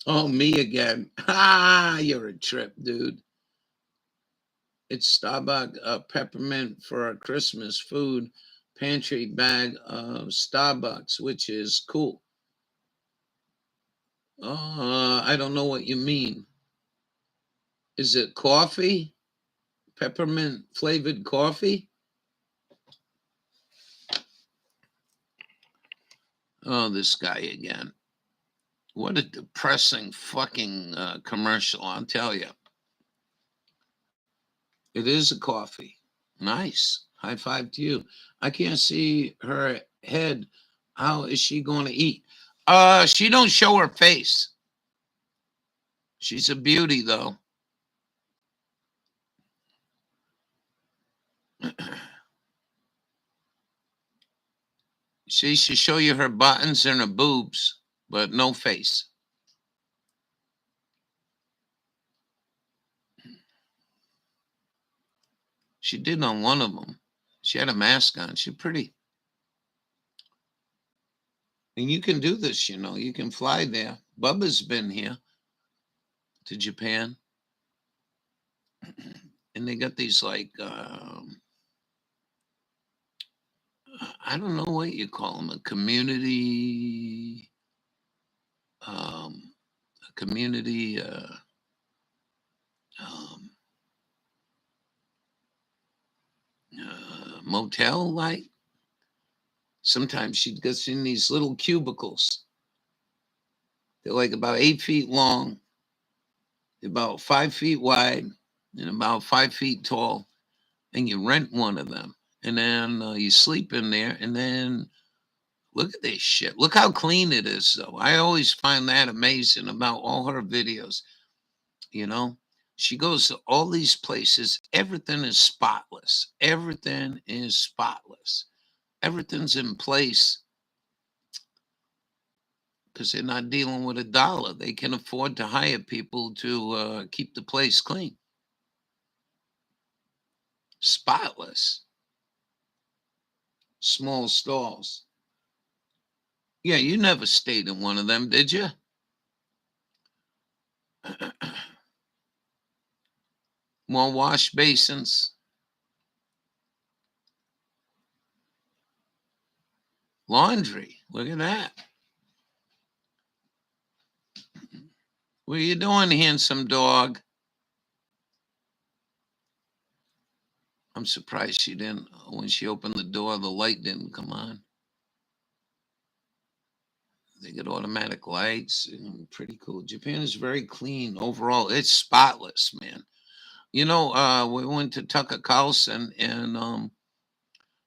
Oh, me again. Ah, you're a trip, dude. It's Starbucks peppermint for our Christmas food pantry bag of Starbucks, which is cool. I don't know what you mean. Is it coffee? Peppermint flavored coffee? Oh, this guy again. What a depressing fucking commercial, I'll tell you. It is a coffee. Nice. High five to you. I can't see her head. How is she going to eat? She don't show her face. She's a beauty, though. She should show you her buttons and her boobs, but no face. She did on one of them. She had a mask on. She's pretty. And you can do this, you know. You can fly there. Bubba's been here to Japan. And they got these like, I don't know what you call them, a community motel like. Sometimes she gets in these little cubicles. They're like about 8 feet long, about 5 feet wide, and about 5 feet tall. And you rent one of them. And then you sleep in there. And then look at this shit. Look how clean it is, though. I always find that amazing about all her videos. You know, She goes to all these places. Everything is spotless. Everything is spotless. Everything's in place because they're not dealing with a dollar. They can afford to hire people to keep the place clean. Spotless. Small stalls. Yeah, you never stayed in one of them, did you? More wash basins. Laundry. Look at that. What are you doing, handsome dog? I'm surprised she didn't, when she opened the door, the light didn't come on. They get automatic lights. Pretty cool. Japan is very clean overall. It's spotless, man. You know, we went to Tucker Carlson and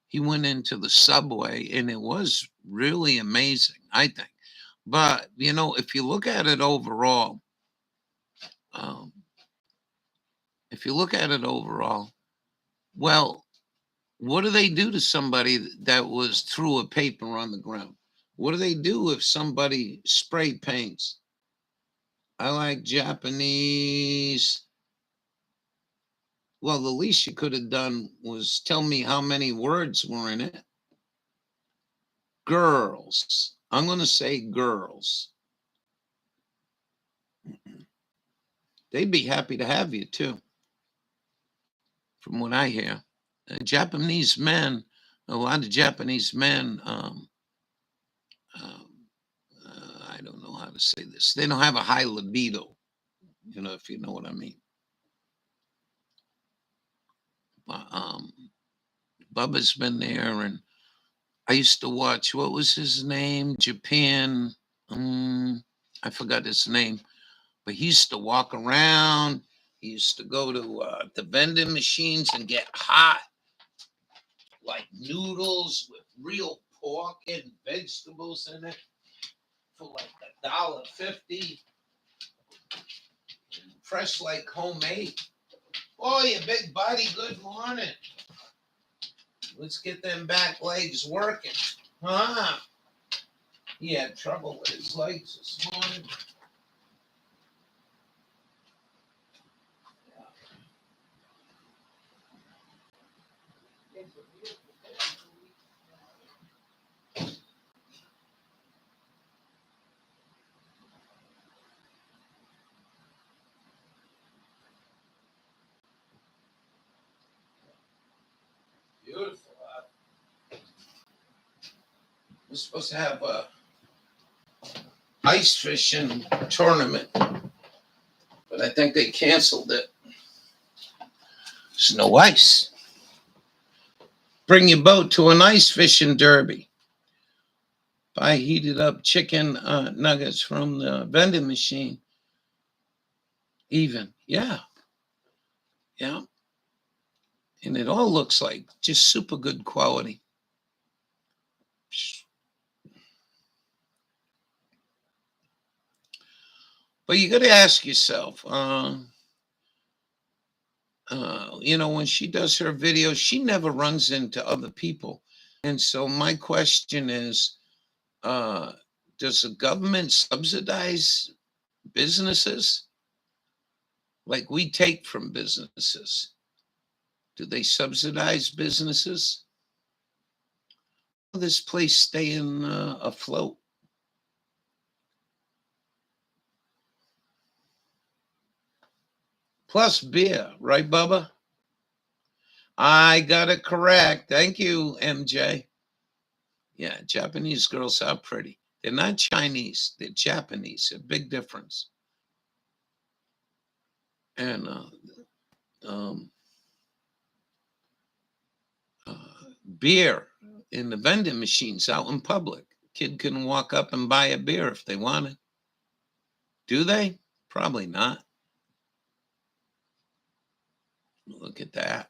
he went into the subway and it was really amazing, I think. But, you know, if you look at it overall, um, well, what do they do to somebody that was threw a paper on the ground? What do they do if somebody spray paints? I like Japanese. Well, the least you could have done was tell me how many words were in it. Girls. I'm going to say girls. They'd be happy to have you too, from what I hear. Japanese men, a lot of Japanese men, I don't know how to say this. They don't have a high libido, you know, if you know what I mean. Bubba's been there, and I used to watch, what was his name? Japan. I forgot his name, but he used to walk around. He used to go to the vending machines and get hot, like noodles with real pork and vegetables in it for like $1.50. Fresh like homemade. Oh, you big buddy, good morning. Let's get them back legs working. Huh? He had trouble with his legs this morning. Beautiful. We're supposed to have a ice fishing tournament, but I think they canceled it. There's no ice. Bring your boat to an ice fishing derby. Buy heated up chicken nuggets from the vending machine. Even, yeah. And it all looks like just super good quality. But you got to ask yourself, you know, when she does her videos, she never runs into other people. And so my question is, does the government subsidize businesses like we take from businesses? Do they subsidize businesses? This place staying afloat. Plus beer, right, Bubba? I got it correct. Thank you, MJ. Yeah, Japanese girls are pretty. They're not Chinese. They're Japanese. A big difference. And beer in the vending machines out in public. Kid can walk up and buy a beer if they want it. Do they? Probably not. Look at that.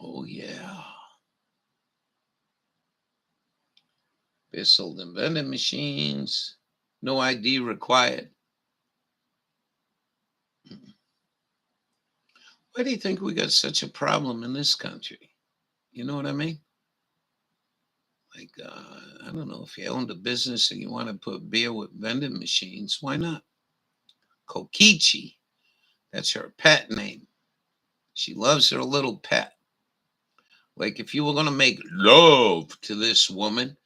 Oh, yeah. Beer sold in vending machines. No ID required. Why do you think we got such a problem in this country? You know what I mean? Like, I don't know, if you owned a business and you want to put beer with vending machines, why not? Kokichi, that's her pet name. She loves her little pet. Like, if you were going to make love to this woman,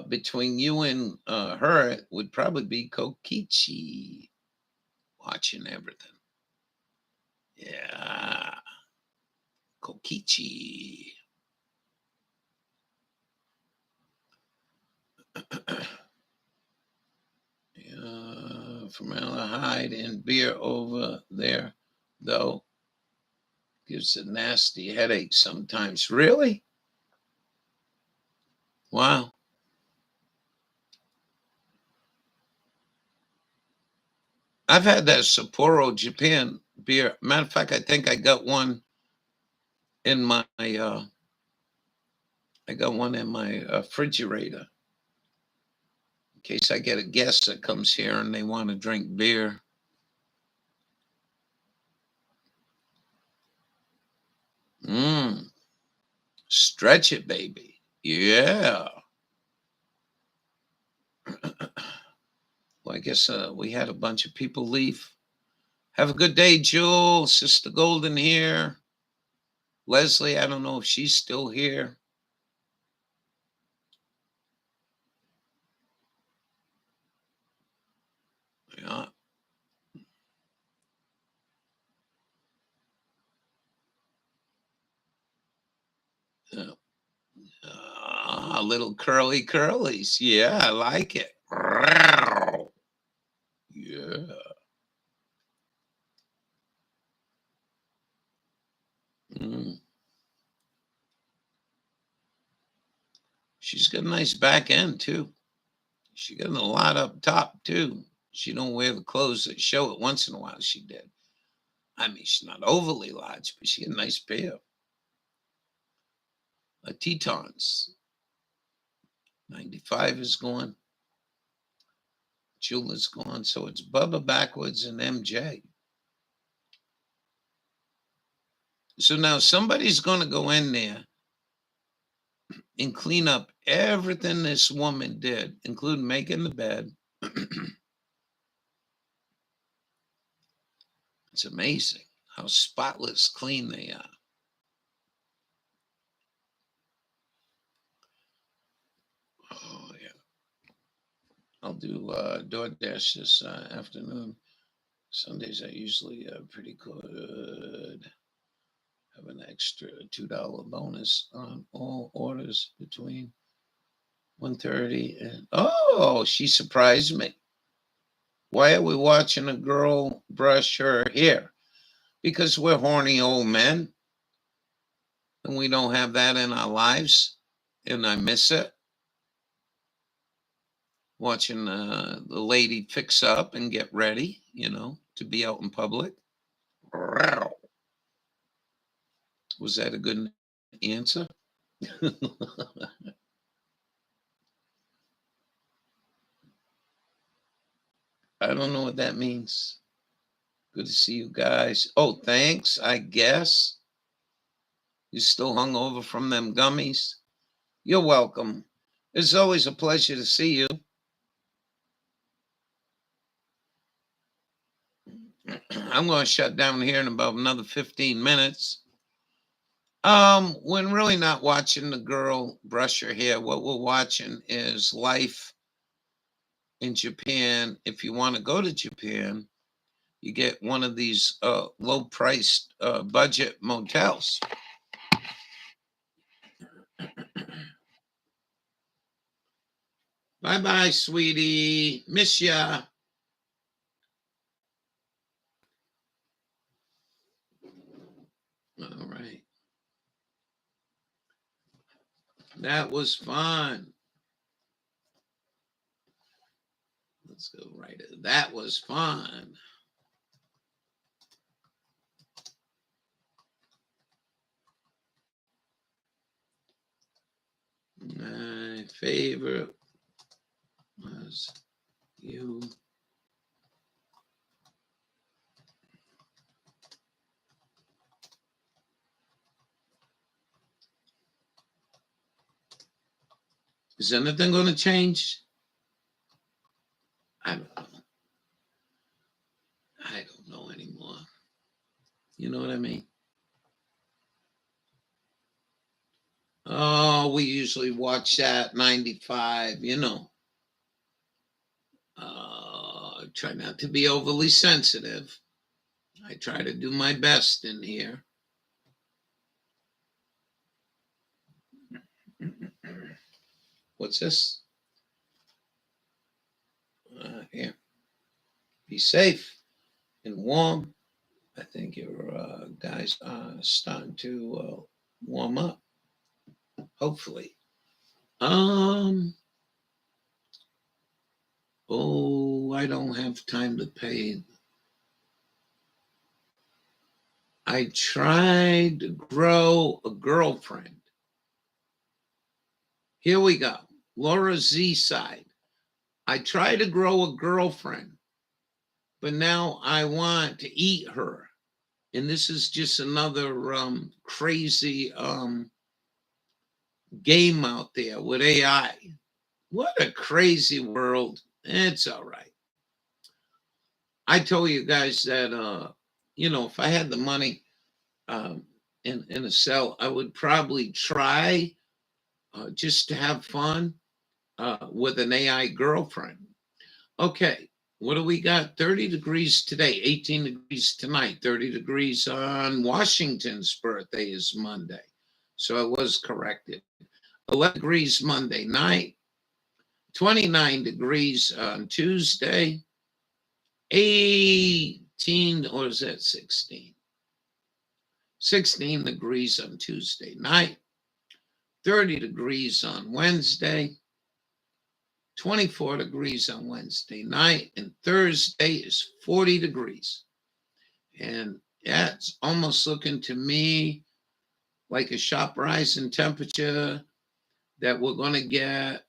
between you and her, it would probably be Kokichi watching everything. Yeah. Kokichi. Formaldehyde and beer over there, though, gives a nasty headache sometimes. Really? Wow. I've had that Sapporo Japan beer. Matter of fact, I think I got one in my refrigerator in case I get a guest that comes here and they want to drink beer. Stretch it, baby. Yeah. Well, I guess we had a bunch of people leave. Have a good day, Jewel. Sister Golden here. Leslie, I don't know if she's still here. Yeah. Little curly curlies. Yeah, I like it. Yeah. She's got a nice back end too. She got a lot up top too. She don't wear the clothes that show it. Once in a while she did. I mean, she's not overly large, but she got a nice pair. Tetons. 95 is gone. Jewel is gone. So it's Bubba backwards and MJ. So now somebody's going to go in there and clean up everything this woman did, including making the bed. It's amazing how spotless clean they are. Oh, yeah. I'll do DoorDash this afternoon. Sundays are usually pretty good. Have an extra $2 bonus on all orders between 1:30 and... Oh, she surprised me. Why are we watching a girl brush her hair? Because we're horny old men and we don't have that in our lives. And I miss it. Watching the lady fix up and get ready, to be out in public. Was that a good answer? I don't know what that means. Good to see you guys. Oh, thanks, I guess. You still hung over from them gummies? You're welcome. It's always a pleasure to see you. I'm going to shut down here in about another 15 minutes. We're really not watching the girl brush her hair. What we're watching is life in Japan. If you want to go to Japan, you get one of these low-priced budget motels. Bye-bye, sweetie. Miss ya. All right. That was fun. Let's go right. That was fun. My favorite was you. Is anything going to change? I don't know. I don't know anymore. You know what I mean? Oh, we usually watch that 95, you know. Try not to be overly sensitive. I try to do my best in here. What's this? Here. Be safe and warm. I think your guys are starting to warm up. Hopefully. Oh, I don't have time to pay. I tried to grow a girlfriend. Here we go. Laura Z side. I tried to grow a girlfriend, but now I want to eat her. And this is just another crazy game out there with AI. What a crazy world. It's all right. I told you guys that, if I had the money in a cell, I would probably try just to have fun with an AI girlfriend. Okay, what do we got? 30 degrees today, 18 degrees tonight, 30 degrees on Washington's birthday is Monday. So I was corrected. 11 degrees Monday night, 29 degrees on Tuesday, 18, or is that 16? 16 degrees on Tuesday night, 30 degrees on Wednesday, 24 degrees on Wednesday night, and Thursday is 40 degrees. And that's almost looking to me like a sharp rise in temperature that we're going to get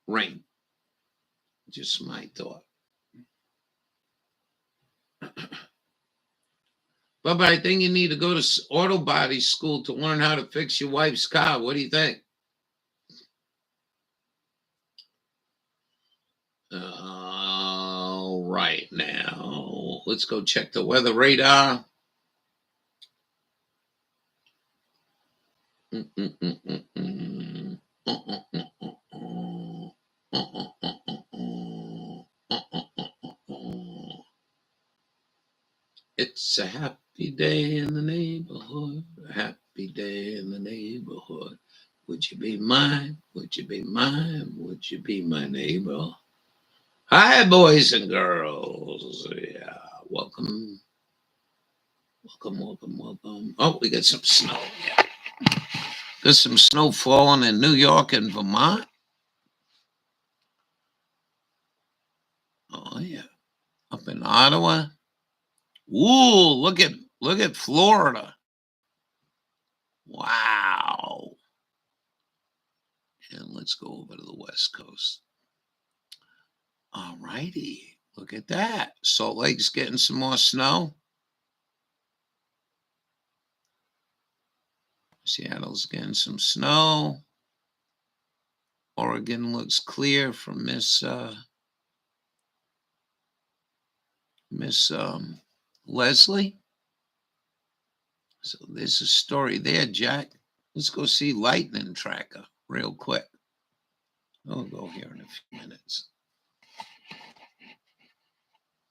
rain. Just my thought. But I think you need to go to auto body school to learn how to fix your wife's car. What do you think? Right now, let's go check the weather radar. It's a happy day in the neighborhood, a happy day in the neighborhood. Would you be mine? Would you be mine? Would you be my neighbor? Hi, boys and girls. Yeah, welcome. Welcome. Oh, we got some snow. Yeah. There's some snow falling in New York and Vermont. Oh, yeah. Up in Ottawa. Ooh, look at Florida. Wow. And let's go over to the West Coast. All righty. Look at that. Salt Lake's getting some more snow. Seattle's getting some snow. Oregon looks clear from Miss Leslie. So there's a story there, Jack. Let's go see Lightning Tracker real quick. I'll go here in a few minutes.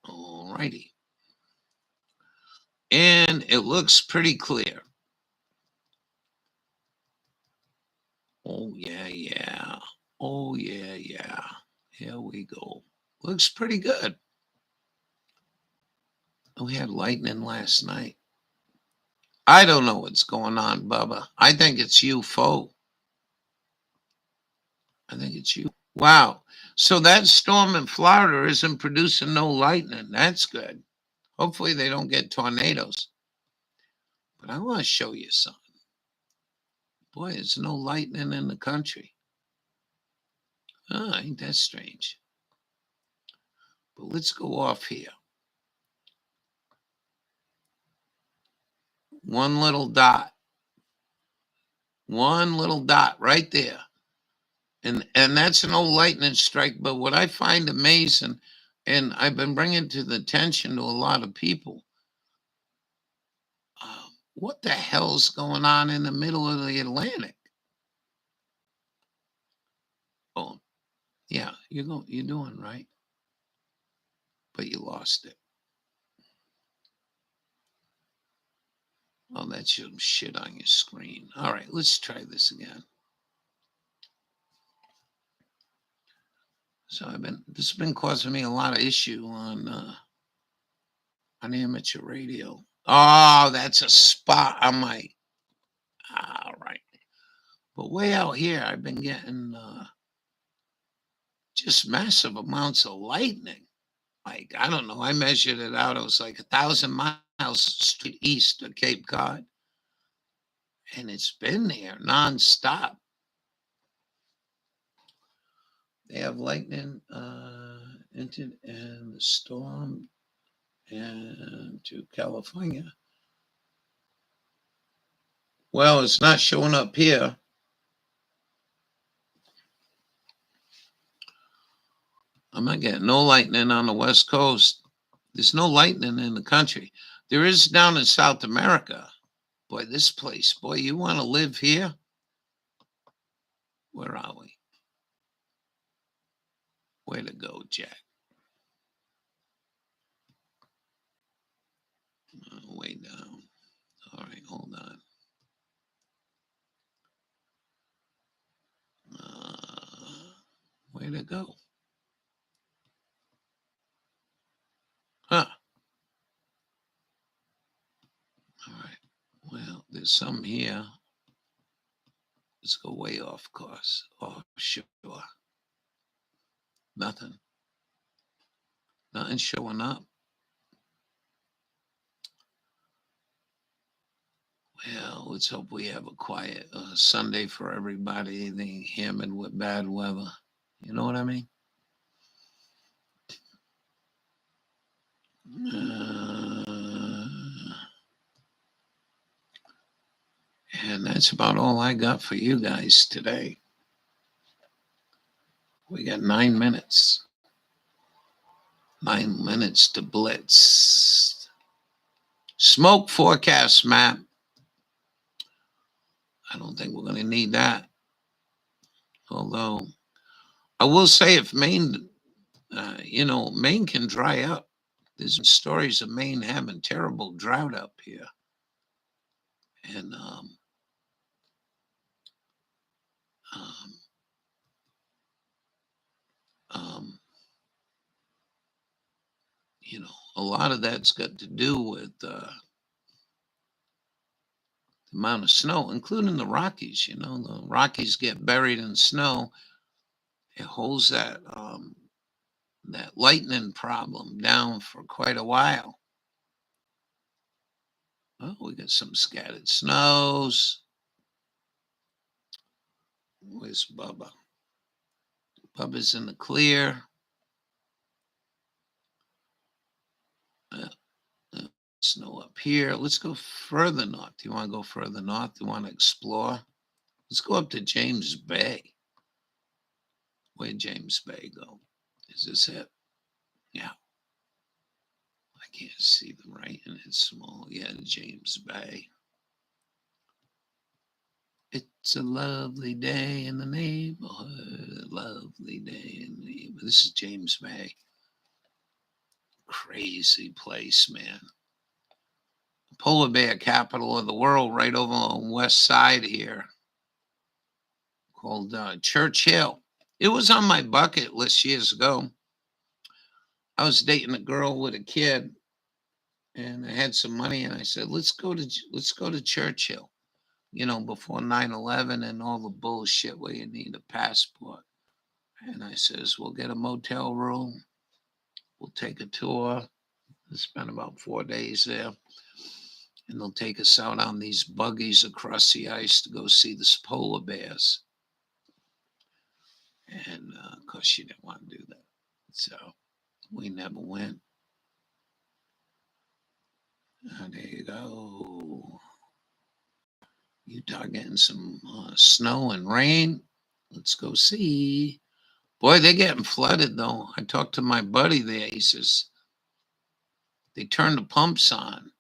All righty. And it looks pretty clear. Oh, yeah. Oh, yeah. Here we go. Looks pretty good. We had lightning last night. I don't know what's going on, Bubba. I think it's you, Fo. I think it's you. Wow. So that storm in Florida isn't producing no lightning. That's good. Hopefully they don't get tornadoes. But I want to show you something. Boy, there's no lightning in the country. Oh, ain't that strange? But let's go off here. One little dot right there. And that's an old lightning strike. But what I find amazing, and I've been bringing to the attention to a lot of people, what the hell's going on in the middle of the Atlantic? Oh, yeah, you're doing right, but you lost it. Oh, that's some shit on your screen. All right, let's try this again. So this has been causing me a lot of issue on amateur radio. Oh, that's a spot on my. All right, but way out here, I've been getting just massive amounts of lightning. Like, I don't know. I measured it out. It was like 1,000 miles straight east of Cape Cod, and it's been there nonstop. They have lightning entered and the storm and to California. Well, it's not showing up here. I'm not getting no lightning on the West Coast. There's no lightning in the country. There is down in South America. Boy, this place, boy, you want to live here? Where are we? Way to go, Jack. Way down. All right, hold on. Way to go. Huh. All right. Well, there's some here. Let's go way off course. Oh, sure. Nothing. Nothing showing up. Well, let's hope we have a quiet Sunday for everybody. They hammered with bad weather. You know what I mean? And that's about all I got for you guys today. We got 9 minutes. 9 minutes to blitz. Smoke forecast map. I don't think we're going to need that. Although, I will say if Maine, Maine can dry up. There's stories of Maine having terrible drought up here. And a lot of that's got to do with the amount of snow, including the Rockies. The Rockies get buried in snow. It holds that lightning problem down for quite a while. Oh, we got some scattered snows. Where's Bubba? Bubba's in the clear. Snow up here. Let's go further north. Do you want to go further north? Do you want to explore? Let's go up to James Bay. Where'd James Bay go? Is this it? Yeah. I can't see the writing. It's small. Yeah, James Bay. It's a lovely day in the neighborhood. A lovely day in the neighborhood. This is James Bay. Crazy place, man. Polar bear capital of the world, right over on the west side here, called Churchill. It was on my bucket list years ago. I was dating a girl with a kid, and I had some money, and I said, let's go to Churchill. Before 9/11 and all the bullshit where you need a passport. And I says, we'll get a motel room. We'll take a tour. We'll spend about 4 days there. And they'll take us out on these buggies across the ice to go see the polar bears. And of course, she didn't want to do that. So we never went. There you go. Utah getting some snow and rain. Let's go see. Boy, they're getting flooded though. I talked to my buddy there. He says they turned the pumps on.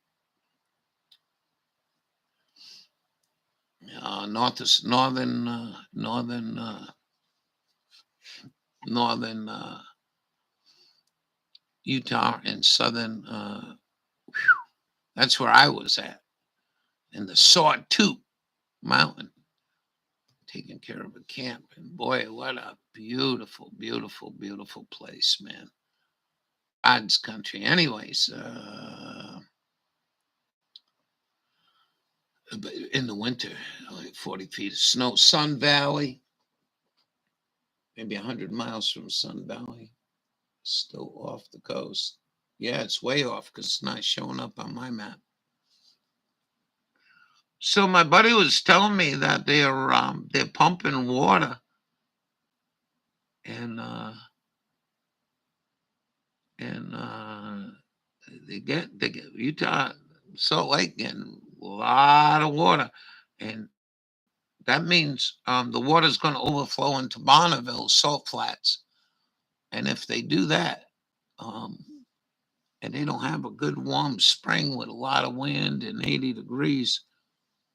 Northern Utah and southern. That's where I was at, in the Sawtooth Mountain, taking care of a camp. And boy, what a beautiful, beautiful, beautiful place, man. God's country. Anyways, in the winter, like 40 feet of snow. Sun Valley, maybe 100 miles from Sun Valley, still off the coast. Yeah, it's way off because it's not showing up on my map. So my buddy was telling me that they're pumping water, and they get Utah, Salt Lake getting a lot of water, and that means the water's going to overflow into Bonneville, Salt Flats, and if they do that, and they don't have a good warm spring with a lot of wind and 80 degrees,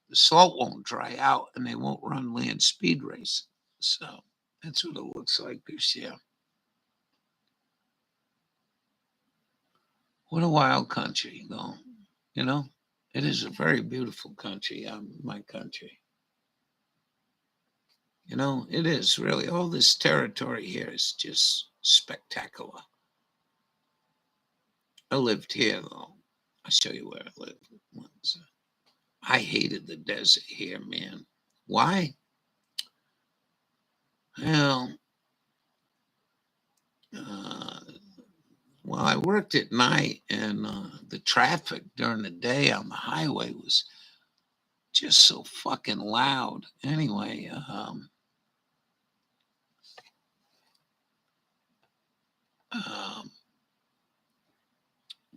the salt won't dry out and they won't run land speed race. So that's what it looks like this year. What a wild country, though. You know, it is a very beautiful country, my country. You know, it is really. All this territory here is just spectacular. I lived here, though. I'll show you where I lived once. I hated the desert here, man. Why? Well, I worked at night, and the traffic during the day on the highway was just so fucking loud. Anyway,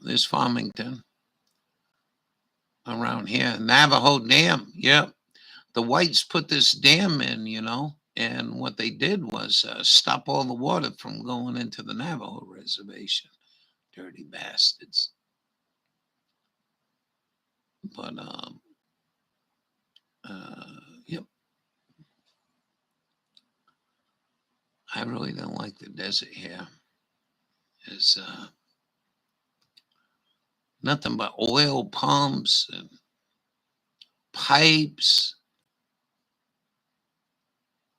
there's Farmington around here. Navajo Dam. Yep. The whites put this dam in, you know, and what they did was stop all the water from going into the Navajo reservation. Dirty bastards. But, yep. I really don't like the desert here. It's nothing but oil pumps and pipes.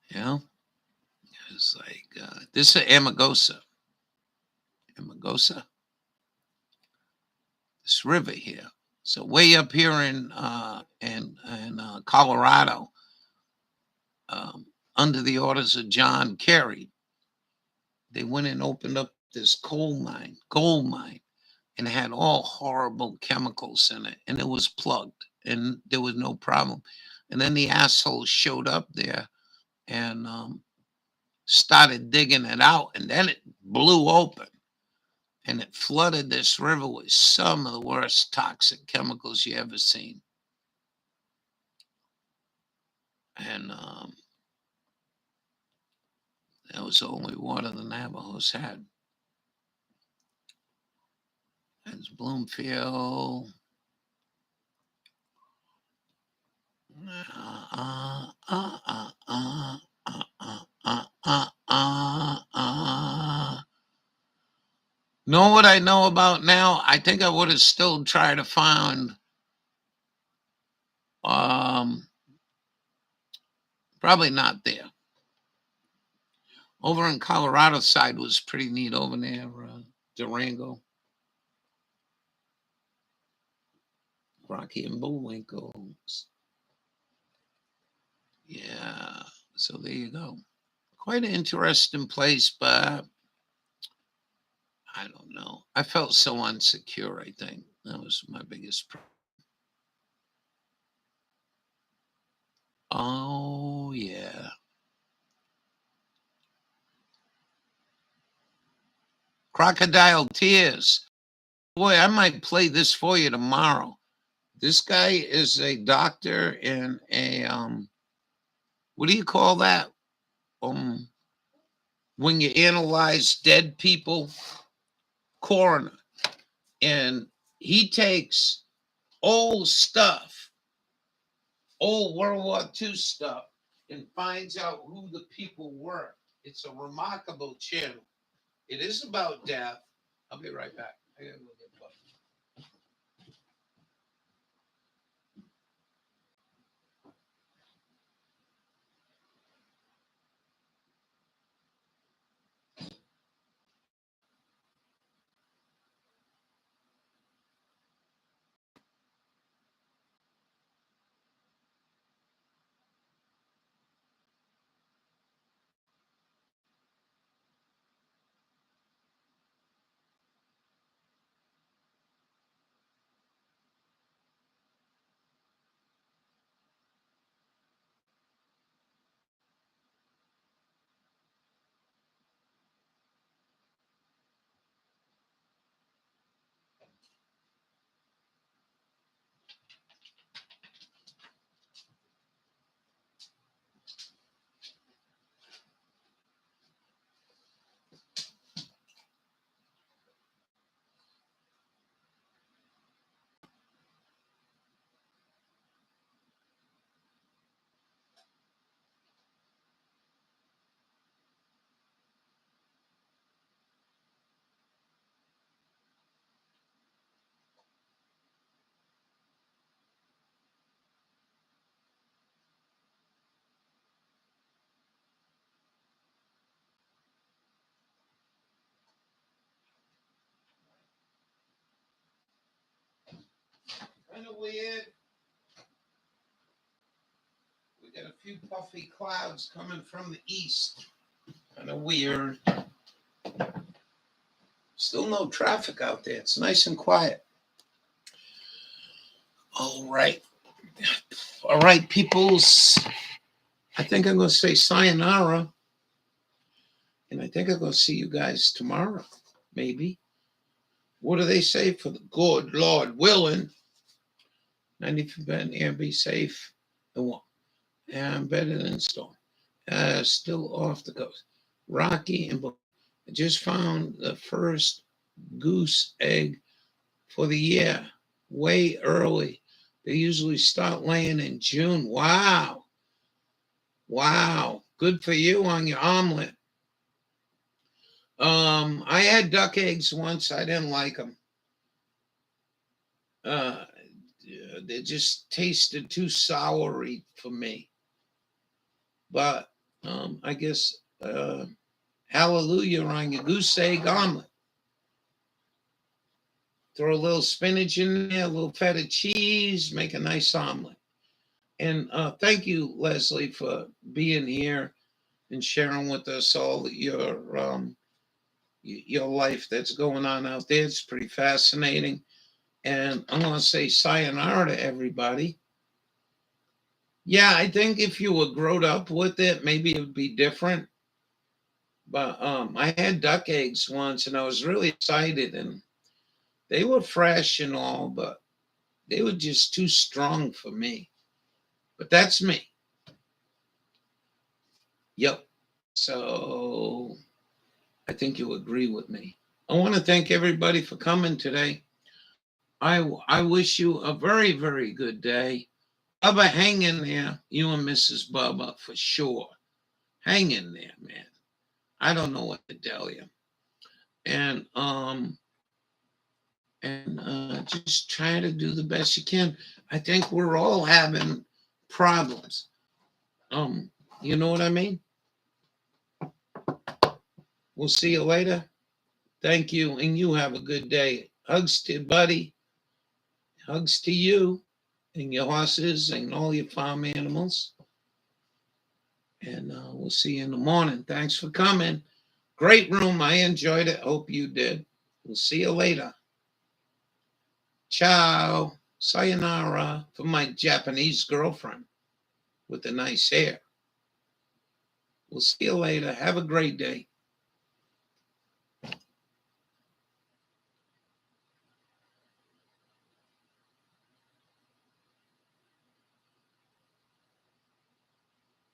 You know, it's like this is Amargosa. This river here. So way up here in Colorado, under the orders of John Kerry, they went and opened up this gold mine, and it had all horrible chemicals in it, and it was plugged, and there was no problem. And then the assholes showed up there and started digging it out, and then it blew open, and it flooded this river with some of the worst toxic chemicals you ever seen. And that was the only water the Navajos had. That's Bloomfield. Know what I know about now? I think I would have still tried to find probably not there. Over in Colorado side was pretty neat over there, Durango. Rocky and Bullwinkles. Yeah, so there you go. Quite an interesting place, but I don't know. I felt so insecure, I think. That was my biggest problem. Oh, yeah. Crocodile Tears. Boy, I might play this for you tomorrow. This guy is a doctor in a, what do you call that? when you analyze dead people, coroner, and he takes old stuff, old World War II stuff, and finds out who the people were. It's a remarkable channel. It is about death. I'll be right back. I gotta go get Buffy. Kind of weird. We got a few puffy clouds coming from the east. Kind of weird. Still no traffic out there. It's nice and quiet. All right. All right, peoples. I think I'm going to say sayonara. And I think I'm going to see you guys tomorrow. Maybe. What do they say? For the good Lord willing. 90% air, be safe. And better than storm. Still off the coast. Rocky and I just found the first goose egg for the year. Way early. They usually start laying in June. Wow. Wow. Good for you on your omelet. I had duck eggs once. I didn't like them. They just tasted too soury for me. But I guess hallelujah on your goose egg omelet. Throw a little spinach in there, a little feta cheese, make a nice omelet. And thank you, Leslie, for being here and sharing with us all your life that's going on out there. It's pretty fascinating. And I'm going to say sayonara to everybody. Yeah, I think if you were grown up with it, maybe it would be different. But I had duck eggs once, and I was really excited, and they were fresh and all, but they were just too strong for me. But that's me. Yep. So I think you'll agree with me. I want to thank everybody for coming today. I wish you a very, very good day. Bubba, hang in there. You and Mrs. Bubba for sure. Hang in there, man. I don't know what to tell you. And just try to do the best you can. I think we're all having problems. You know what I mean? We'll see you later. Thank you, and you have a good day. Hugs to buddy. Hugs to you and your horses and all your farm animals. And we'll see you in the morning. Thanks for coming. Great room. I enjoyed it. Hope you did. We'll see you later. Ciao. Sayonara for my Japanese girlfriend with the nice hair. We'll see you later. Have a great day.